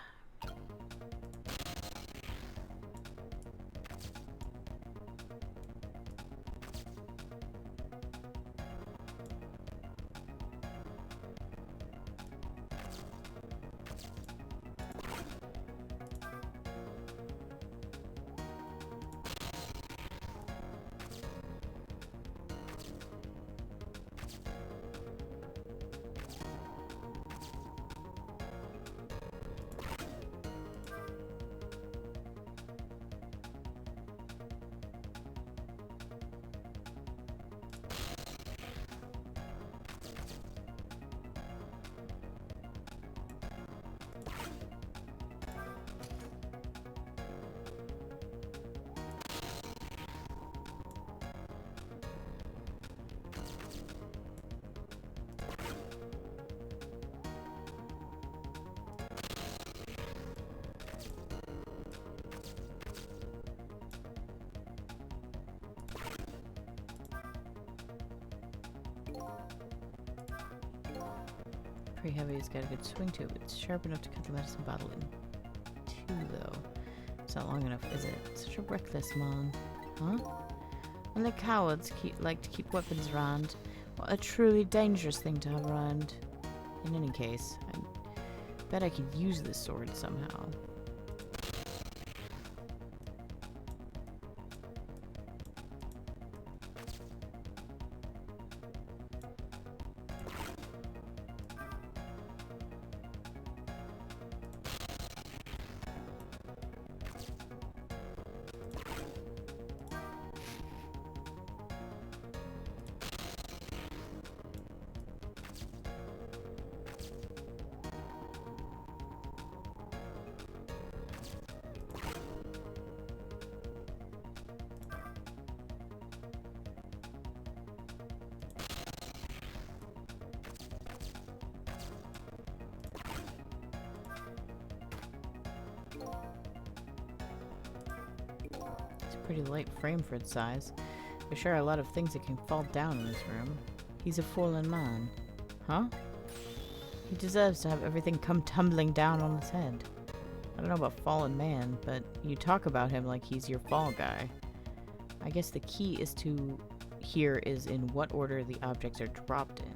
Pretty heavy. It's got a good swing to it. It's sharp enough to cut the medicine bottle in two, though. It's not long enough, is it? Such a reckless man. Huh? Only cowards like to keep weapons around. What a truly dangerous thing to have around. In any case, I bet I could use this sword somehow. Pretty light frame for its size. There's sure a lot of things that can fall down in this room. He's a fallen man. Huh? He deserves to have everything come tumbling down on his head. I don't know about fallen man, but you talk about him like he's your fall guy. I guess the key is to here is in what order the objects are dropped in.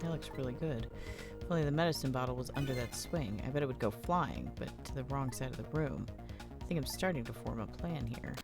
That looks really good. If only the medicine bottle was under that swing. I bet it would go flying, but to the wrong side of the room. I think I'm starting to form a plan here.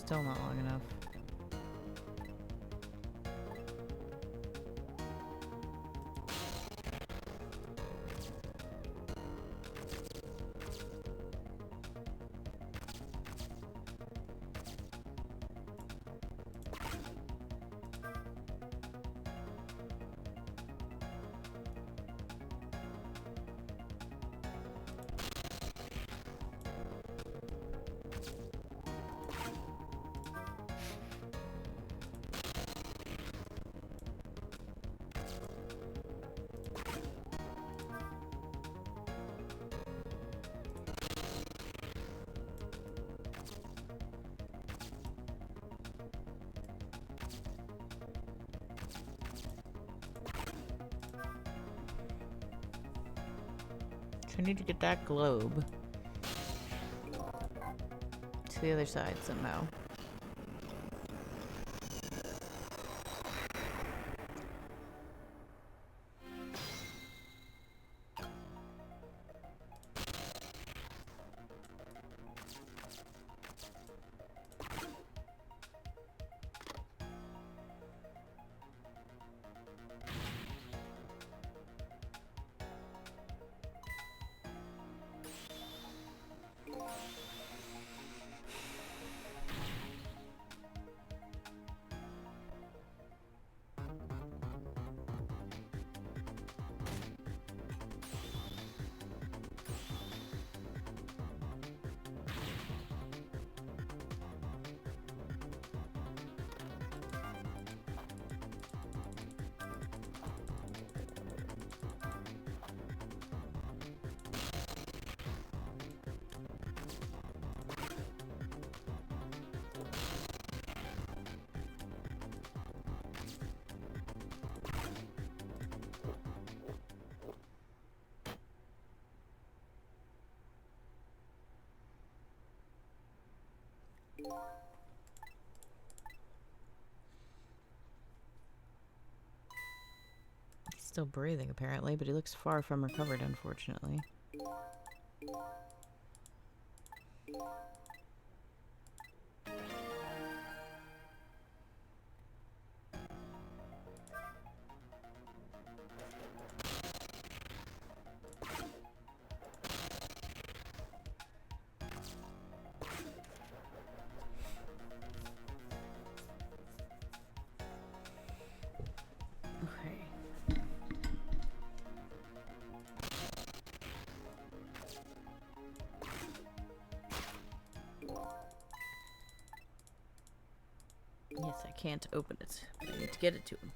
Still not long enough. So I need to get that globe to the other side somehow. He's still breathing, apparently, but he looks far from recovered, unfortunately. Yes, I can't open it, but I need to get it to him.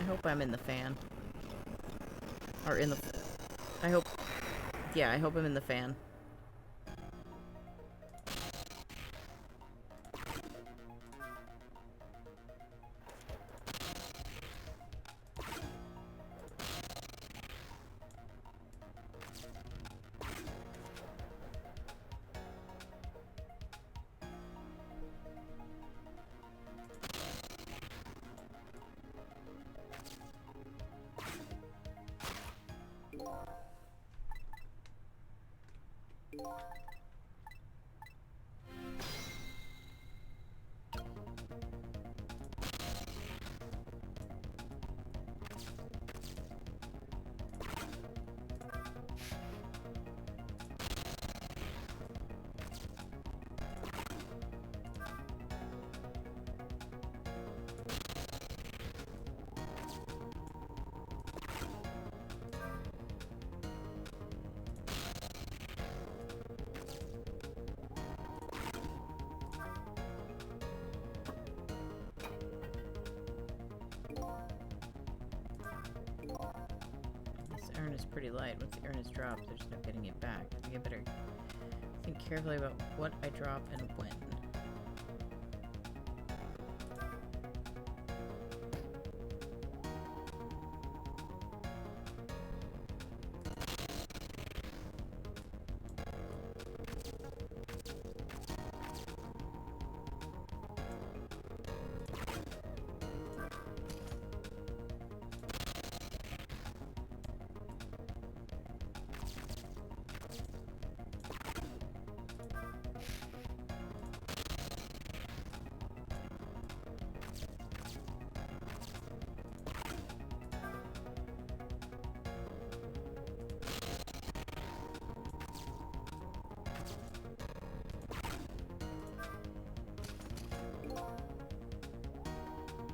I hope I'm in the fan. Or in the... I hope... Yeah, I hope I'm in the fan. pretty light. Once the urn is dropped, there's no getting it back. I think I better think carefully about what I drop and when.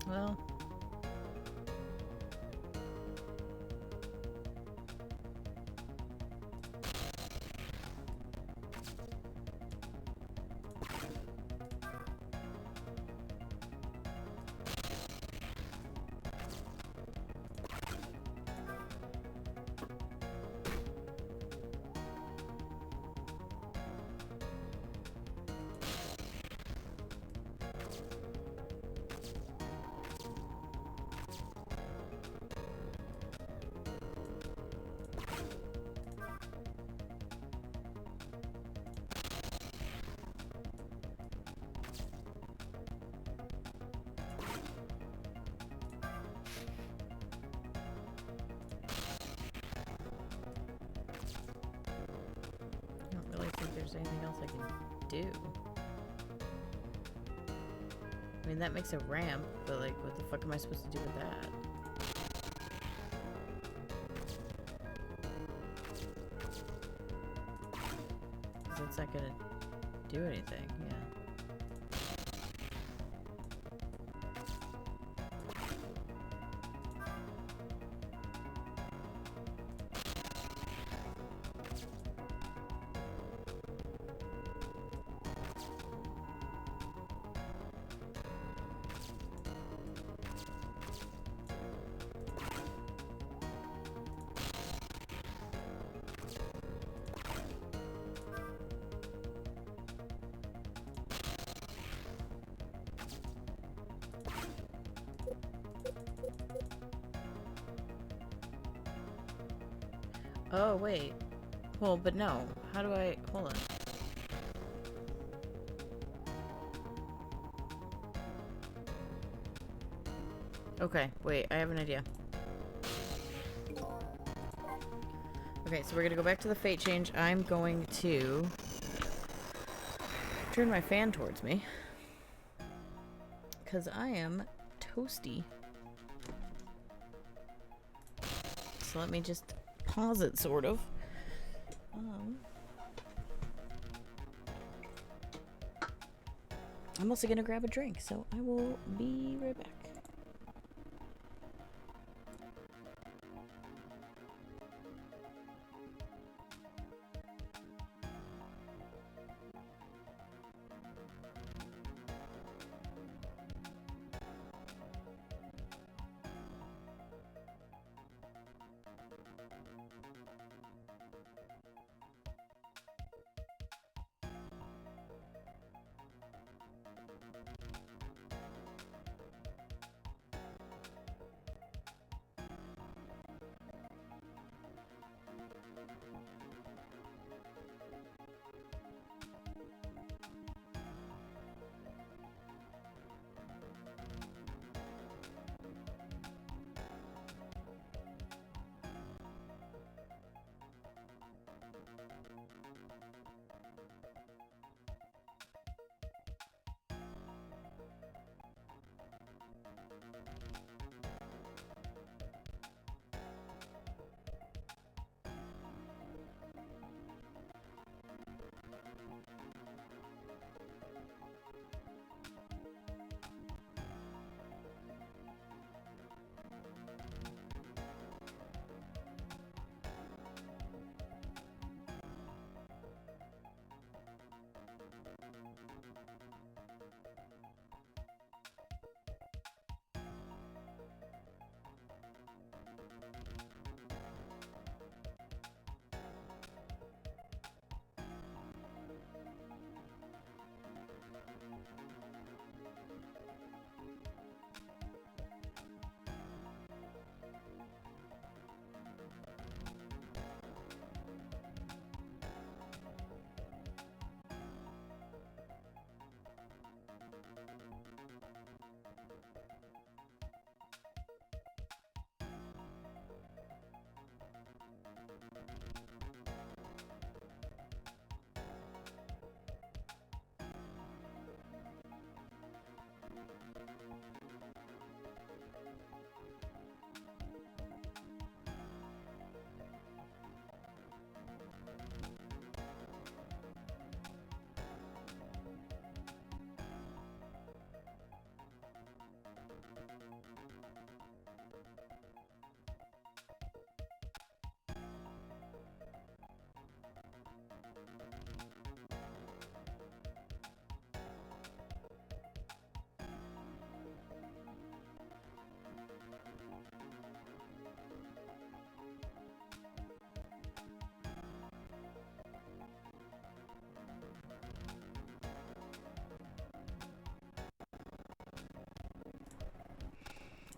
Well, I don't really think there's anything else I can do. I mean, that makes a ramp, but like, what the fuck am I supposed to do with that? Because that's not gonna do anything, yeah. Oh, wait. Well, but no. How do I... Hold on. Okay, wait. I have an idea. Okay, so we're gonna go back to the fate change. I'm going to turn my fan towards me. Because I am toasty. So let me just pause it, sort of. I'm also gonna grab a drink, so I will be right back.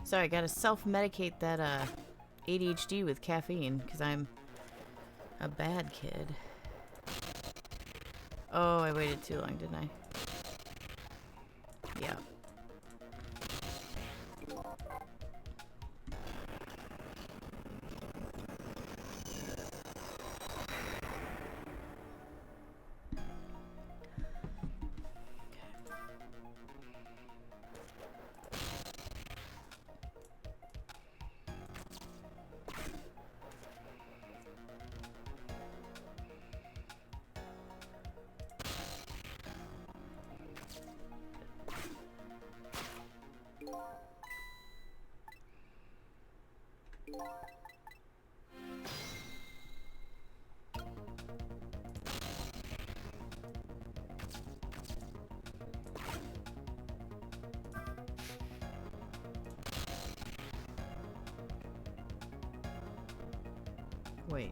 Sorry, I gotta self-medicate that ADHD with caffeine because I'm a bad kid. Oh, I waited too long, didn't I? Yeah. Wait.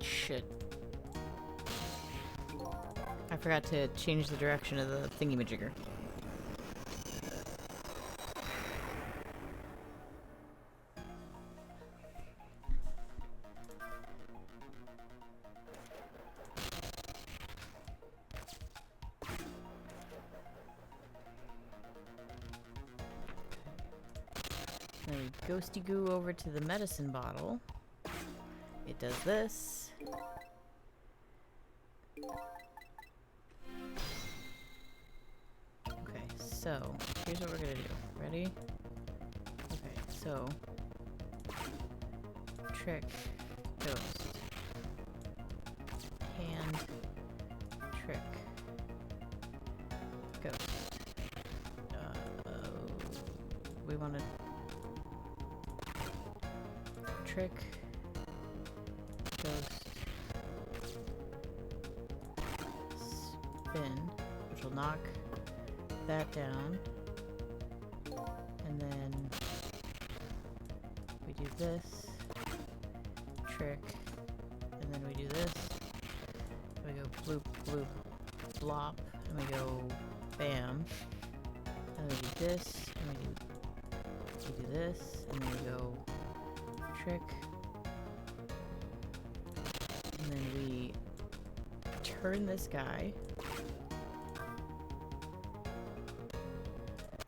Shit. I forgot to change the direction of the thingy-majigger. Then we ghosty goo over to the medicine bottle. It does this. Okay, so here's what we're gonna do. Ready? Okay, so trick, ghost, hand, trick, ghost. We want to trick, ghost, spin, which will knock that down, and then we do this, trick, and then we do this, we go bloop, bloop, blop, and we go bam, and then we do this, and we do this, and then we go trick, and then we turn this guy,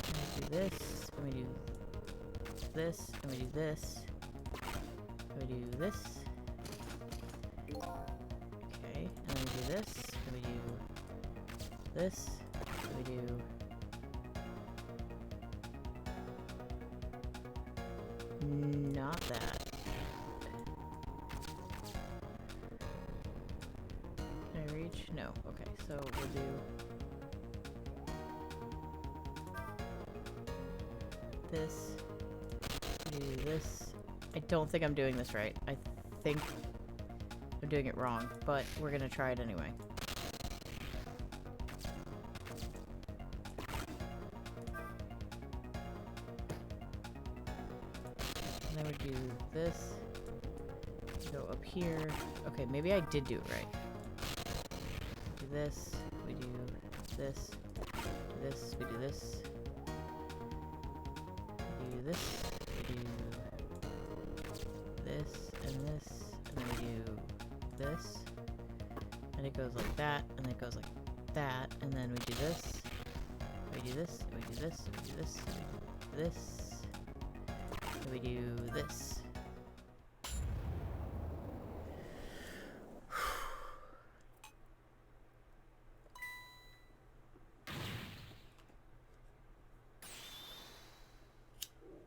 and we do this, and we do this, and we do this, and we do this, okay, and then we do this, and we do this, and we do not that. Can I reach? No. Okay, so we'll do this. Do this. I don't think I'm doing this right. I think I'm doing it wrong, but we're gonna try it anyway. And then we do this. Go up here. Okay, maybe I did do it right. Do this. We do this. Do this. We do this. We do this. We do this and this. And then we do this. And it goes like that. And it goes like that. And then we do this. We do this. We do this. We do this. We do this. And we do this.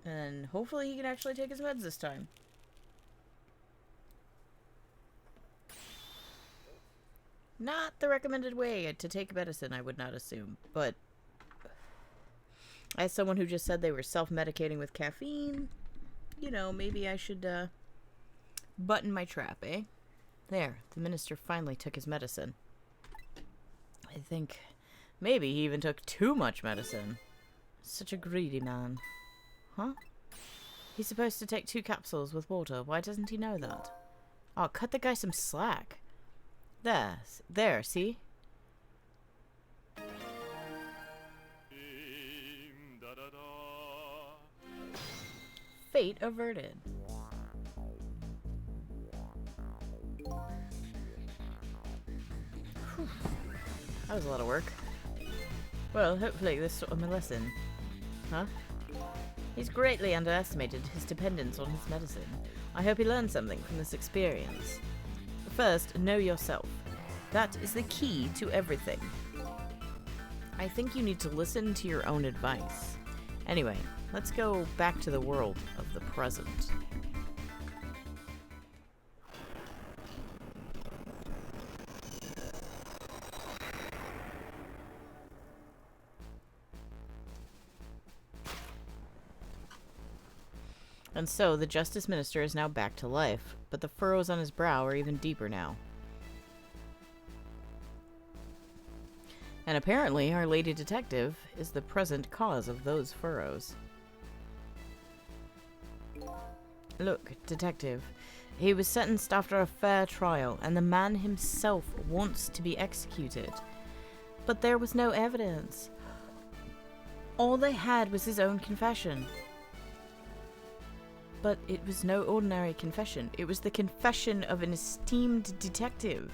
And hopefully he can actually take his meds this time. Not the recommended way to take medicine, I would not assume. But as someone who just said they were self-medicating with caffeine, you know, maybe I should button my trap, eh? There, the minister finally took his medicine. I think maybe he even took too much medicine. Such a greedy man. Huh? He's supposed to take 2 capsules with water. Why doesn't he know that? Oh, cut the guy some slack. There, see? Fate averted. Whew. That was a lot of work. Well, hopefully this taught him a lesson. Huh? He's greatly underestimated his dependence on his medicine. I hope he learned something from this experience. First, know yourself. That is the key to everything. I think you need to listen to your own advice. Anyway, let's go back to the world of the present. And so, the Justice Minister is now back to life, but the furrows on his brow are even deeper now. And apparently, our lady detective is the present cause of those furrows. Look, detective, he was sentenced after a fair trial, and the man himself wants to be executed. But there was no evidence. All they had was his own confession. But it was no ordinary confession. It was the confession of an esteemed detective.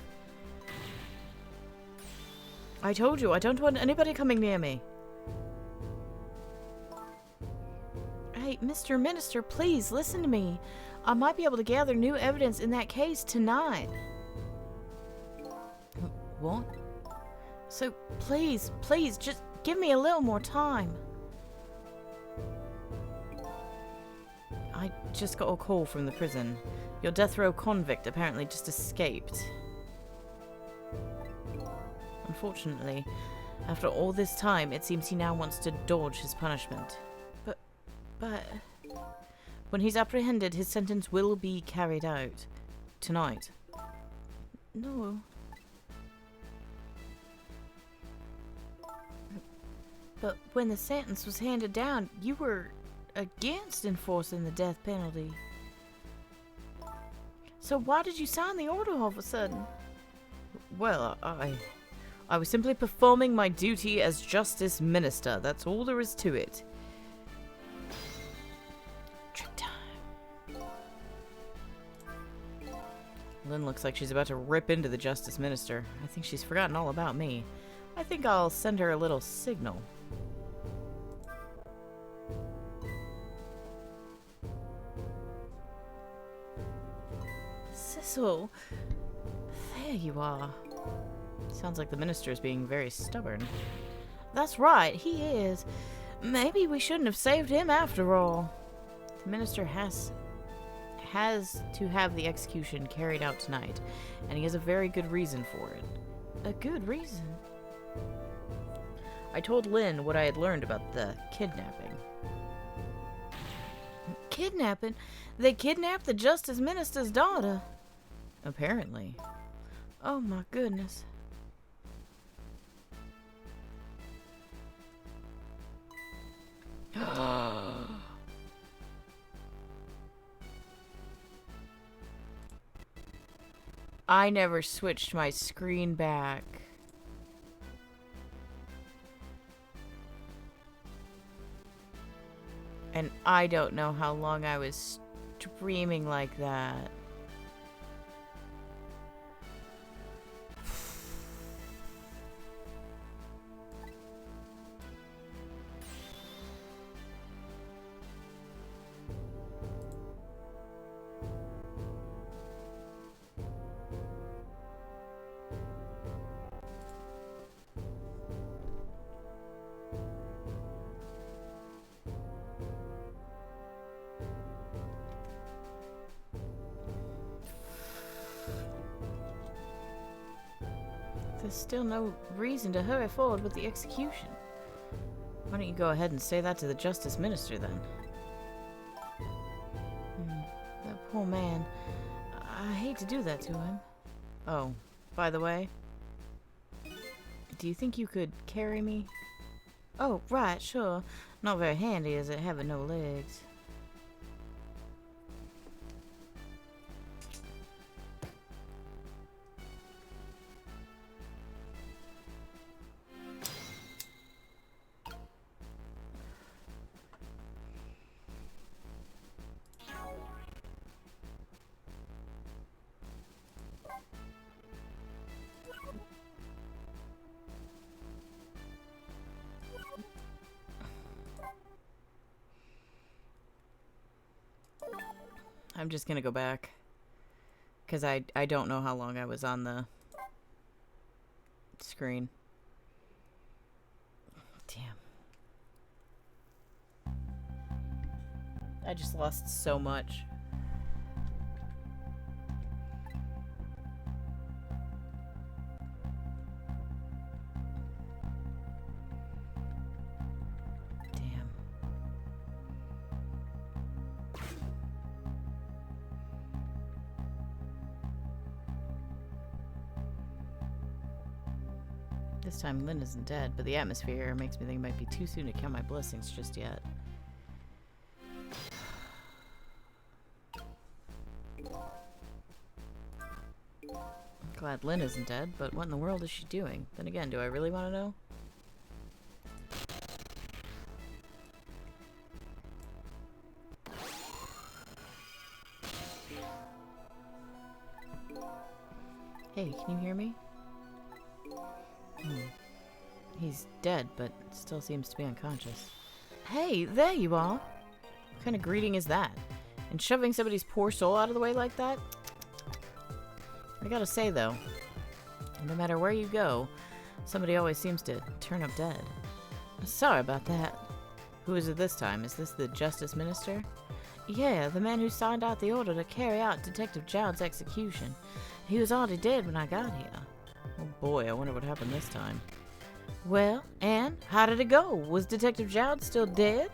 I told you, I don't want anybody coming near me. Hey, Mr. Minister, please listen to me. I might be able to gather new evidence in that case tonight. What? So, please, just give me a little more time. I just got a call from the prison. Your death row convict apparently just escaped. Unfortunately, after all this time, it seems he now wants to dodge his punishment. But... when he's apprehended, his sentence will be carried out. Tonight. No. But when the sentence was handed down, you were against enforcing the death penalty. So why did you sign the order all of a sudden? Well, I was simply performing my duty as Justice Minister. That's all there is to it. Trick time. Lynn looks like she's about to rip into the Justice Minister. I think she's forgotten all about me. I think I'll send her a little signal. Cecil, there you are. Sounds like the minister is being very stubborn. That's right, he is. Maybe we shouldn't have saved him after all. The minister has to have the execution carried out tonight, and he has a very good reason for it. A good reason? I told Lynn what I had learned about the kidnapping. Kidnapping? They kidnapped the Justice Minister's daughter. Apparently. Oh my goodness. I never switched my screen back. And I don't know how long I was streaming like that. There's still no reason to hurry forward with the execution. Why don't you go ahead and say that to the Justice Minister, then? That poor man. I hate to do that to him. Oh, by the way, do you think you could carry me? Oh, right, sure. Not very handy as it having no legs. I'm just gonna go back. Because I don't know how long I was on the screen. Damn. I just lost so much. Damn. This time Lynn isn't dead, but the atmosphere here makes me think it might be too soon to count my blessings just yet. Glad Lynn isn't dead, but what in the world is she doing? Then again, do I really want to know? Hey, can you hear me? He's dead, but still seems to be unconscious. Hey, there you are! What kind of greeting is that? And shoving somebody's poor soul out of the way like that? I gotta say, though, no matter where you go, somebody always seems to turn up dead. Sorry about that. Who is it this time? Is this the Justice Minister? Yeah, the man who signed out the order to carry out Detective Jowd's execution. He was already dead when I got here. Oh boy, I wonder what happened this time. Well, and how did it go? Was Detective Jowd still dead?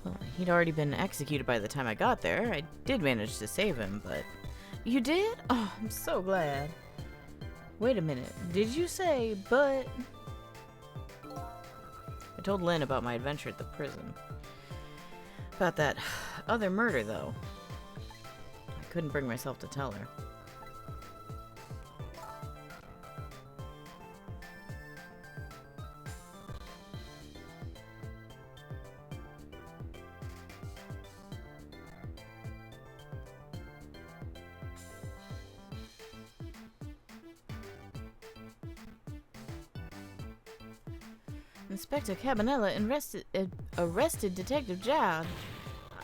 Well, he'd already been executed by the time I got there. I did manage to save him, but... You did? Oh, I'm so glad. Wait a minute. Did you say, but... I told Lynn about my adventure at the prison. About that other murder, though. I couldn't bring myself to tell her. Inspector Cabanella arrested Detective Jowd.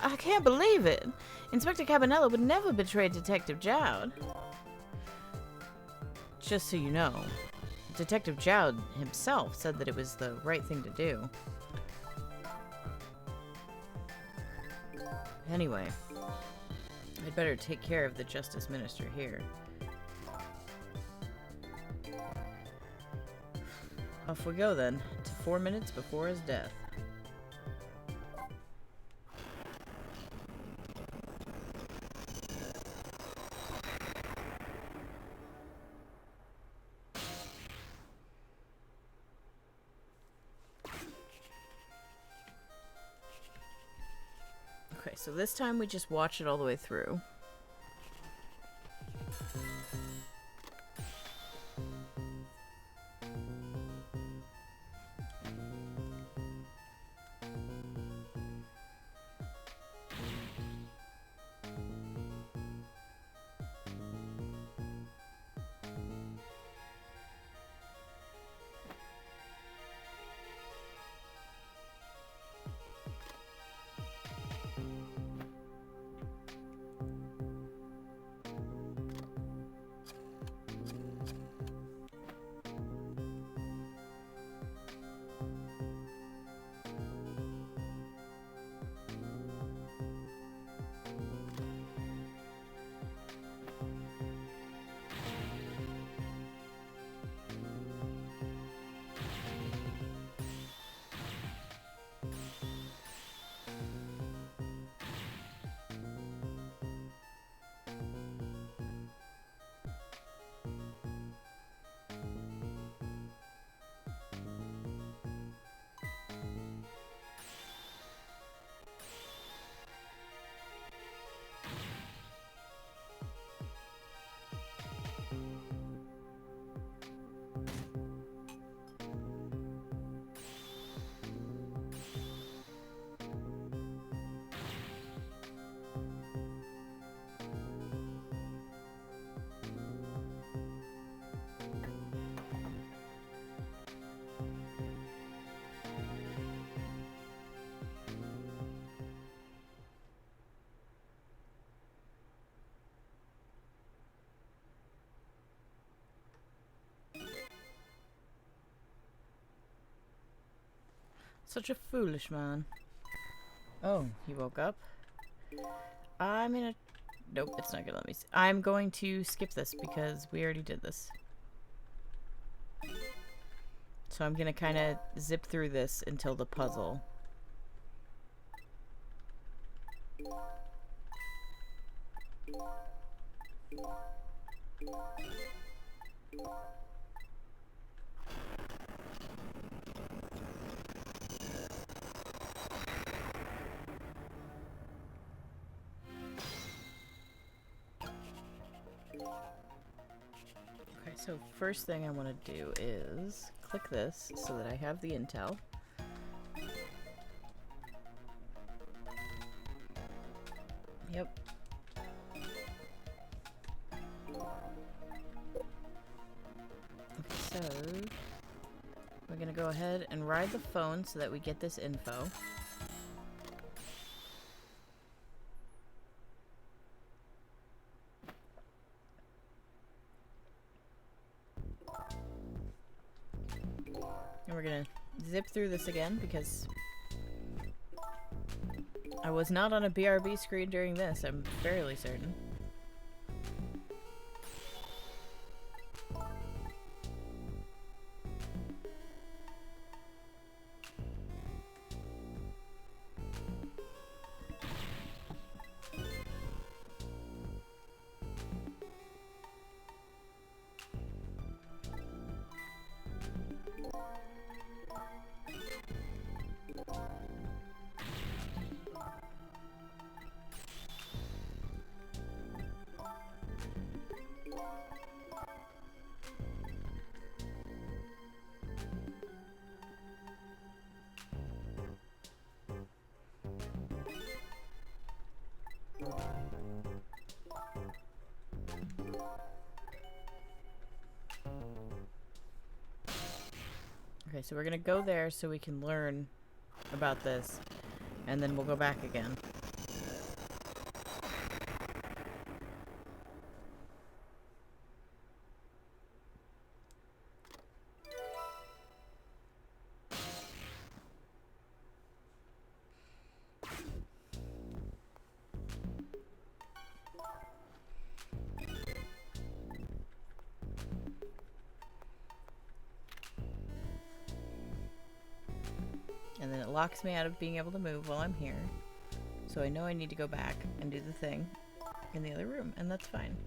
I can't believe it. Inspector Cabanella would never betray Detective Jowd. Just so you know, Detective Jowd himself said that it was the right thing to do. Anyway, I'd better take care of the Justice Minister here. Off we go then, to 4 minutes before his death. Okay, so this time we just watch it all the way through. Such a foolish man. Oh, he woke up. I'm gonna... Nope, it's not gonna let me... I'm going to skip this because we already did this. So I'm gonna kind of zip through this until the puzzle. Okay, so first thing I want to do is click this so that I have the intel. Yep. Okay, so we're gonna go ahead and ride the phone so that we get this info. And we're gonna zip through this again because I was not on a BRB screen during this, I'm fairly certain. Okay, so we're gonna go there so we can learn about this, and then we'll go back again. And then it locks me out of being able to move while I'm here. So I know I need to go back and do the thing in the other room, and that's fine.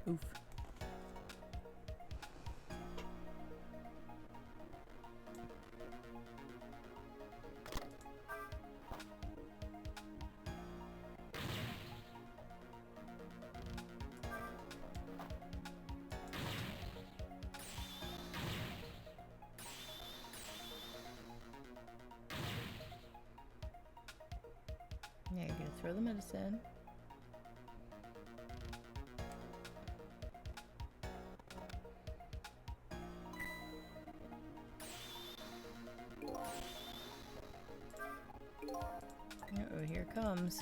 Oof. Yeah, you're gonna throw the medicine. Uh-oh, here it comes.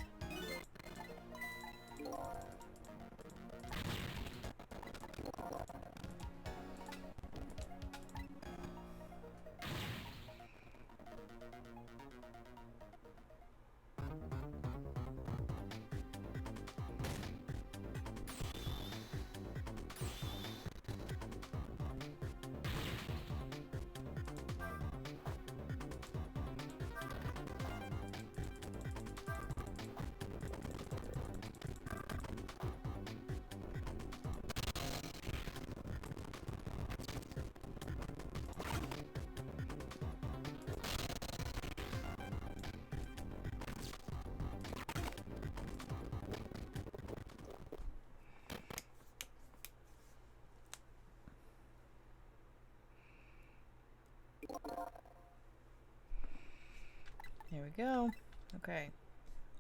There we go. Okay,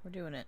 we're doing it.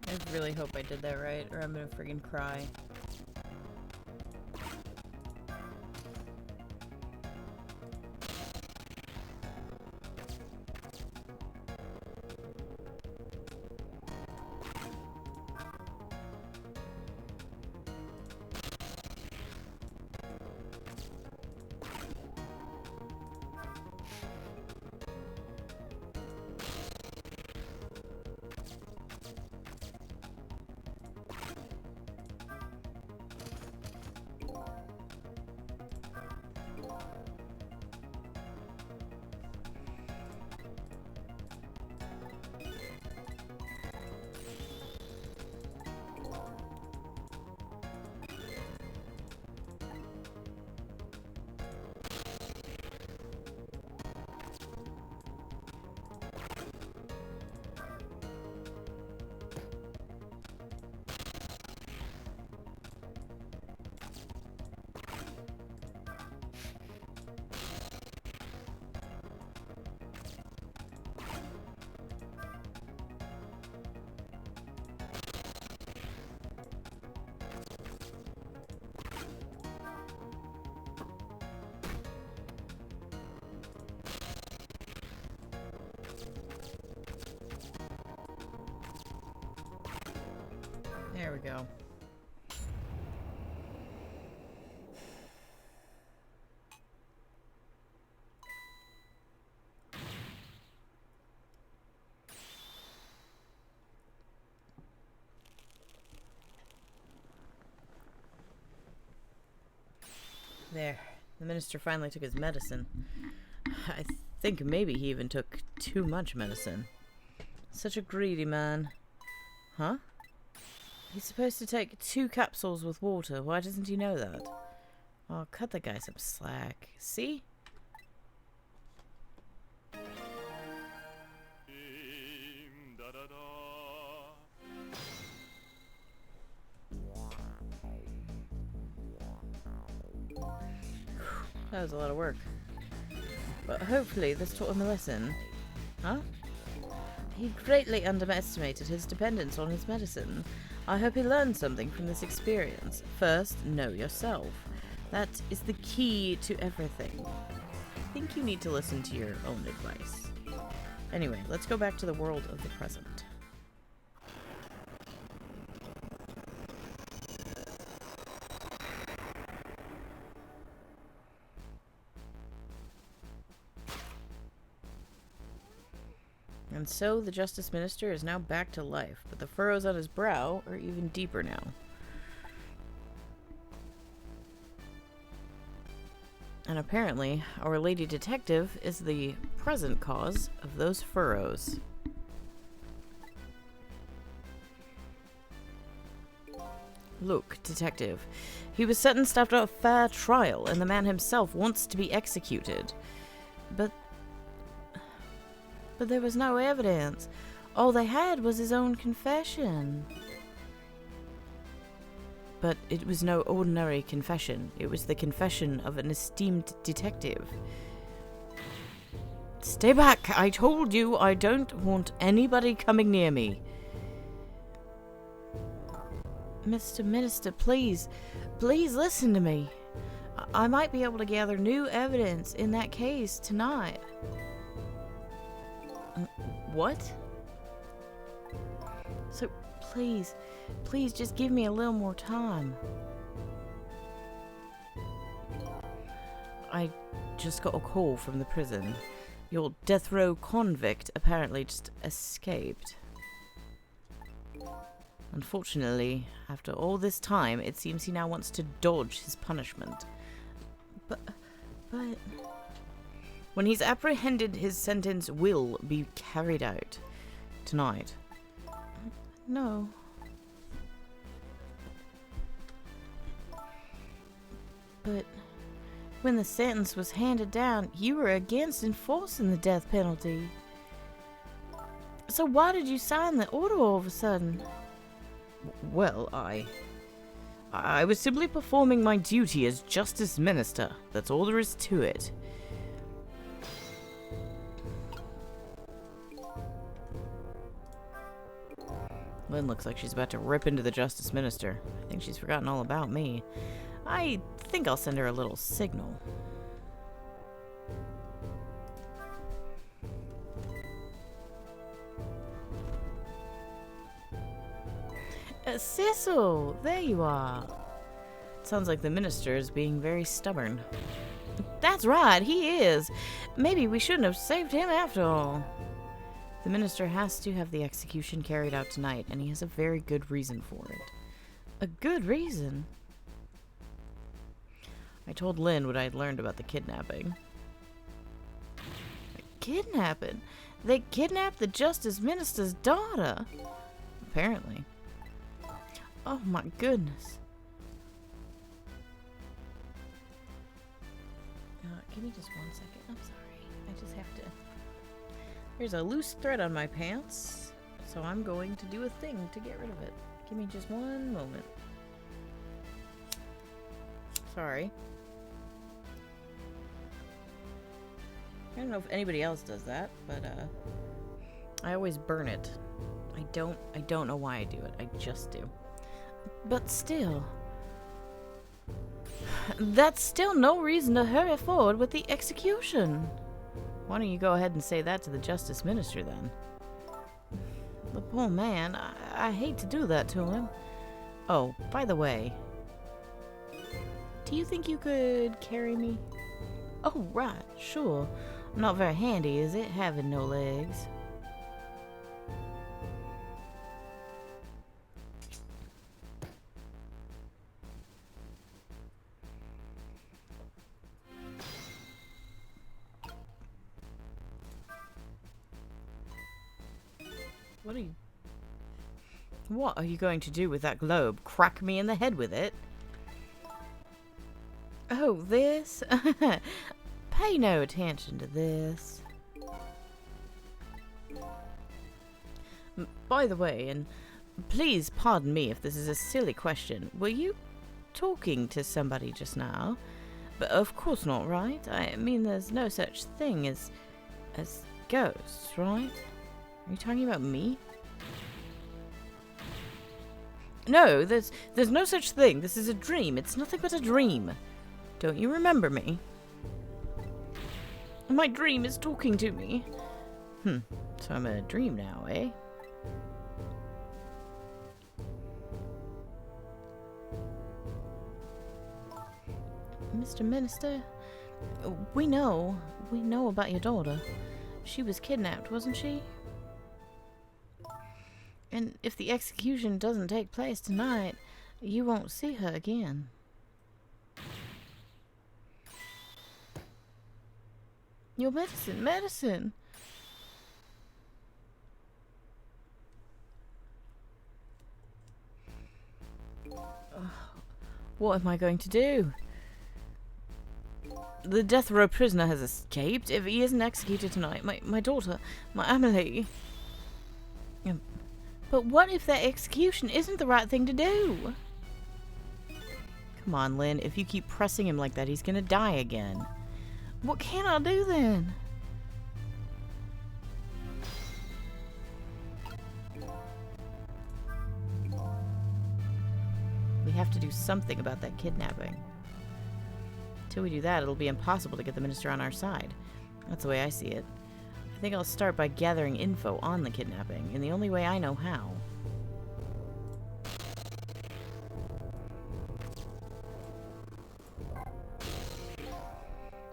I really hope I did that right, or I'm gonna friggin' cry. There we go. There. The minister finally took his medicine. I think maybe he even took too much medicine. Such a greedy man. Huh? He's supposed to take 2 capsules with water. Why doesn't he know that? Oh, cut the guy some slack. See? That was a lot of work. But hopefully this taught him a lesson. Huh? He greatly underestimated his dependence on his medicine. I hope he learned something from this experience. First, know yourself. That is the key to everything. I think you need to listen to your own advice. Anyway, let's go back to the world of the present. And so the Justice Minister is now back to life, but the furrows on his brow are even deeper now. And apparently, our lady detective is the present cause of those furrows. Look, detective, he was sentenced after a fair trial, and the man himself wants to be executed. But there was no evidence. All they had was his own confession. But it was no ordinary confession. It was the confession of an esteemed detective. Stay back! I told you I don't want anybody coming near me. Mr. Minister, please listen to me. I might be able to gather new evidence in that case tonight. What? So, please just give me a little more time. I just got a call from the prison. Your death row convict apparently just escaped. Unfortunately, after all this time, it seems he now wants to dodge his punishment. But... When he's apprehended, his sentence will be carried out. Tonight. No. But when the sentence was handed down, you were against enforcing the death penalty. So why did you sign the order all of a sudden? Well, I was simply performing my duty as Justice Minister. That's all there is to it. Lynn looks like she's about to rip into the Justice Minister. I think she's forgotten all about me. I think I'll send her a little signal. Cecil! There you are. Sounds like the minister is being very stubborn. That's right, he is. Maybe we shouldn't have saved him after all. The minister has to have the execution carried out tonight, and he has a very good reason for it. A good reason? I told Lynn what I had learned about the kidnapping. Kidnapping? They kidnapped the Justice Minister's daughter? Apparently. Oh my goodness. Give me just 1 second. I'm sorry. I just have to... There's a loose thread on my pants, so I'm going to do a thing to get rid of it. Give me just 1 moment. Sorry. I don't know if anybody else does that, but I always burn it. I don't know why I do it. I just do. But still, that's still no reason to hurry forward with the execution. Why don't you go ahead and say that to the Justice Minister then? The poor man, I hate to do that to him. Oh, by the way, do you think you could carry me? Oh, right, sure. Not very handy, is it, having no legs? What are you going to do with that globe? Crack me in the head with it? Oh, this? Pay no attention to this. By the way, and please pardon me if this is a silly question, were you talking to somebody just now? But of course not, right? I mean, there's no such thing as ghosts, right? Are you talking about me? No, there's no such thing. This is a dream. It's nothing but a dream. Don't you remember me? My dream is talking to me. So I'm a dream now, eh? Mr. Minister, we know about your daughter. She was kidnapped, wasn't she? And if the execution doesn't take place tonight, you won't see her again. Your medicine! What am I going to do? The death row prisoner has escaped. If he isn't executed tonight, my daughter, my Amelie... But what if that execution isn't the right thing to do? Come on, Lynn. If you keep pressing him like that, he's gonna die again. What can I do then? We have to do something about that kidnapping. Until we do that, it'll be impossible to get the minister on our side. That's the way I see it. I think I'll start by gathering info on the kidnapping, in the only way I know how.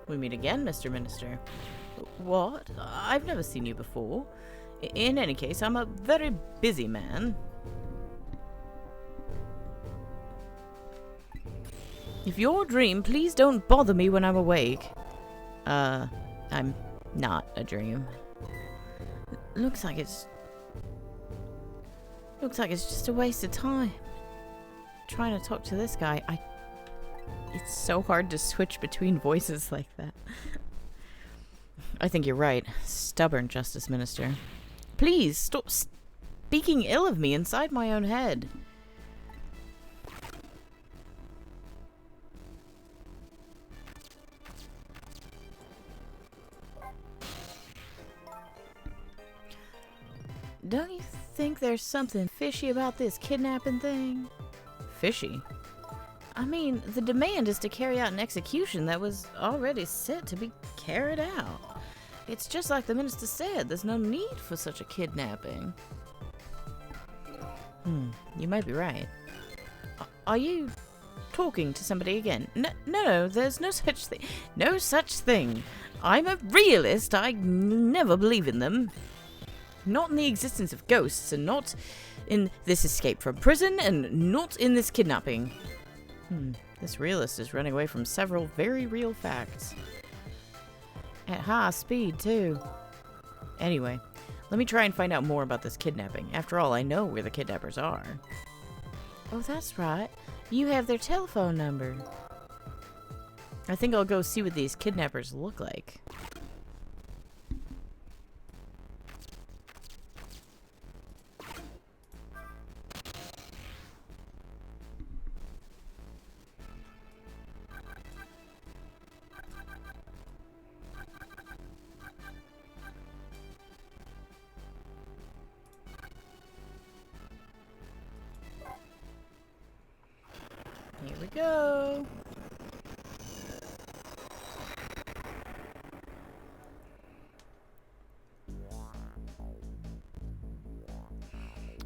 We meet again, Mr. Minister. What? I've never seen you before. In any case, I'm a very busy man. If you're a dream, please don't bother me when I'm awake. I'm not a dream. Looks like it's just a waste of time. Trying to talk to this guy, it's so hard to switch between voices like that. I think you're right. Stubborn Justice Minister. Please stop speaking ill of me inside my own head. Don't you think there there's something fishy about this kidnapping thing? Fishy? I mean, the demand is to carry out an execution that was already set to be carried out. It's just like the minister said, there's no need for such a kidnapping. You might be right. Are you talking to somebody again? No, there's no such thing. No such thing. I'm a realist. I never believe in them. Not in the existence of ghosts, and not in this escape from prison, and not in this kidnapping. This realist is running away from several very real facts. At high speed, too. Anyway, let me try and find out more about this kidnapping. After all, I know where the kidnappers are. Oh, that's right. You have their telephone number. I think I'll go see what these kidnappers look like. Here we go.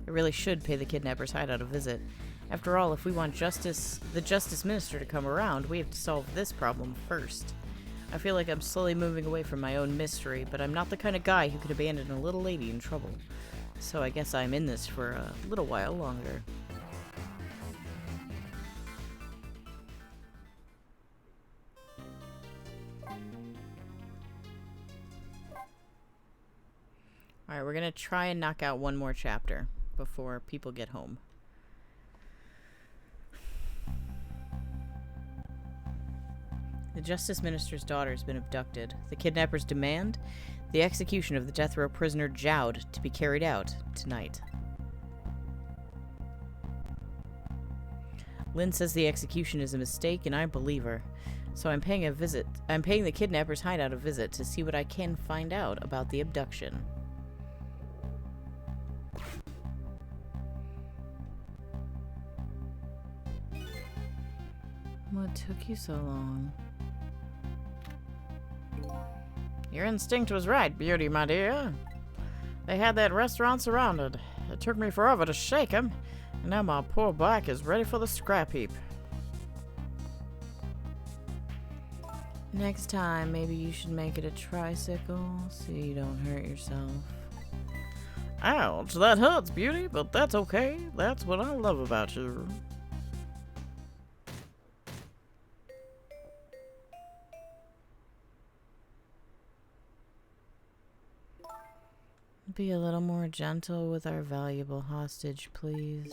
I really should pay the kidnappers' hideout a visit. After all, if we want the Justice Minister to come around, we have to solve this problem first. I feel like I'm slowly moving away from my own mystery, but I'm not the kind of guy who could abandon a little lady in trouble. So I guess I'm in this for a little while longer. Alright, we're gonna try and knock out one more chapter before people get home. The Justice Minister's daughter has been abducted. The kidnappers demand the execution of the death row prisoner Jowd to be carried out tonight. Lynn says the execution is a mistake, and I believe her. So I'm paying the kidnappers' hideout a visit to see what I can find out about the abduction. What took you so long? Your instinct was right, Beauty, my dear. They had that restaurant surrounded. It took me forever to shake them, and now my poor back is ready for the scrap heap. Next time, maybe you should make it a tricycle so you don't hurt yourself. Ouch, that hurts, Beauty, but that's okay. That's what I love about you. Be a little more gentle with our valuable hostage, please.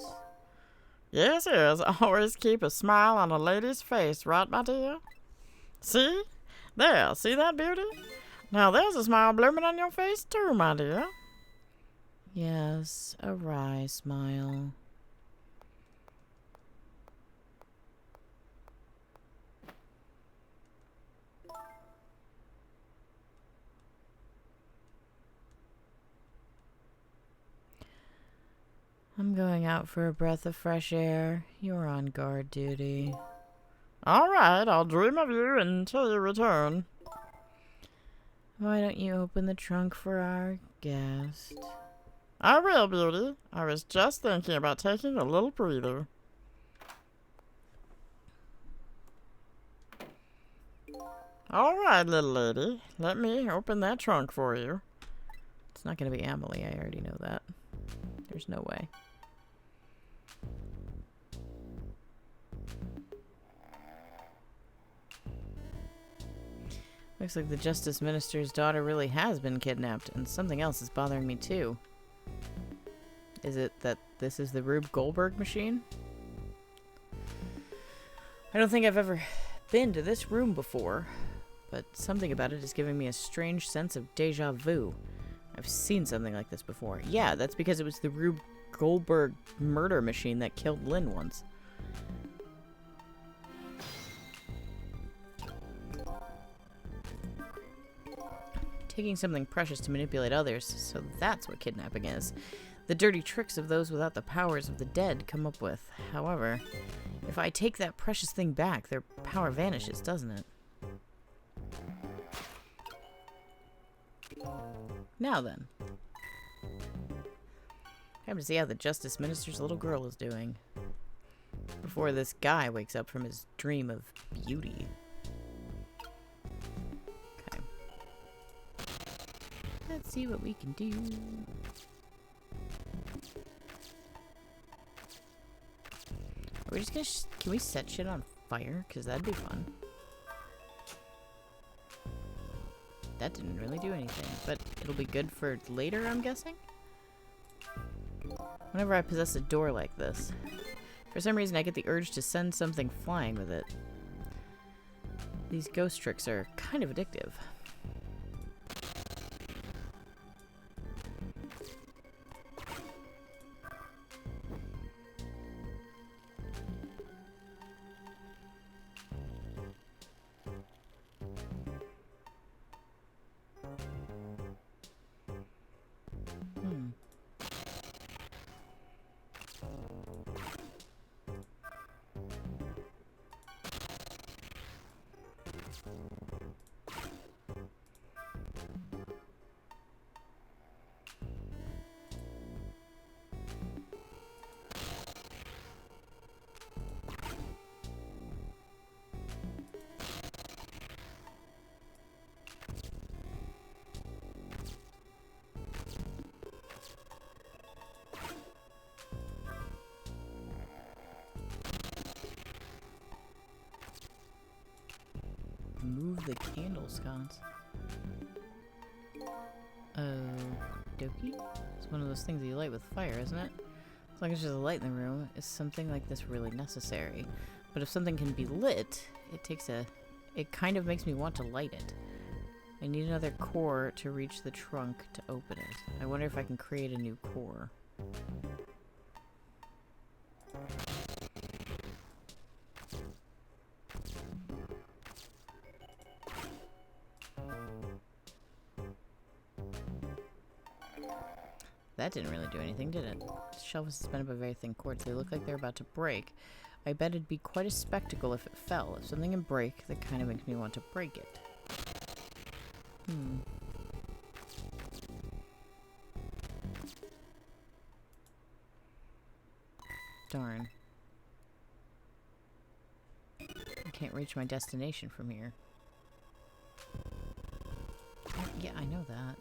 Yes, yes. Always keep a smile on a lady's face, right, my dear? See? There, see that, Beauty? Now there's a smile blooming on your face, too, my dear. Yes, a wry smile. I'm going out for a breath of fresh air. You're on guard duty. All right, I'll dream of you until you return. Why don't you open the trunk for our guest? I will, Beauty. I was just thinking about taking a little breather. All right, little lady. Let me open that trunk for you. It's not going to be Emily. I already know that. There's no way. Looks like the Justice Minister's daughter really has been kidnapped, and something else is bothering me too. Is it that this is the Rube Goldberg machine? I don't think I've ever been to this room before, but something about it is giving me a strange sense of deja vu. I've seen something like this before. Yeah, that's because it was the Rube Goldberg murder machine that killed Lynn once. Taking something precious to manipulate others, so that's what kidnapping is. the dirty tricks of those without the powers of the dead come up with. However, if I take that precious thing back, their power vanishes, doesn't it? Now then. Time to see how the Justice Minister's little girl is doing. Before this guy wakes up from his dream of beauty. Okay. Let's see what we can do. We're just gonna can we set shit on fire? Because that'd be fun. That didn't really do anything, but it'll be good for later, I'm guessing? Whenever I possess a door like this, for some reason I get the urge to send something flying with it. These ghost tricks are kind of addictive. Move the candle sconce. Dokie? It's one of those things that you light with fire, isn't it? As long as there's a light in the room, is something like this really necessary? But if something can be lit, it kind of makes me want to light it. I need another core to reach the trunk to open it. I wonder if I can create a new core. That didn't really do anything, did it? The shelf is suspended by very thin cords. They look like they're about to break. I bet it'd be quite a spectacle if it fell. If something can break, that kind of makes me want to break it. Darn. I can't reach my destination from here. Yeah, I know that.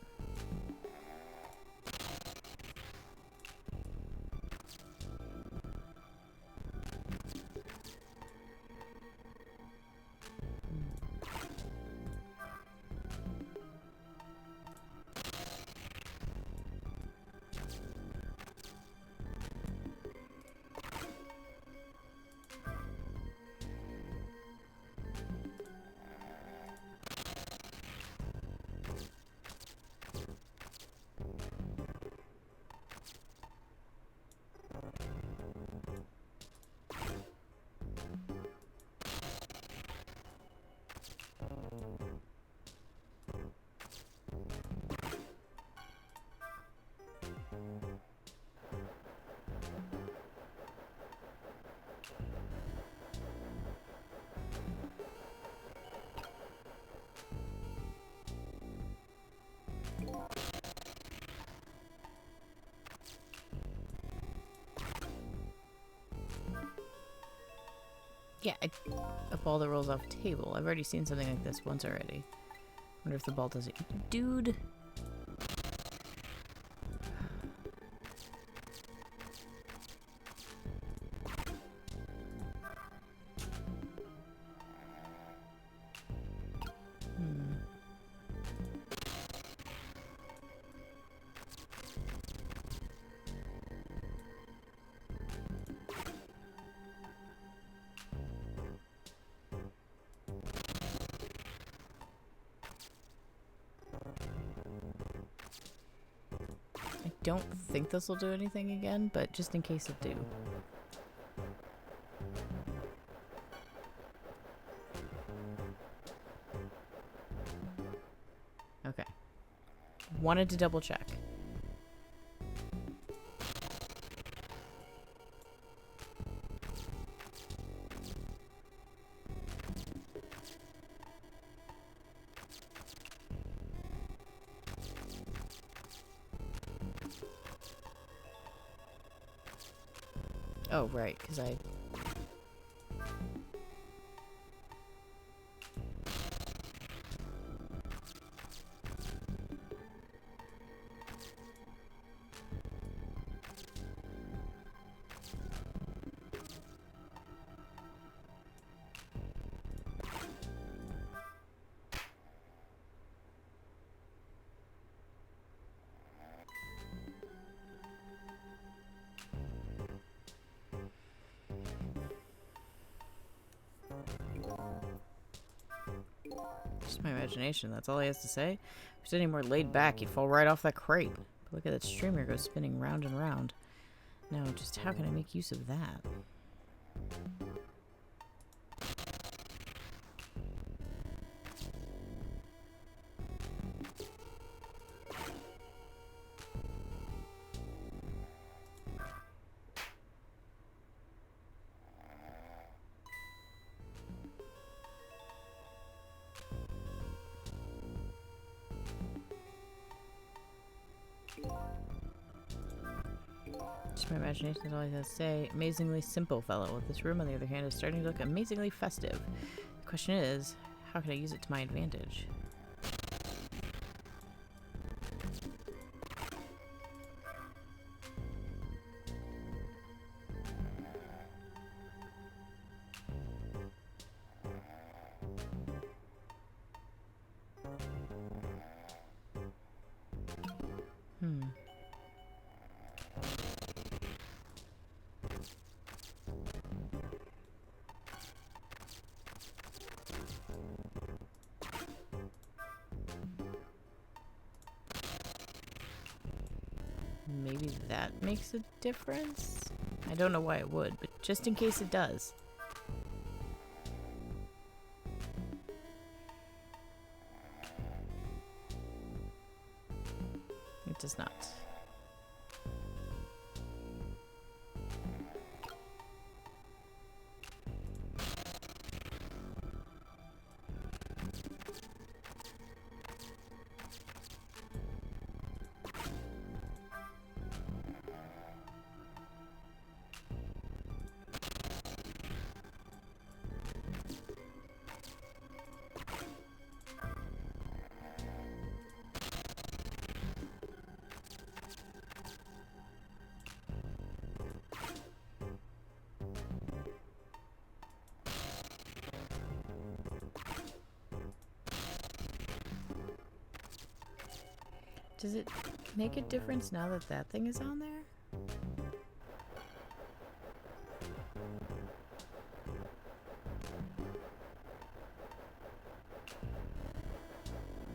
Yeah, a ball that rolls off a table. I've already seen something like this once already. Wonder if the ball does it. Dude! Don't think this will do anything again, but just in case it do. Okay. Wanted to double check. Oh, right, because I... Just my imagination, that's all he has to say? If he was any more laid back, he'd fall right off that crate. But look at that streamer go spinning round and round. Now, just how can I make use of that? Just my imagination is all I have to say. Amazingly simple fellow. This room, on the other hand, is starting to look amazingly festive. The question is, how can I use it to my advantage? Maybe that makes a difference? I don't know why it would, but just in case it does. It does not. Does it make a difference now that that thing is on there?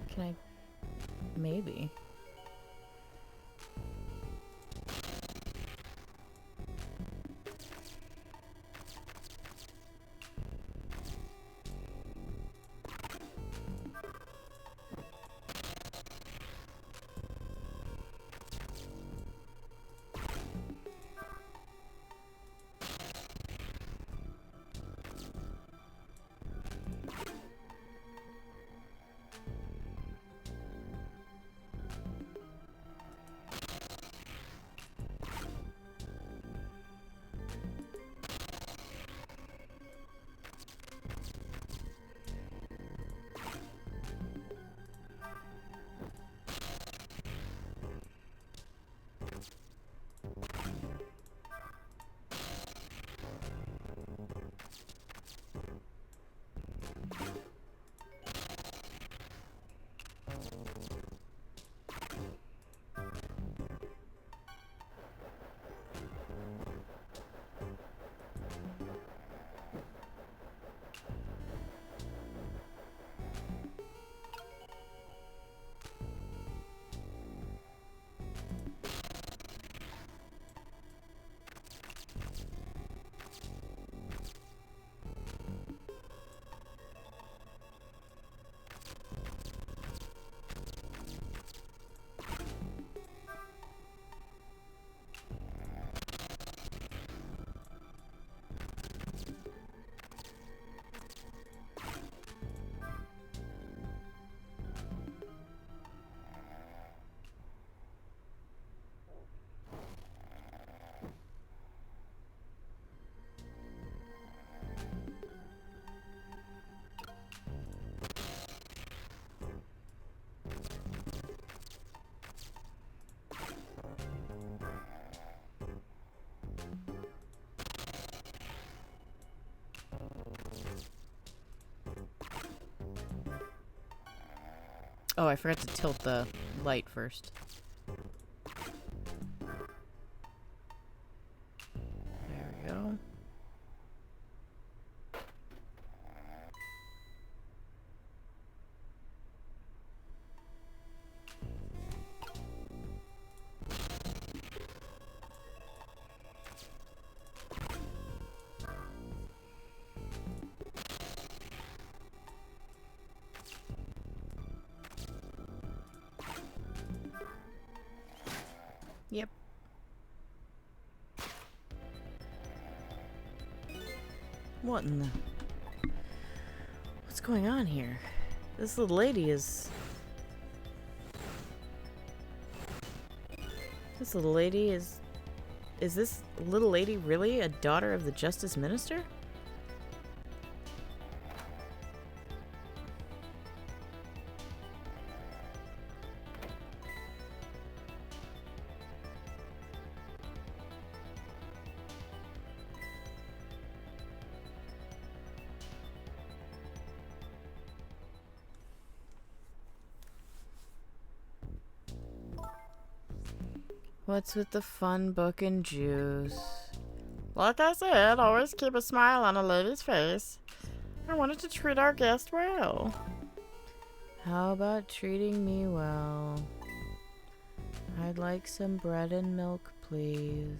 Can I... Maybe. Oh, I forgot to tilt the light first. There we go. Yep. What in the... What's going on here? This little lady is... This little lady is... Is this little lady really a daughter of the Justice Minister? What's with the fun book and juice? Like I said, always keep a smile on a lady's face. I wanted to treat our guest well. How about treating me well? I'd like some bread and milk, please.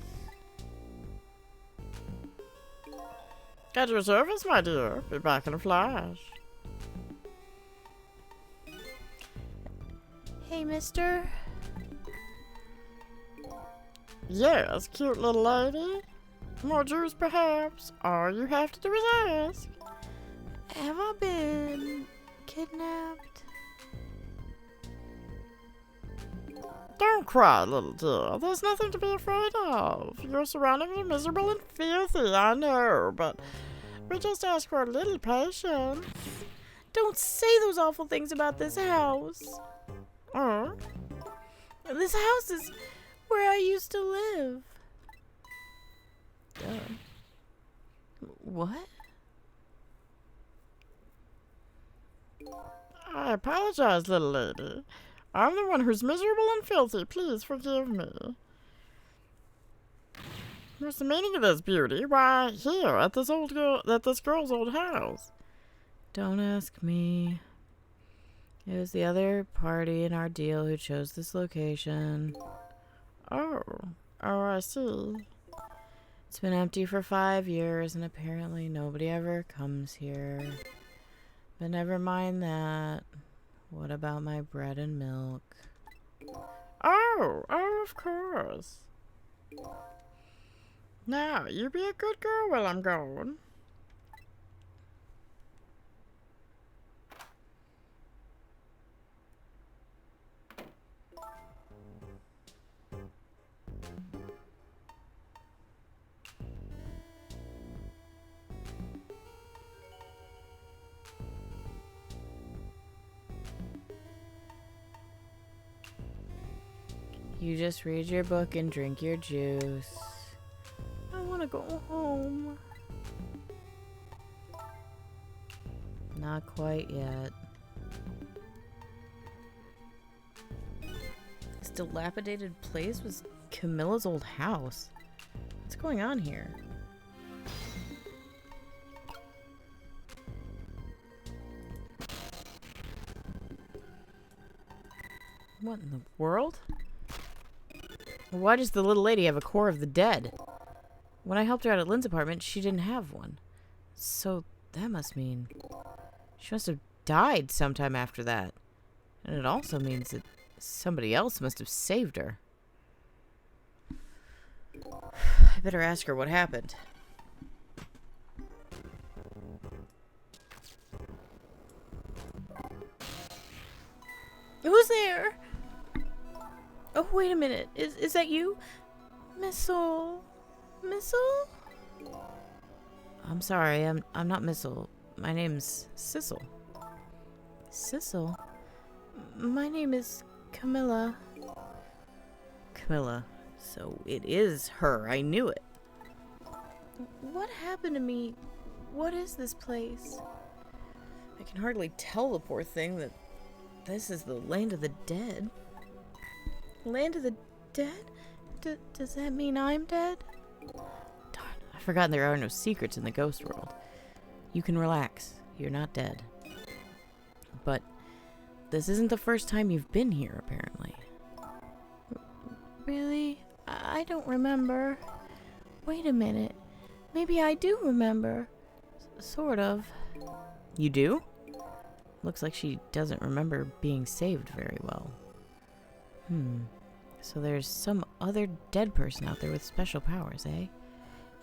At your service, my dear. Be back in a flash. Hey, mister. Yes, cute little lady. More juice, perhaps. All you have to do is ask. Have I been kidnapped? Don't cry, little dear. There's nothing to be afraid of. Your surroundings are miserable and filthy, I know, but we just ask for a little patience. Don't say those awful things about this house. This house is where I used to live. What? I apologize, little lady. I'm the one who's miserable and filthy. Please forgive me. What's the meaning of this, beauty? Why, here, at this girl's old house. Don't ask me. It was the other party in our deal who chose this location. Oh, I see. It's been empty for 5 years, and apparently nobody ever comes here. But never mind that. What about my bread and milk? Oh, of course. Now, you be a good girl while I'm gone. You just read your book and drink your juice. I want to go home. Not quite yet. This dilapidated place was Camilla's old house. What's going on here? What in the world? Why does the little lady have a core of the dead? When I helped her out at Lynn's apartment, she didn't have one. So that must mean she must have died sometime after that. And it also means that somebody else must have saved her. I better ask her what happened. Who's there? Oh, wait a minute. Is that you? Missile? Missile? I'm sorry, I'm not Missile. My name's Sissel. Sissel? My name is Camilla. Camilla. So it is her. I knew it. What happened to me? What is this place? I can hardly tell the poor thing that This is the land of the dead. Land of the dead? Does that mean I'm dead? Darn, I've forgotten there are no secrets in the ghost world. You can relax. You're not dead. But this isn't the first time you've been here, apparently. Really? I don't remember. Wait a minute. Maybe I do remember. Sort of. You do? Looks like she doesn't remember being saved very well. So there's some other dead person out there with special powers, eh?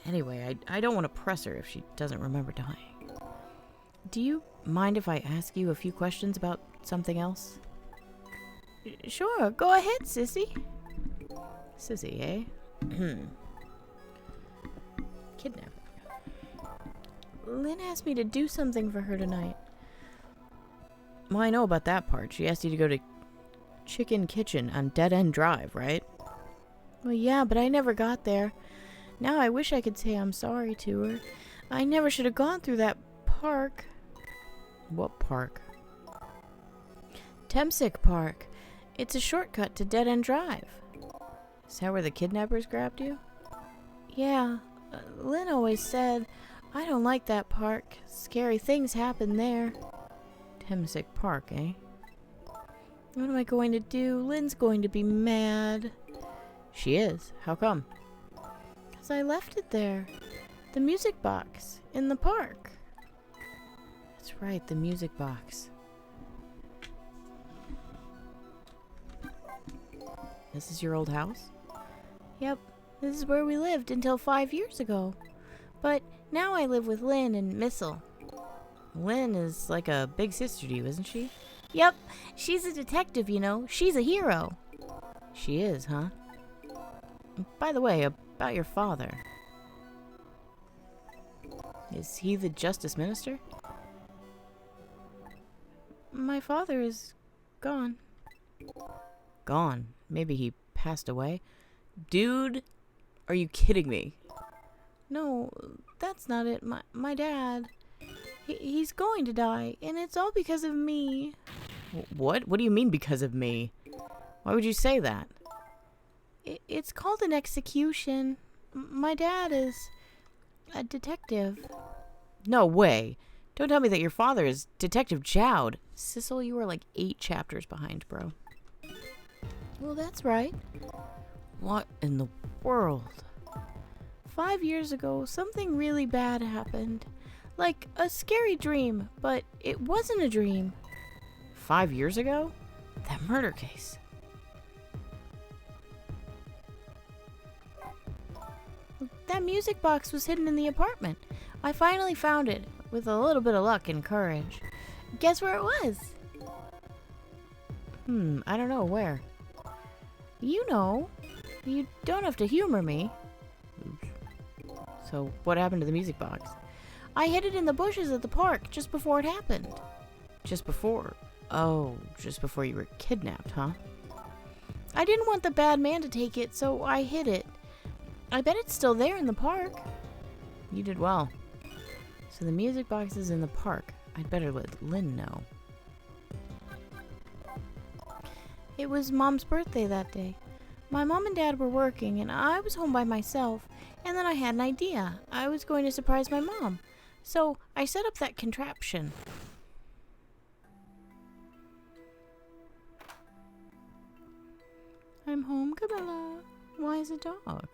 Anyway, I don't want to press her if she doesn't remember dying. Do you mind if I ask you a few questions about something else? Sure, go ahead, sissy. Sissy, eh? Kidnapping. Lynn asked me to do something for her tonight. Well, I know about that part. She asked you to go to Chicken Kitchen on Dead End Drive, right? Well, yeah, but I never got there. Now I wish I could say I'm sorry to her. I never should have gone through that park. What park? Temsick Park. It's a shortcut to Dead End Drive. Is that where the kidnappers grabbed you? Yeah. Lynn always said, I don't like that park. Scary things happen there. Temsick Park, eh? What am I going to do? Lynn's going to be mad. She is? How come? Because I left it there. The music box. In the park. That's right, the music box. This is your old house? Yep. This is where we lived until 5 years ago. But now I live with Lynn and Missile. Lynn is like a big sister to you, isn't she? Yep. She's a detective, you know. She's a hero. She is, huh? By the way, about your father. Is he the Justice Minister? My father is gone. Gone? Maybe he passed away? Dude, are you kidding me? No, that's not it. My dad. He's going to die, and it's all because of me. What? What do you mean because of me? Why would you say that? It's called an execution. My dad is a detective. No way. Don't tell me that your father is Detective Jowd. Sissel, you are like 8 chapters behind, bro. Well, that's right. What in the world? 5 years ago, something really bad happened. Like a scary dream, but it wasn't a dream. 5 years ago? That murder case. That music box was hidden in the apartment. I finally found it, with a little bit of luck and courage. Guess where it was? I don't know. Where? You know. You don't have to humor me. So, what happened to the music box? I hid it in the bushes at the park just before it happened. Just before? Oh, just before you were kidnapped, huh? I didn't want the bad man to take it, so I hid it. I bet it's still there in the park. You did well. So the music box is in the park. I'd better let Lynn know. It was Mom's birthday that day. My mom and dad were working, and I was home by myself, and then I had an idea. I was going to surprise my mom. So I set up that contraption. I'm home, Camilla. Why is a dog?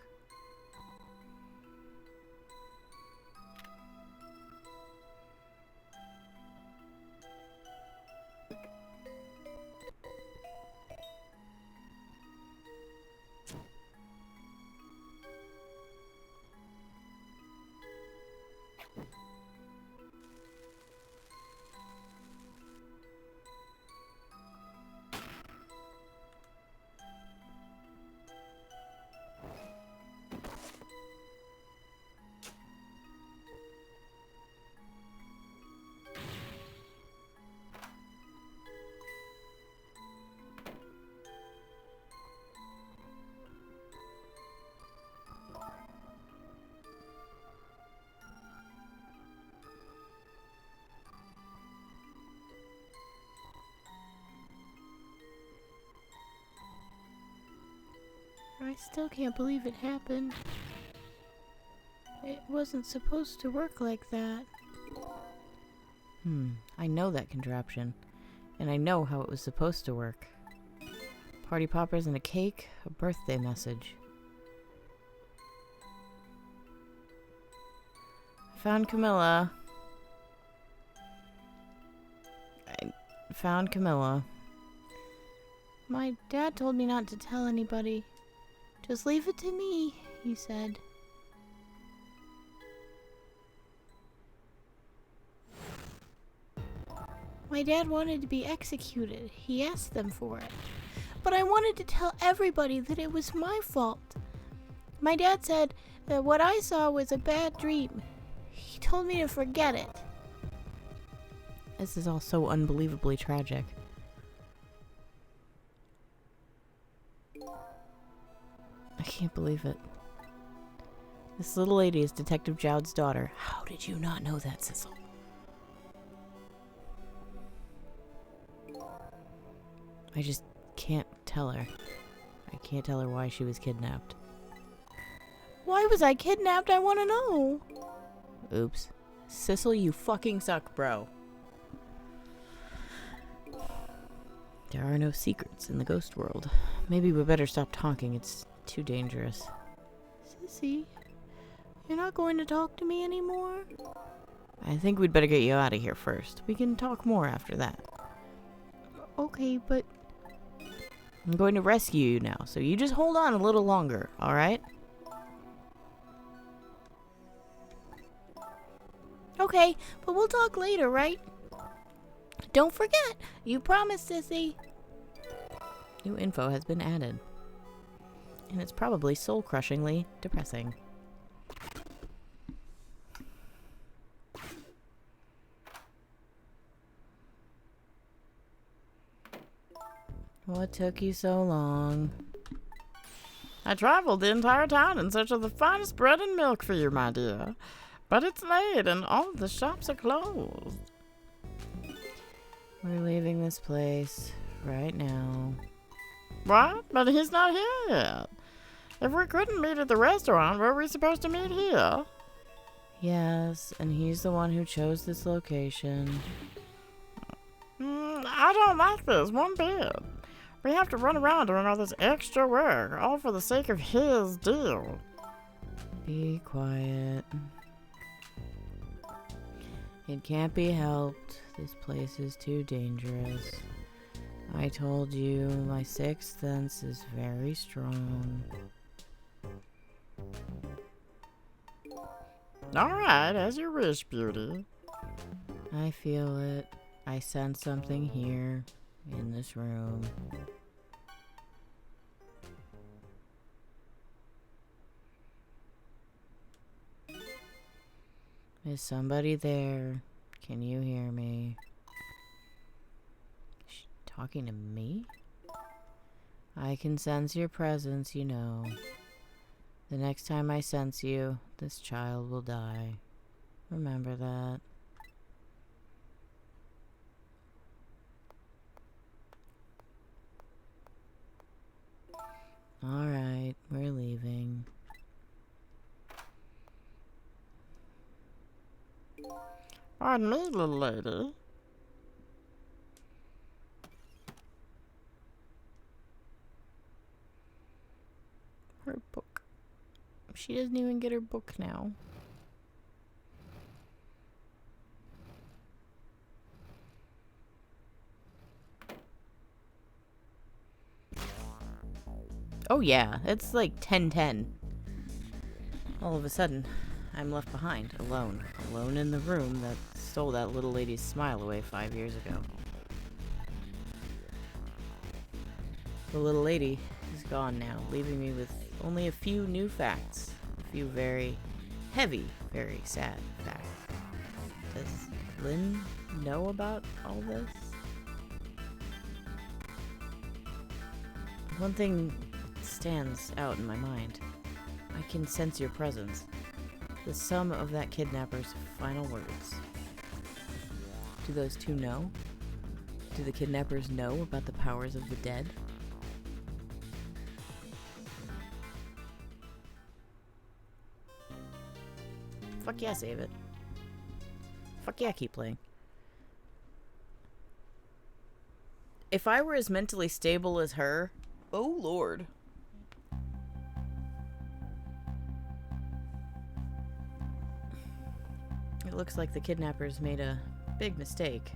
still can't believe it happened. It wasn't supposed to work like that. I know that contraption. And I know how it was supposed to work. Party poppers and a cake, a birthday message. I found Camilla. My dad told me not to tell anybody. Just leave it to me, he said. My dad wanted to be executed. He asked them for it. But I wanted to tell everybody that it was my fault. My dad said that what I saw was a bad dream. He told me to forget it. This is all so unbelievably tragic. I can't believe it. This little lady is Detective Jowd's daughter. How did you not know that, Sissel? I just can't tell her. I can't tell her why she was kidnapped. Why was I kidnapped? I want to know. Oops. Sissel, you fucking suck, bro. There are no secrets in the ghost world. Maybe we better stop talking. It's too dangerous. Sissy, you're not going to talk to me anymore? I think we'd better get you out of here first. We can talk more after that. Okay, but I'm going to rescue you now, so you just hold on a little longer, alright? Okay, but we'll talk later, right? Don't forget! You promised, Sissy! New info has been added. And it's probably soul-crushingly depressing. What took you so long? I traveled the entire town in search of the finest bread and milk for you, my dear. But it's late and all the shops are closed. We're leaving this place right now. What? But he's not here yet. If we couldn't meet at the restaurant, were we supposed to meet here? Yes, and he's the one who chose this location. I don't like this one bit. We have to run around doing all this extra work, all for the sake of his deal. Be quiet. It can't be helped. This place is too dangerous. I told you, my sixth sense is very strong. Alright, as you wish, beauty. I feel it. I sense something here, in this room. Is somebody there? Can you hear me? Is she talking to me? I can sense your presence, you know. The next time I sense you, this child will die. Remember that. Alright, we're leaving. Pardon me, little lady. Her book. She doesn't even get her book now. Oh yeah, it's like 10:10. All of a sudden, I'm left behind, alone. Alone in the room that stole that little lady's smile away 5 years ago. The little lady is gone now, leaving me with only a few new facts. A few very heavy, very sad facts. Does Lynn know about all this? One thing stands out in my mind. I can sense your presence. The sum of that kidnapper's final words. Do those two know? Do the kidnappers know about the powers of the dead? Fuck yeah, save it. Fuck yeah, keep playing. If I were as mentally stable as her... Oh, Lord. It looks like the kidnappers made a big mistake.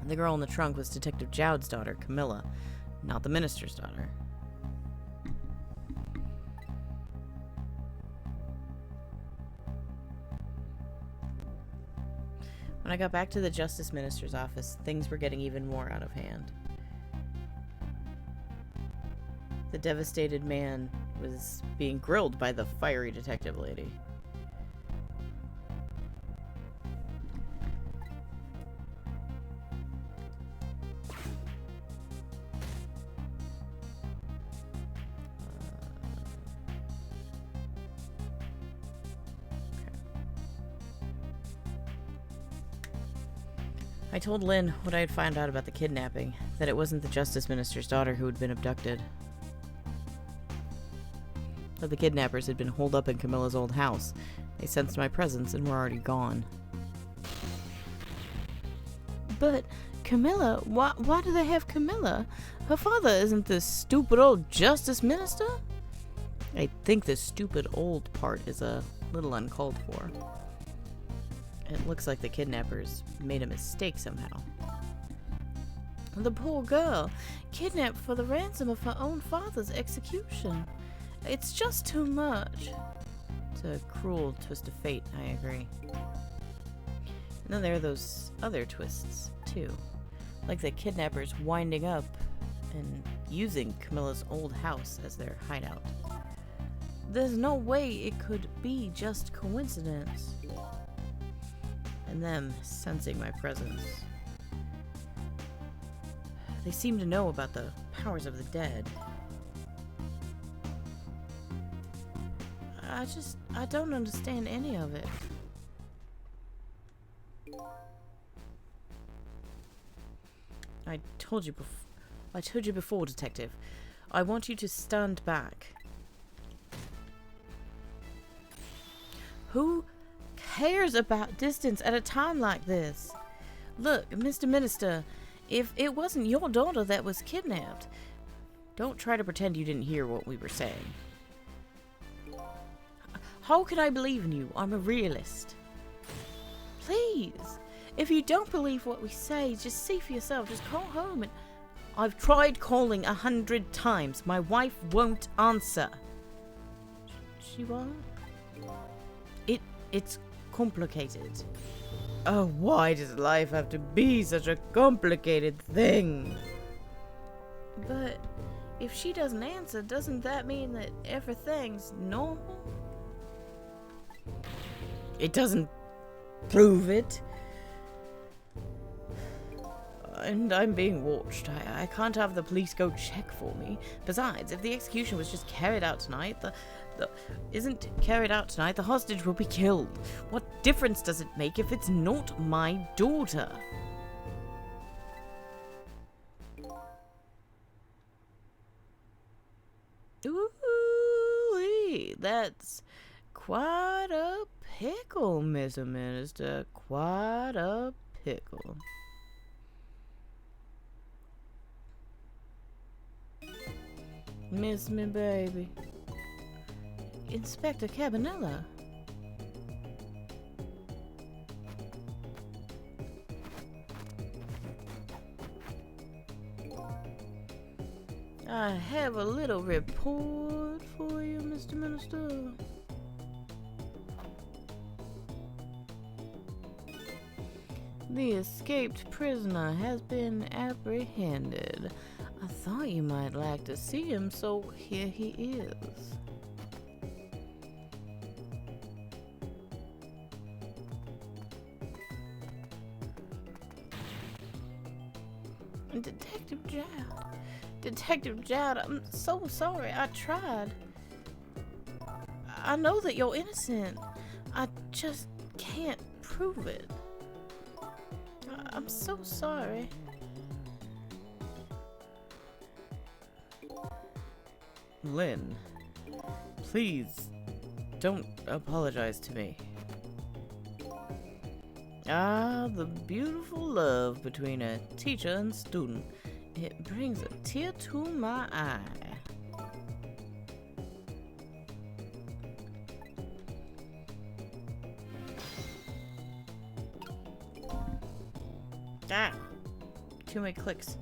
The girl in the trunk was Detective Jowd's daughter, Camilla, not the minister's daughter. When I got back to the Justice Minister's office, things were getting even more out of hand. The devastated man was being grilled by the fiery detective lady. I told Lynn what I had found out about the kidnapping, that it wasn't the Justice Minister's daughter who had been abducted. That the kidnappers had been holed up in Camilla's old house. They sensed my presence and were already gone. But Camilla? Why do they have Camilla? Her father isn't the stupid old Justice Minister? I think the stupid old part is a little uncalled for. It looks like the kidnappers made a mistake somehow. The poor girl, kidnapped for the ransom of her own father's execution. It's just too much. It's a cruel twist of fate, I agree. And then there are those other twists, too. Like the kidnappers winding up and using Camilla's old house as their hideout. There's no way it could be just coincidence. And them sensing my presence. They seem to know about the powers of the dead. I don't understand any of it. I told you before, Detective. I want you to stand back. Who cares about distance at a time like this? Look, Mr. Minister, if it wasn't your daughter that was kidnapped, don't try to pretend you didn't hear what we were saying. How can I believe in you? I'm a realist. Please, if you don't believe what we say, just see for yourself. Just call home and... I've tried calling 100 times. My wife won't answer. She won't? It's complicated. Oh, why does life have to be such a complicated thing? But if she doesn't answer, doesn't that mean that everything's normal? It doesn't prove it. And I'm being watched. I can't have the police go check for me. Besides, if the execution was just carried out tonight, the hostage will be killed. What difference does it make if it's not my daughter? Ooh, that's quite a pickle, Mr. Minister. Quite a pickle. Miss me, baby. Inspector Cabanella. I have a little report for you, Mr. Minister. The escaped prisoner has been apprehended. I thought you might like to see him, so here he is. Detective Jowd, I'm so sorry. I tried. I know that you're innocent. I just can't prove it. I'm so sorry. Lynn, Please, don't apologize to me. Ah, the beautiful love between a teacher and student. It brings a tear to my eye. Ah! Too many clicks.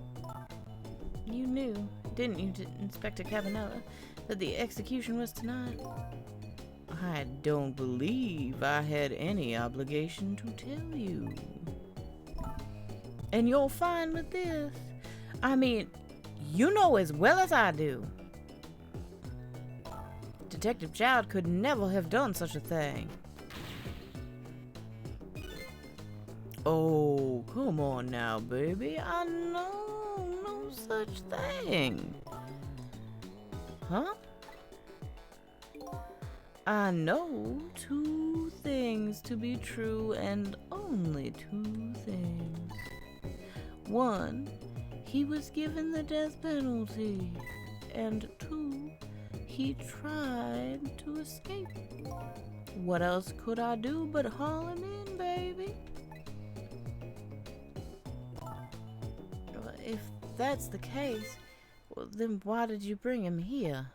You knew, didn't you, Inspector Cabanella, that the execution was tonight? I don't believe I had any obligation to tell you. And you're fine with this? I mean, you know as well as I do. Detective Child could never have done such a thing. Oh, come on now, baby. I know no such thing. Huh? I know two things to be true and only two things. One, he was given the death penalty. And two, he tried to escape. What else could I do but haul him in, baby? If that's the case, well, then why did you bring him here?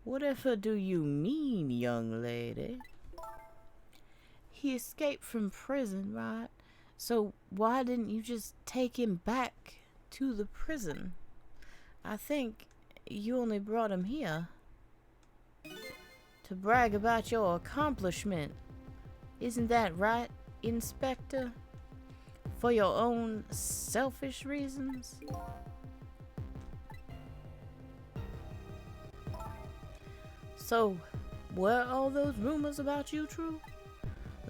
Whatever do you mean, young lady? He escaped from prison, right? So why didn't you just take him back to the prison? I think you only brought him here to brag about your accomplishment. Isn't that right, Inspector? For your own selfish reasons? So, were all those rumors about you true?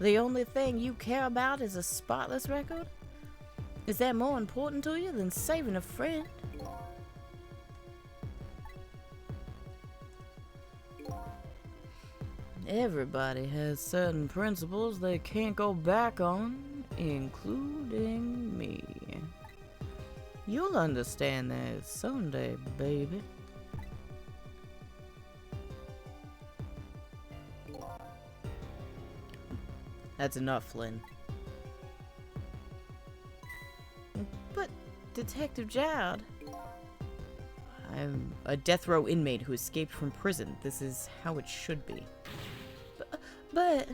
The only thing you care about is a spotless record? Is that more important to you than saving a friend? Everybody has certain principles they can't go back on, including me. You'll understand that someday, baby. That's enough, Flynn. But, Detective Jowd, I'm a death row inmate who escaped from prison. This is how it should be. But...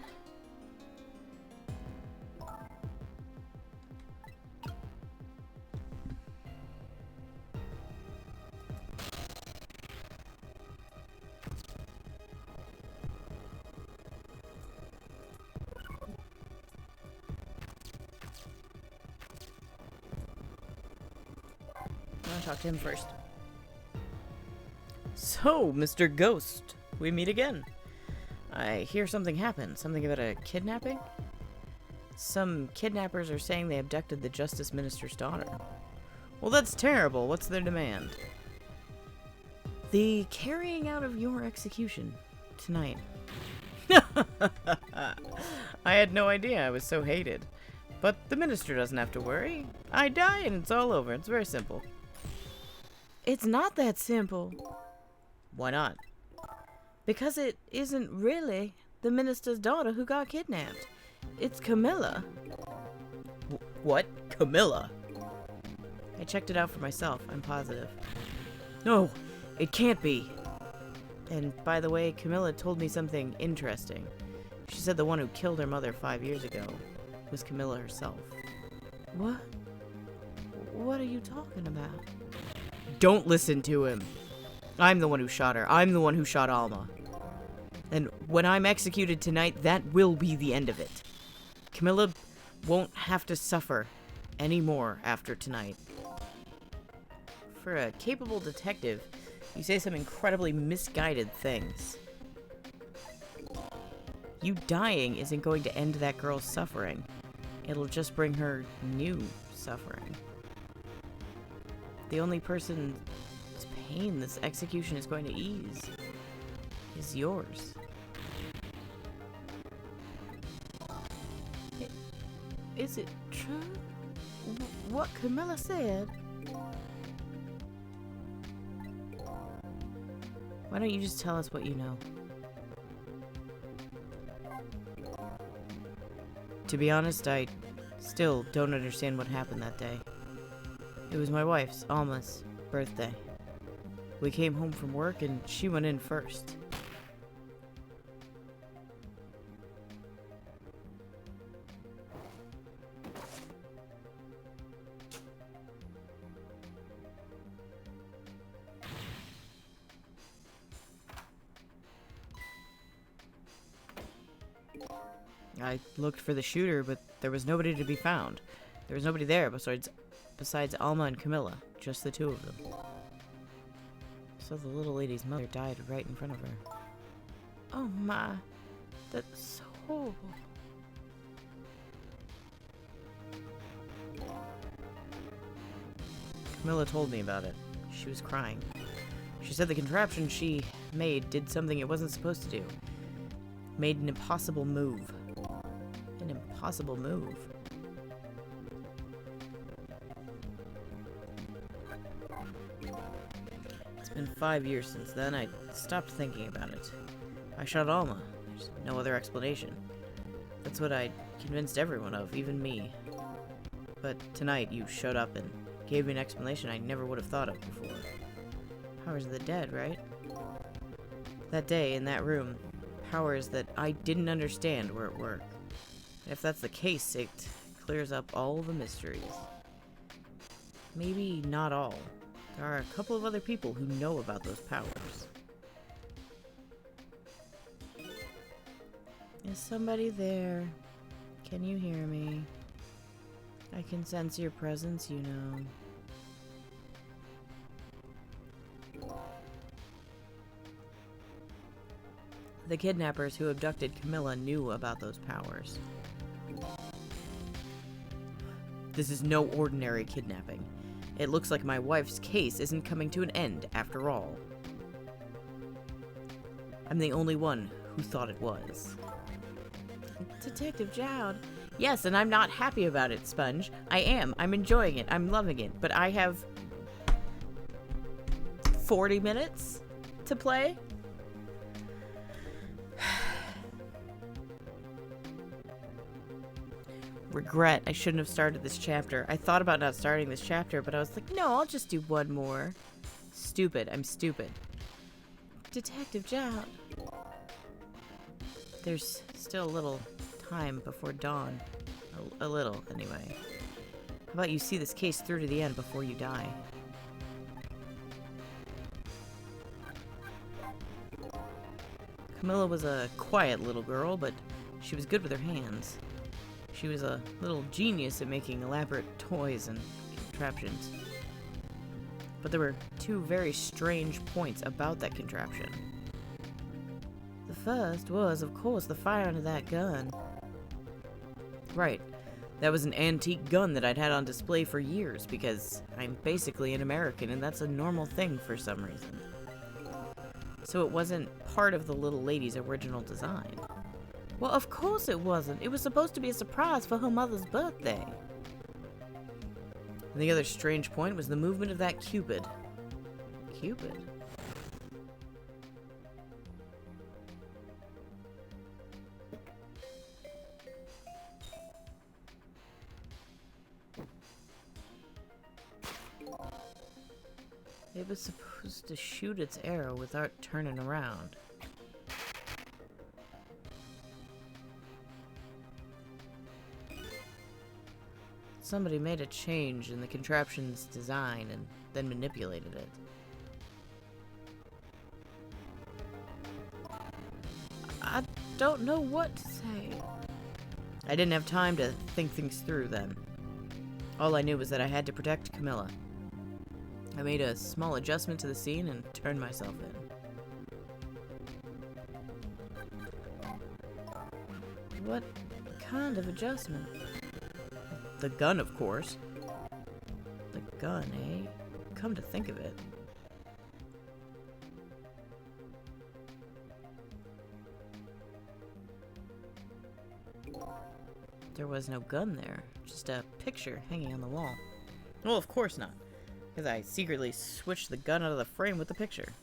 I want to talk to him first. So, Mr. Ghost, we meet again. I hear something happened. Something about a kidnapping? Some kidnappers are saying they abducted the Justice Minister's daughter. Well, that's terrible. What's their demand? The carrying out of your execution tonight. I had no idea I was so hated. But the minister doesn't have to worry. I die and it's all over. It's very simple. It's not that simple. Why not? Because it isn't really the minister's daughter who got kidnapped. It's Camilla. What? Camilla? I checked it out for myself. I'm positive. No, it can't be. And by the way, Camilla told me something interesting. She said the one who killed her mother 5 years ago was Camilla herself. What? What are you talking about? Don't listen to him. I'm the one who shot her. I'm the one who shot Alma. And when I'm executed tonight, that will be the end of it. Camilla won't have to suffer anymore after tonight. For a capable detective, you say some incredibly misguided things. You dying isn't going to end that girl's suffering. It'll just bring her new suffering. The only person's pain this execution is going to ease is yours. Is it true? What Camilla said? Why don't you just tell us what you know? To be honest, I still don't understand what happened that day. It was my wife's, Alma's, birthday. We came home from work and she went in first. I looked for the shooter, but there was nobody to be found. There was nobody there besides Alma and Camilla, just the two of them. So the little lady's mother died right in front of her. Oh my, that's so horrible. Camilla told me about it. She was crying. She said the contraption she made did something it wasn't supposed to do. Made an impossible move. An impossible move. It's been 5 years since then. I stopped thinking about it. I shot Alma. There's no other explanation. That's what I convinced everyone of, even me. But tonight you showed up and gave me an explanation I never would have thought of before. Powers of the dead, right? That day, in that room, powers that I didn't understand were at work. And if that's the case, it clears up all the mysteries. Maybe not all. There are a couple of other people who know about those powers. Is somebody there? Can you hear me? I can sense your presence, you know. The kidnappers who abducted Camilla knew about those powers. This is no ordinary kidnapping. It looks like my wife's case isn't coming to an end after all. I'm the only one who thought it was. Detective Jowd. Yes, and I'm not happy about it, Sponge. I am. I'm enjoying it. I'm loving it. But I have 40 minutes to play? Regret. I shouldn't have started this chapter. I thought about not starting this chapter, but I was like, no, I'll just do one more. Stupid. I'm stupid. Detective Jowd. There's still a little time before dawn. A little, anyway. How about you see this case through to the end before you die? Camilla was a quiet little girl, but she was good with her hands. She was a little genius at making elaborate toys and contraptions. But there were two very strange points about that contraption. The first was, of course, the firing of that gun. Right. That was an antique gun that I'd had on display for years because I'm basically an American and that's a normal thing for some reason. So it wasn't part of the little lady's original design. Well, of course it wasn't. It was supposed to be a surprise for her mother's birthday. And the other strange point was the movement of that Cupid. Cupid? It was supposed to shoot its arrow without turning around. Somebody made a change in the contraption's design and then manipulated it. I don't know what to say. I didn't have time to think things through then. All I knew was that I had to protect Camilla. I made a small adjustment to the scene and turned myself in. What kind of adjustment? The gun, of course. The gun, eh? Come to think of it. There was no gun there, just a picture hanging on the wall. Well, of course not, because I secretly switched the gun out of the frame with the picture.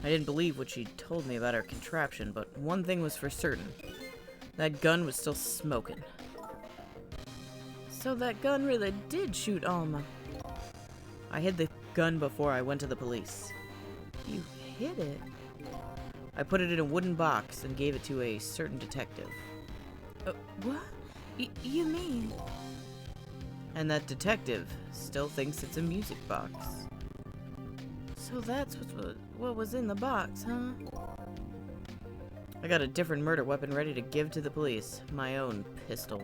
I didn't believe what she told me about her contraption, but one thing was for certain. That gun was still smoking. So that gun really did shoot Alma. I hid the gun before I went to the police. You hid it? I put it in a wooden box and gave it to a certain detective. What? You mean? And that detective still thinks it's a music box. So that's what was in the box, huh? I got a different murder weapon ready to give to the police. My own pistol.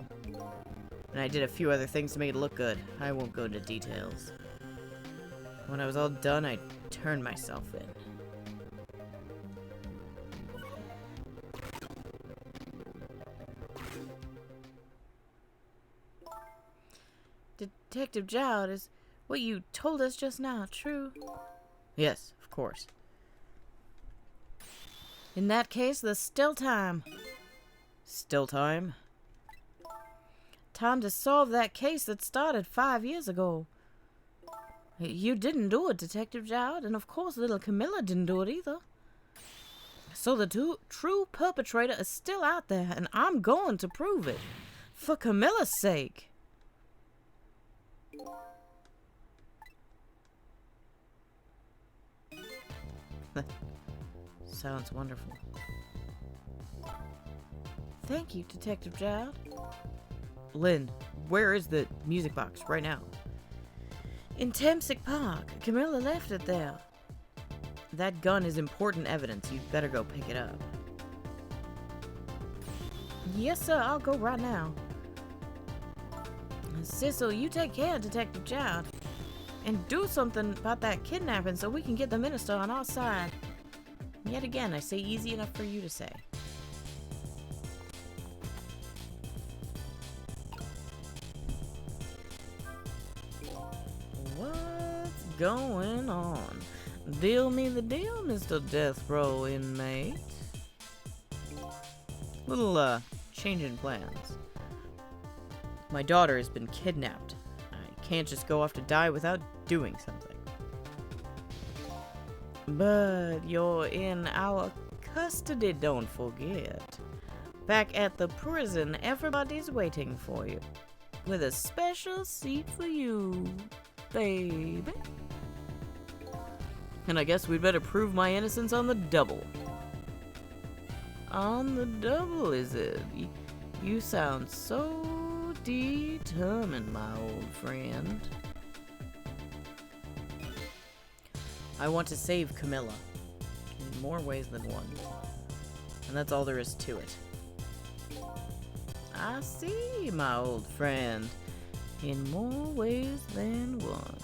And I did a few other things to make it look good. I won't go into details. When I was all done, I turned myself in. Detective Jowd, is what you told us just now true? Yes, of course. In that case, there's still time. Still time? Time to solve that case that started 5 years ago. You didn't do it, Detective Jowd, and of course little Camilla didn't do it either. So the true perpetrator is still out there, and I'm going to prove it. For Camilla's sake. Sounds wonderful. Thank you, Detective Jowd. Lynn, where is the music box right now? In Tamsic Park. Camilla left it there. That gun is important evidence. You'd better go pick it up. Yes, sir. I'll go right now. Cecil, you take care, Detective Jowd. And do something about that kidnapping so we can get the minister on our side. Yet again, I say easy enough for you to say. What's going on? Deal me the deal, Mr. Death Row inmate. Little, change in plans. My daughter has been kidnapped. I can't just go off to die without doing something. But you're in our custody, don't forget. Back at the prison, everybody's waiting for you. With a special seat for you, baby. And I guess we'd better prove my innocence on the double. On the double, is it? You sound so determined, my old friend. I want to save Camilla. In more ways than one. And that's all there is to it. I see, my old friend. In more ways than one.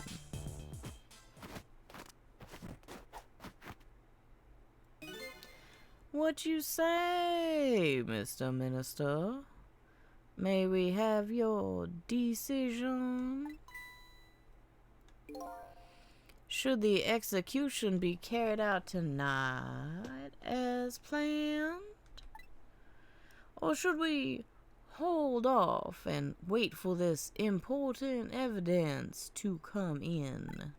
What you say, Mr. Minister? May we have your decision? Should the execution be carried out tonight as planned? Or should we hold off and wait for this important evidence to come in?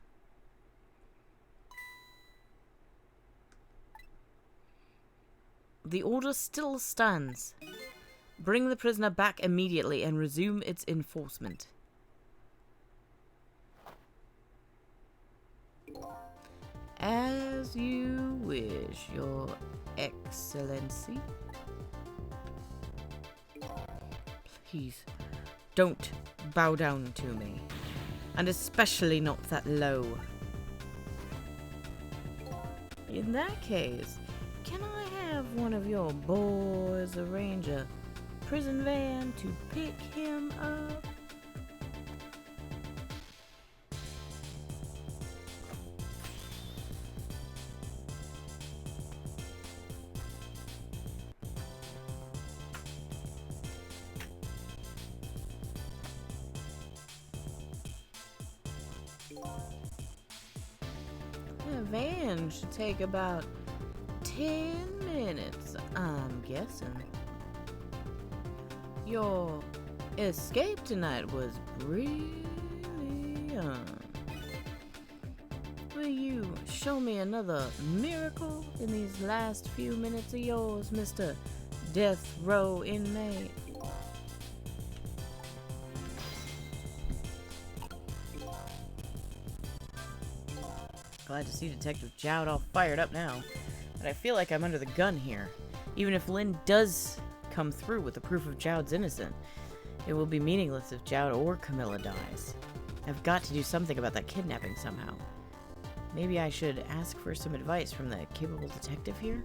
The order still stands. Bring the prisoner back immediately and resume its enforcement. As you wish, Your Excellency. Please, don't bow down to me. And especially not that low. In that case, can I have one of your boys arrange a prison van to pick him up? The van should take about 10 minutes, I'm guessing. Your escape tonight was brilliant. Will you show me another miracle in these last few minutes of yours, Mr. Death Row inmate? Glad to see Detective Jowd all fired up now, but I feel like I'm under the gun here. Even if Lynn does come through with the proof of Jowd's innocent, it will be meaningless if Jowd or Camilla dies. I've got to do something about that kidnapping somehow. Maybe I should ask for some advice from the capable detective here?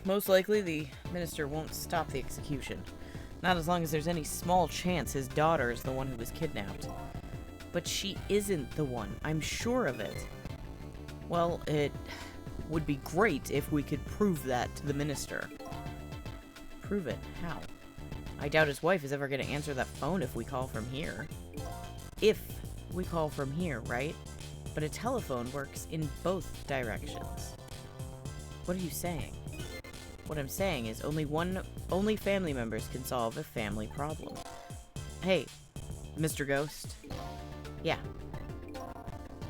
Most likely, the minister won't stop the execution. Not as long as there's any small chance his daughter is the one who was kidnapped. But she isn't the one. I'm sure of it. Well, it would be great if we could prove that to the minister. Prove it? How? I doubt his wife is ever going to answer that phone if we call from here. If we call from here, right? But a telephone works in both directions. What are you saying? What I'm saying is only family members can solve a family problem. Hey, Mr. Ghost. Yeah.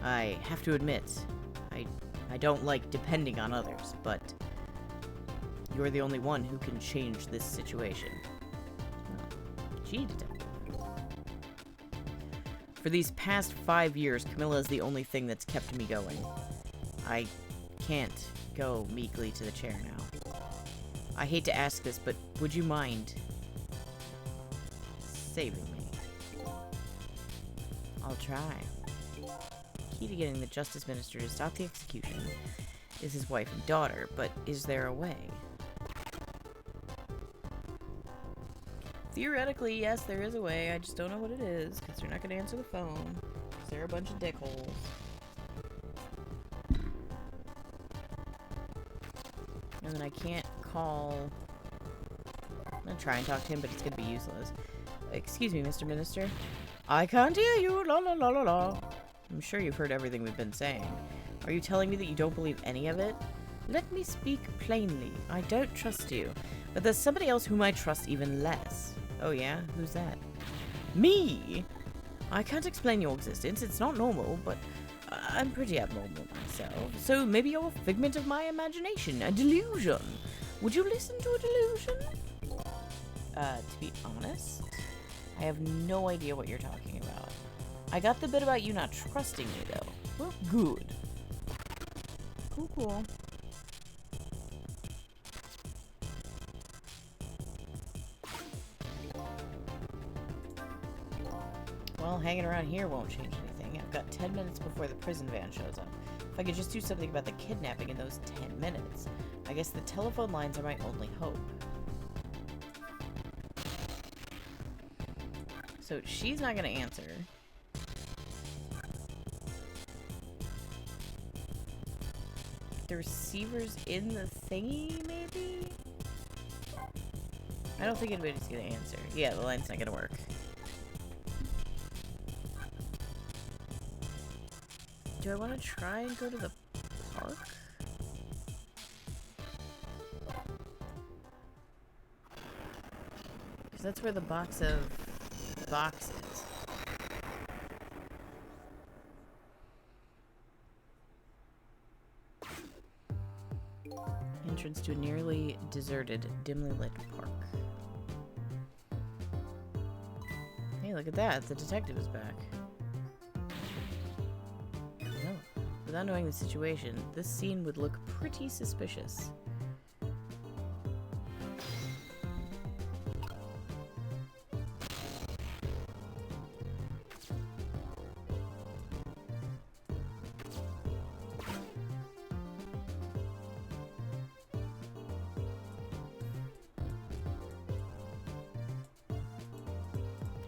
I have to admit, I don't like depending on others, but you're the only one who can change this situation. Gee, detective. For these past 5 years, Camilla is the only thing that's kept me going. I can't go meekly to the chair now. I hate to ask this, but would you mind saving me? I'll try. Key to getting the Justice Minister to stop the execution is his wife and daughter, but is there a way? Theoretically, yes, there is a way. I just don't know what it is, because they're not going to answer the phone, because they're a bunch of dickholes. And then I can't call... I'm going to try and talk to him, but it's going to be useless. Excuse me, Mr. Minister. I can't hear you, la la la la la. I'm sure you've heard everything we've been saying. Are you telling me that you don't believe any of it? Let me speak plainly. I don't trust you. But there's somebody else whom I trust even less. Oh yeah? Who's that? Me! I can't explain your existence. It's not normal, but I'm pretty abnormal myself. So maybe you're a figment of my imagination. A delusion. Would you listen to a delusion? To be honest, I have no idea what you're talking about. I got the bit about you not trusting me, though. Well, good. Cool, cool. Well, hanging around here won't change anything. I've got 10 minutes before the prison van shows up. If I could just do something about the kidnapping in those 10 minutes, I guess the telephone lines are my only hope. So she's not going to answer. The receiver's in the thingy, maybe? I don't think anybody's going to answer. Yeah, the line's not going to work. Do I want to try and go to the park? Because that's where the box is. Entrance to a nearly deserted, dimly lit park. Hey, look at that. The detective is back. No. Without knowing the situation, this scene would look pretty suspicious.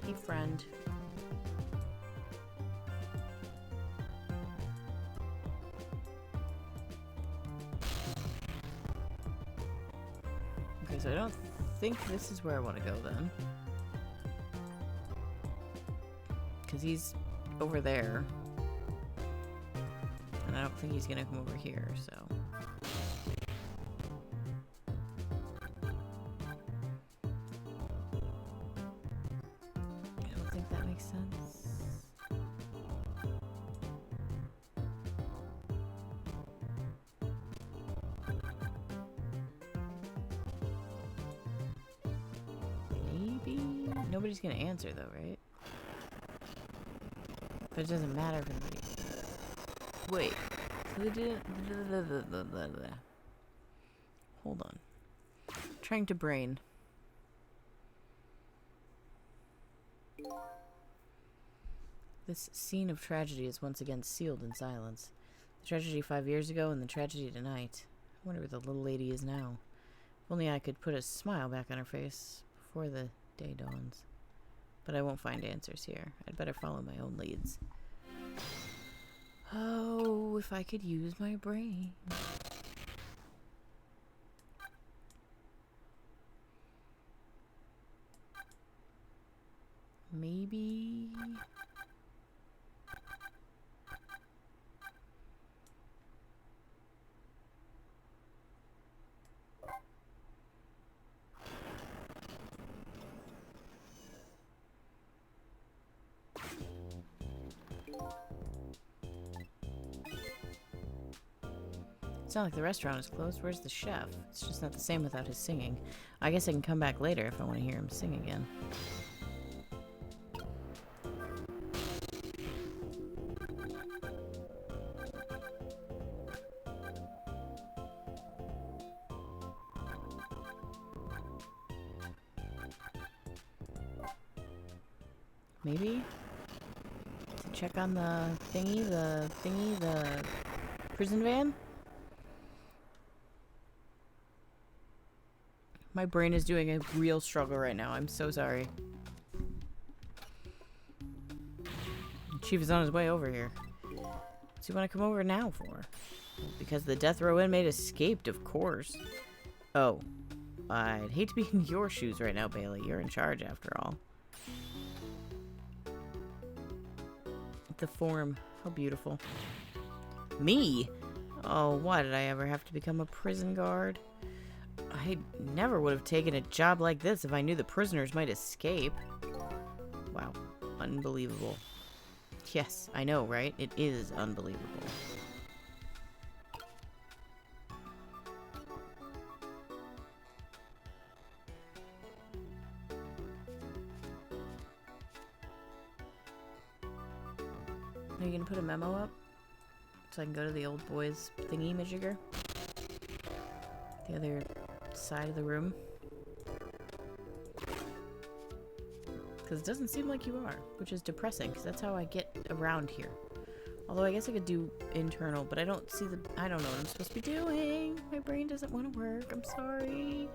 Hey, friend. Okay, so I don't think this is where I want to go then. Because he's over there. And I don't think he's going to come over here, so... makes sense. Maybe? Nobody's gonna answer though, right? But it doesn't matter if anybody... Wait. Who did... Hold on. Trying to brain. This scene of tragedy is once again sealed in silence. The tragedy 5 years ago and the tragedy tonight. I wonder where the little lady is now. If only I could put a smile back on her face before the day dawns. But I won't find answers here. I'd better follow my own leads. Oh, if I could use my brain. Maybe... It's not like the restaurant is closed. Where's the chef? It's just not the same without his singing. I guess I can come back later if I want to hear him sing again. Maybe? To check on the the prison van? My brain is doing a real struggle right now. I'm so sorry. Chief is on his way over here. What's he want to come over now for? Because the death row inmate escaped, of course. Oh. I'd hate to be in your shoes right now, Bailey. You're in charge, after all. The form. How beautiful. Me? Oh, why did I ever have to become a prison guard? I never would have taken a job like this if I knew the prisoners might escape. Wow. Unbelievable. Yes, I know, right? It is unbelievable. Are you gonna put a memo up? So I can go to the old boys thingy-majigger? The other side of the room? Because it doesn't seem like you are, which is depressing, because that's how I get around here. Although I guess I could do internal, but I don't see the... I don't know what I'm supposed to be doing. My brain doesn't want to work. I'm sorry.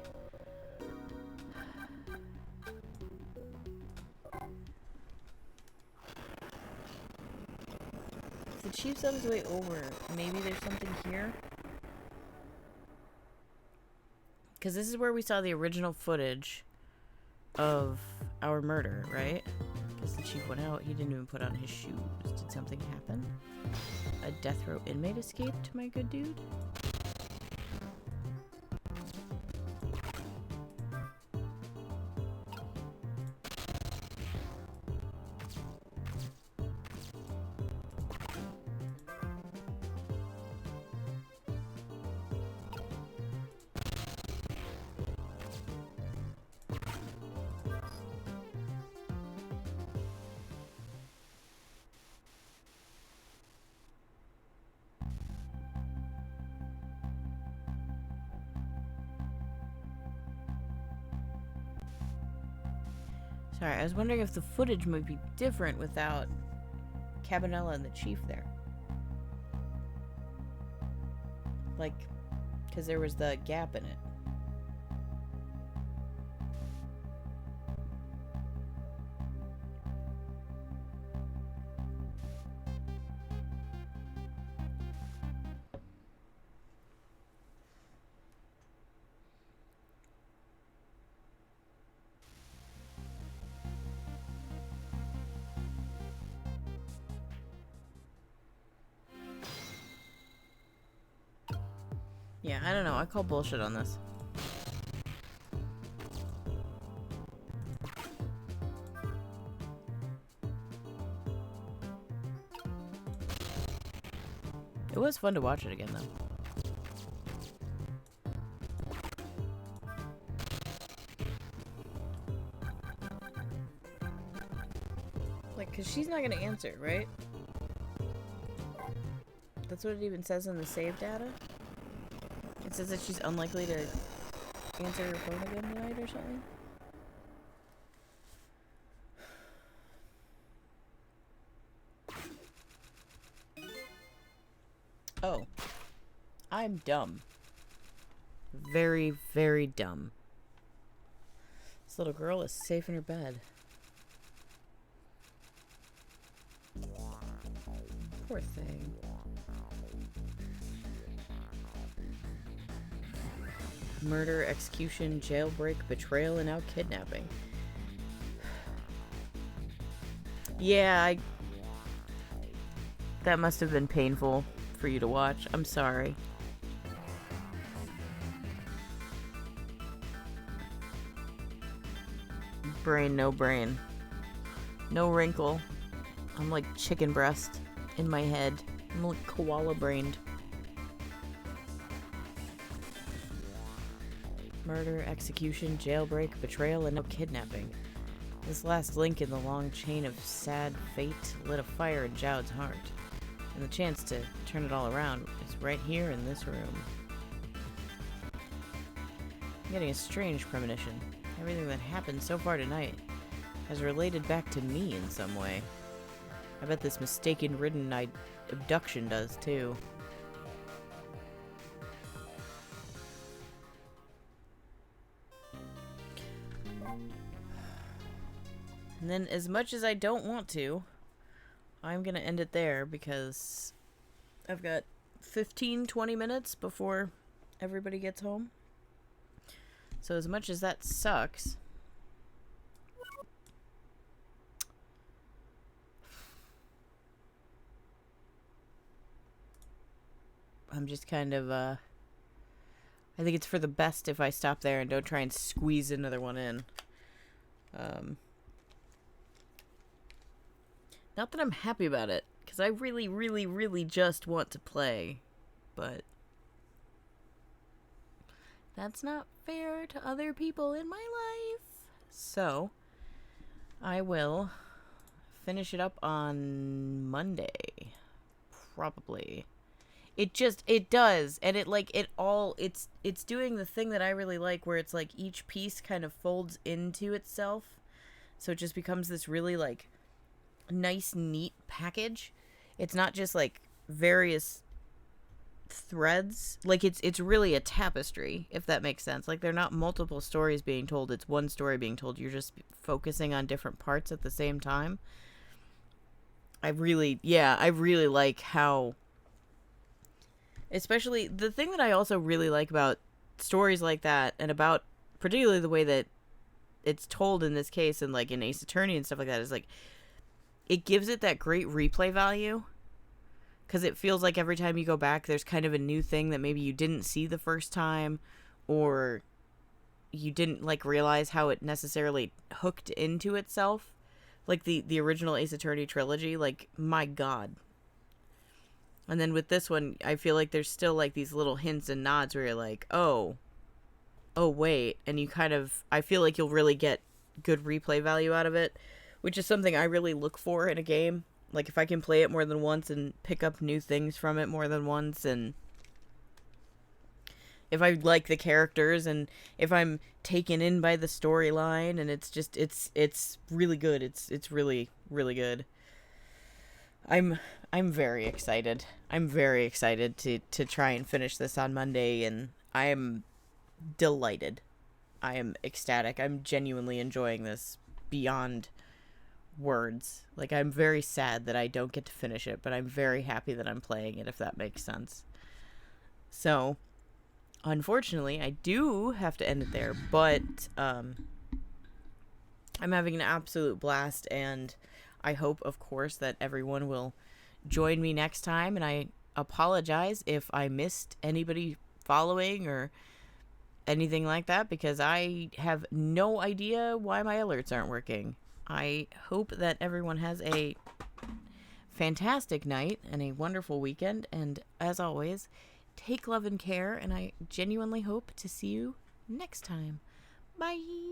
If the chief's on his way over, maybe there's something here? Because this is where we saw the original footage of our murder, right? Because the chief went out, he didn't even put on his shoes. Did something happen? A death row inmate escaped, my good dude? Sorry, I was wondering if the footage might be different without Cabanela and the chief there. Like, because there was the gap in it. Yeah, I don't know. I call bullshit on this. It was fun to watch it again, though. Like, because she's not going to answer, right? That's what it even says in the save data. It says that she's unlikely to answer her phone again tonight or something. Oh. I'm dumb. Very, very dumb. This little girl is safe in her bed. Poor thing. Murder, execution, jailbreak, betrayal, and now kidnapping. Yeah, that must have been painful for you to watch. I'm sorry. Brain, no brain. No wrinkle. I'm like chicken breast in my head. I'm like koala brained. Murder, execution, jailbreak, betrayal, and now kidnapping. This last link in the long chain of sad fate lit a fire in Jowd's heart. And the chance to turn it all around is right here in this room. I'm getting a strange premonition. Everything that happened so far tonight has related back to me in some way. I bet this mistaken-ridden abduction does, too. And then, as much as I don't want to, I'm gonna end it there because I've got 15-20 minutes before everybody gets home. So as much as that sucks, I'm just kind of, I think it's for the best if I stop there and don't try and squeeze another one in. Not that I'm happy about it, because I really, really, really just want to play, but that's not fair to other people in my life. So, I will finish it up on Monday. Probably. It does. And it's doing the thing that I really like where it's like each piece kind of folds into itself. So it just becomes this really like nice, neat package. It's not just like various threads. Like it's really a tapestry, if that makes sense. Like they're not multiple stories being told, it's one story being told. You're just focusing on different parts at the same time. I really like how, especially the thing that I also really like about stories like that, and about particularly the way that it's told in this case and like in Ace Attorney and stuff like that, is like it gives it that great replay value. Because it feels like every time you go back, there's kind of a new thing that maybe you didn't see the first time, or you didn't, like, realize how it necessarily hooked into itself. Like, the original Ace Attorney trilogy, like, my god. And then with this one, I feel like there's still, like, these little hints and nods where you're like, oh, wait. And you kind of, I feel like you'll really get good replay value out of it, which is something I really look for in a game. Like, if I can play it more than once and pick up new things from it more than once, and if I like the characters, and if I'm taken in by the storyline, and it's just, it's really good. It's really, really good. I'm very excited. I'm very excited to try and finish this on Monday, and I am delighted. I am ecstatic. I'm genuinely enjoying this beyond words. Like, I'm very sad that I don't get to finish it, but I'm very happy that I'm playing it, if that makes sense. So, unfortunately, I do have to end it there, but I'm having an absolute blast, and I hope, of course, that everyone will join me next time, and I apologize if I missed anybody following or anything like that, because I have no idea why my alerts aren't working. I hope that everyone has a fantastic night and a wonderful weekend. And as always, take love and care. And I genuinely hope to see you next time. Bye.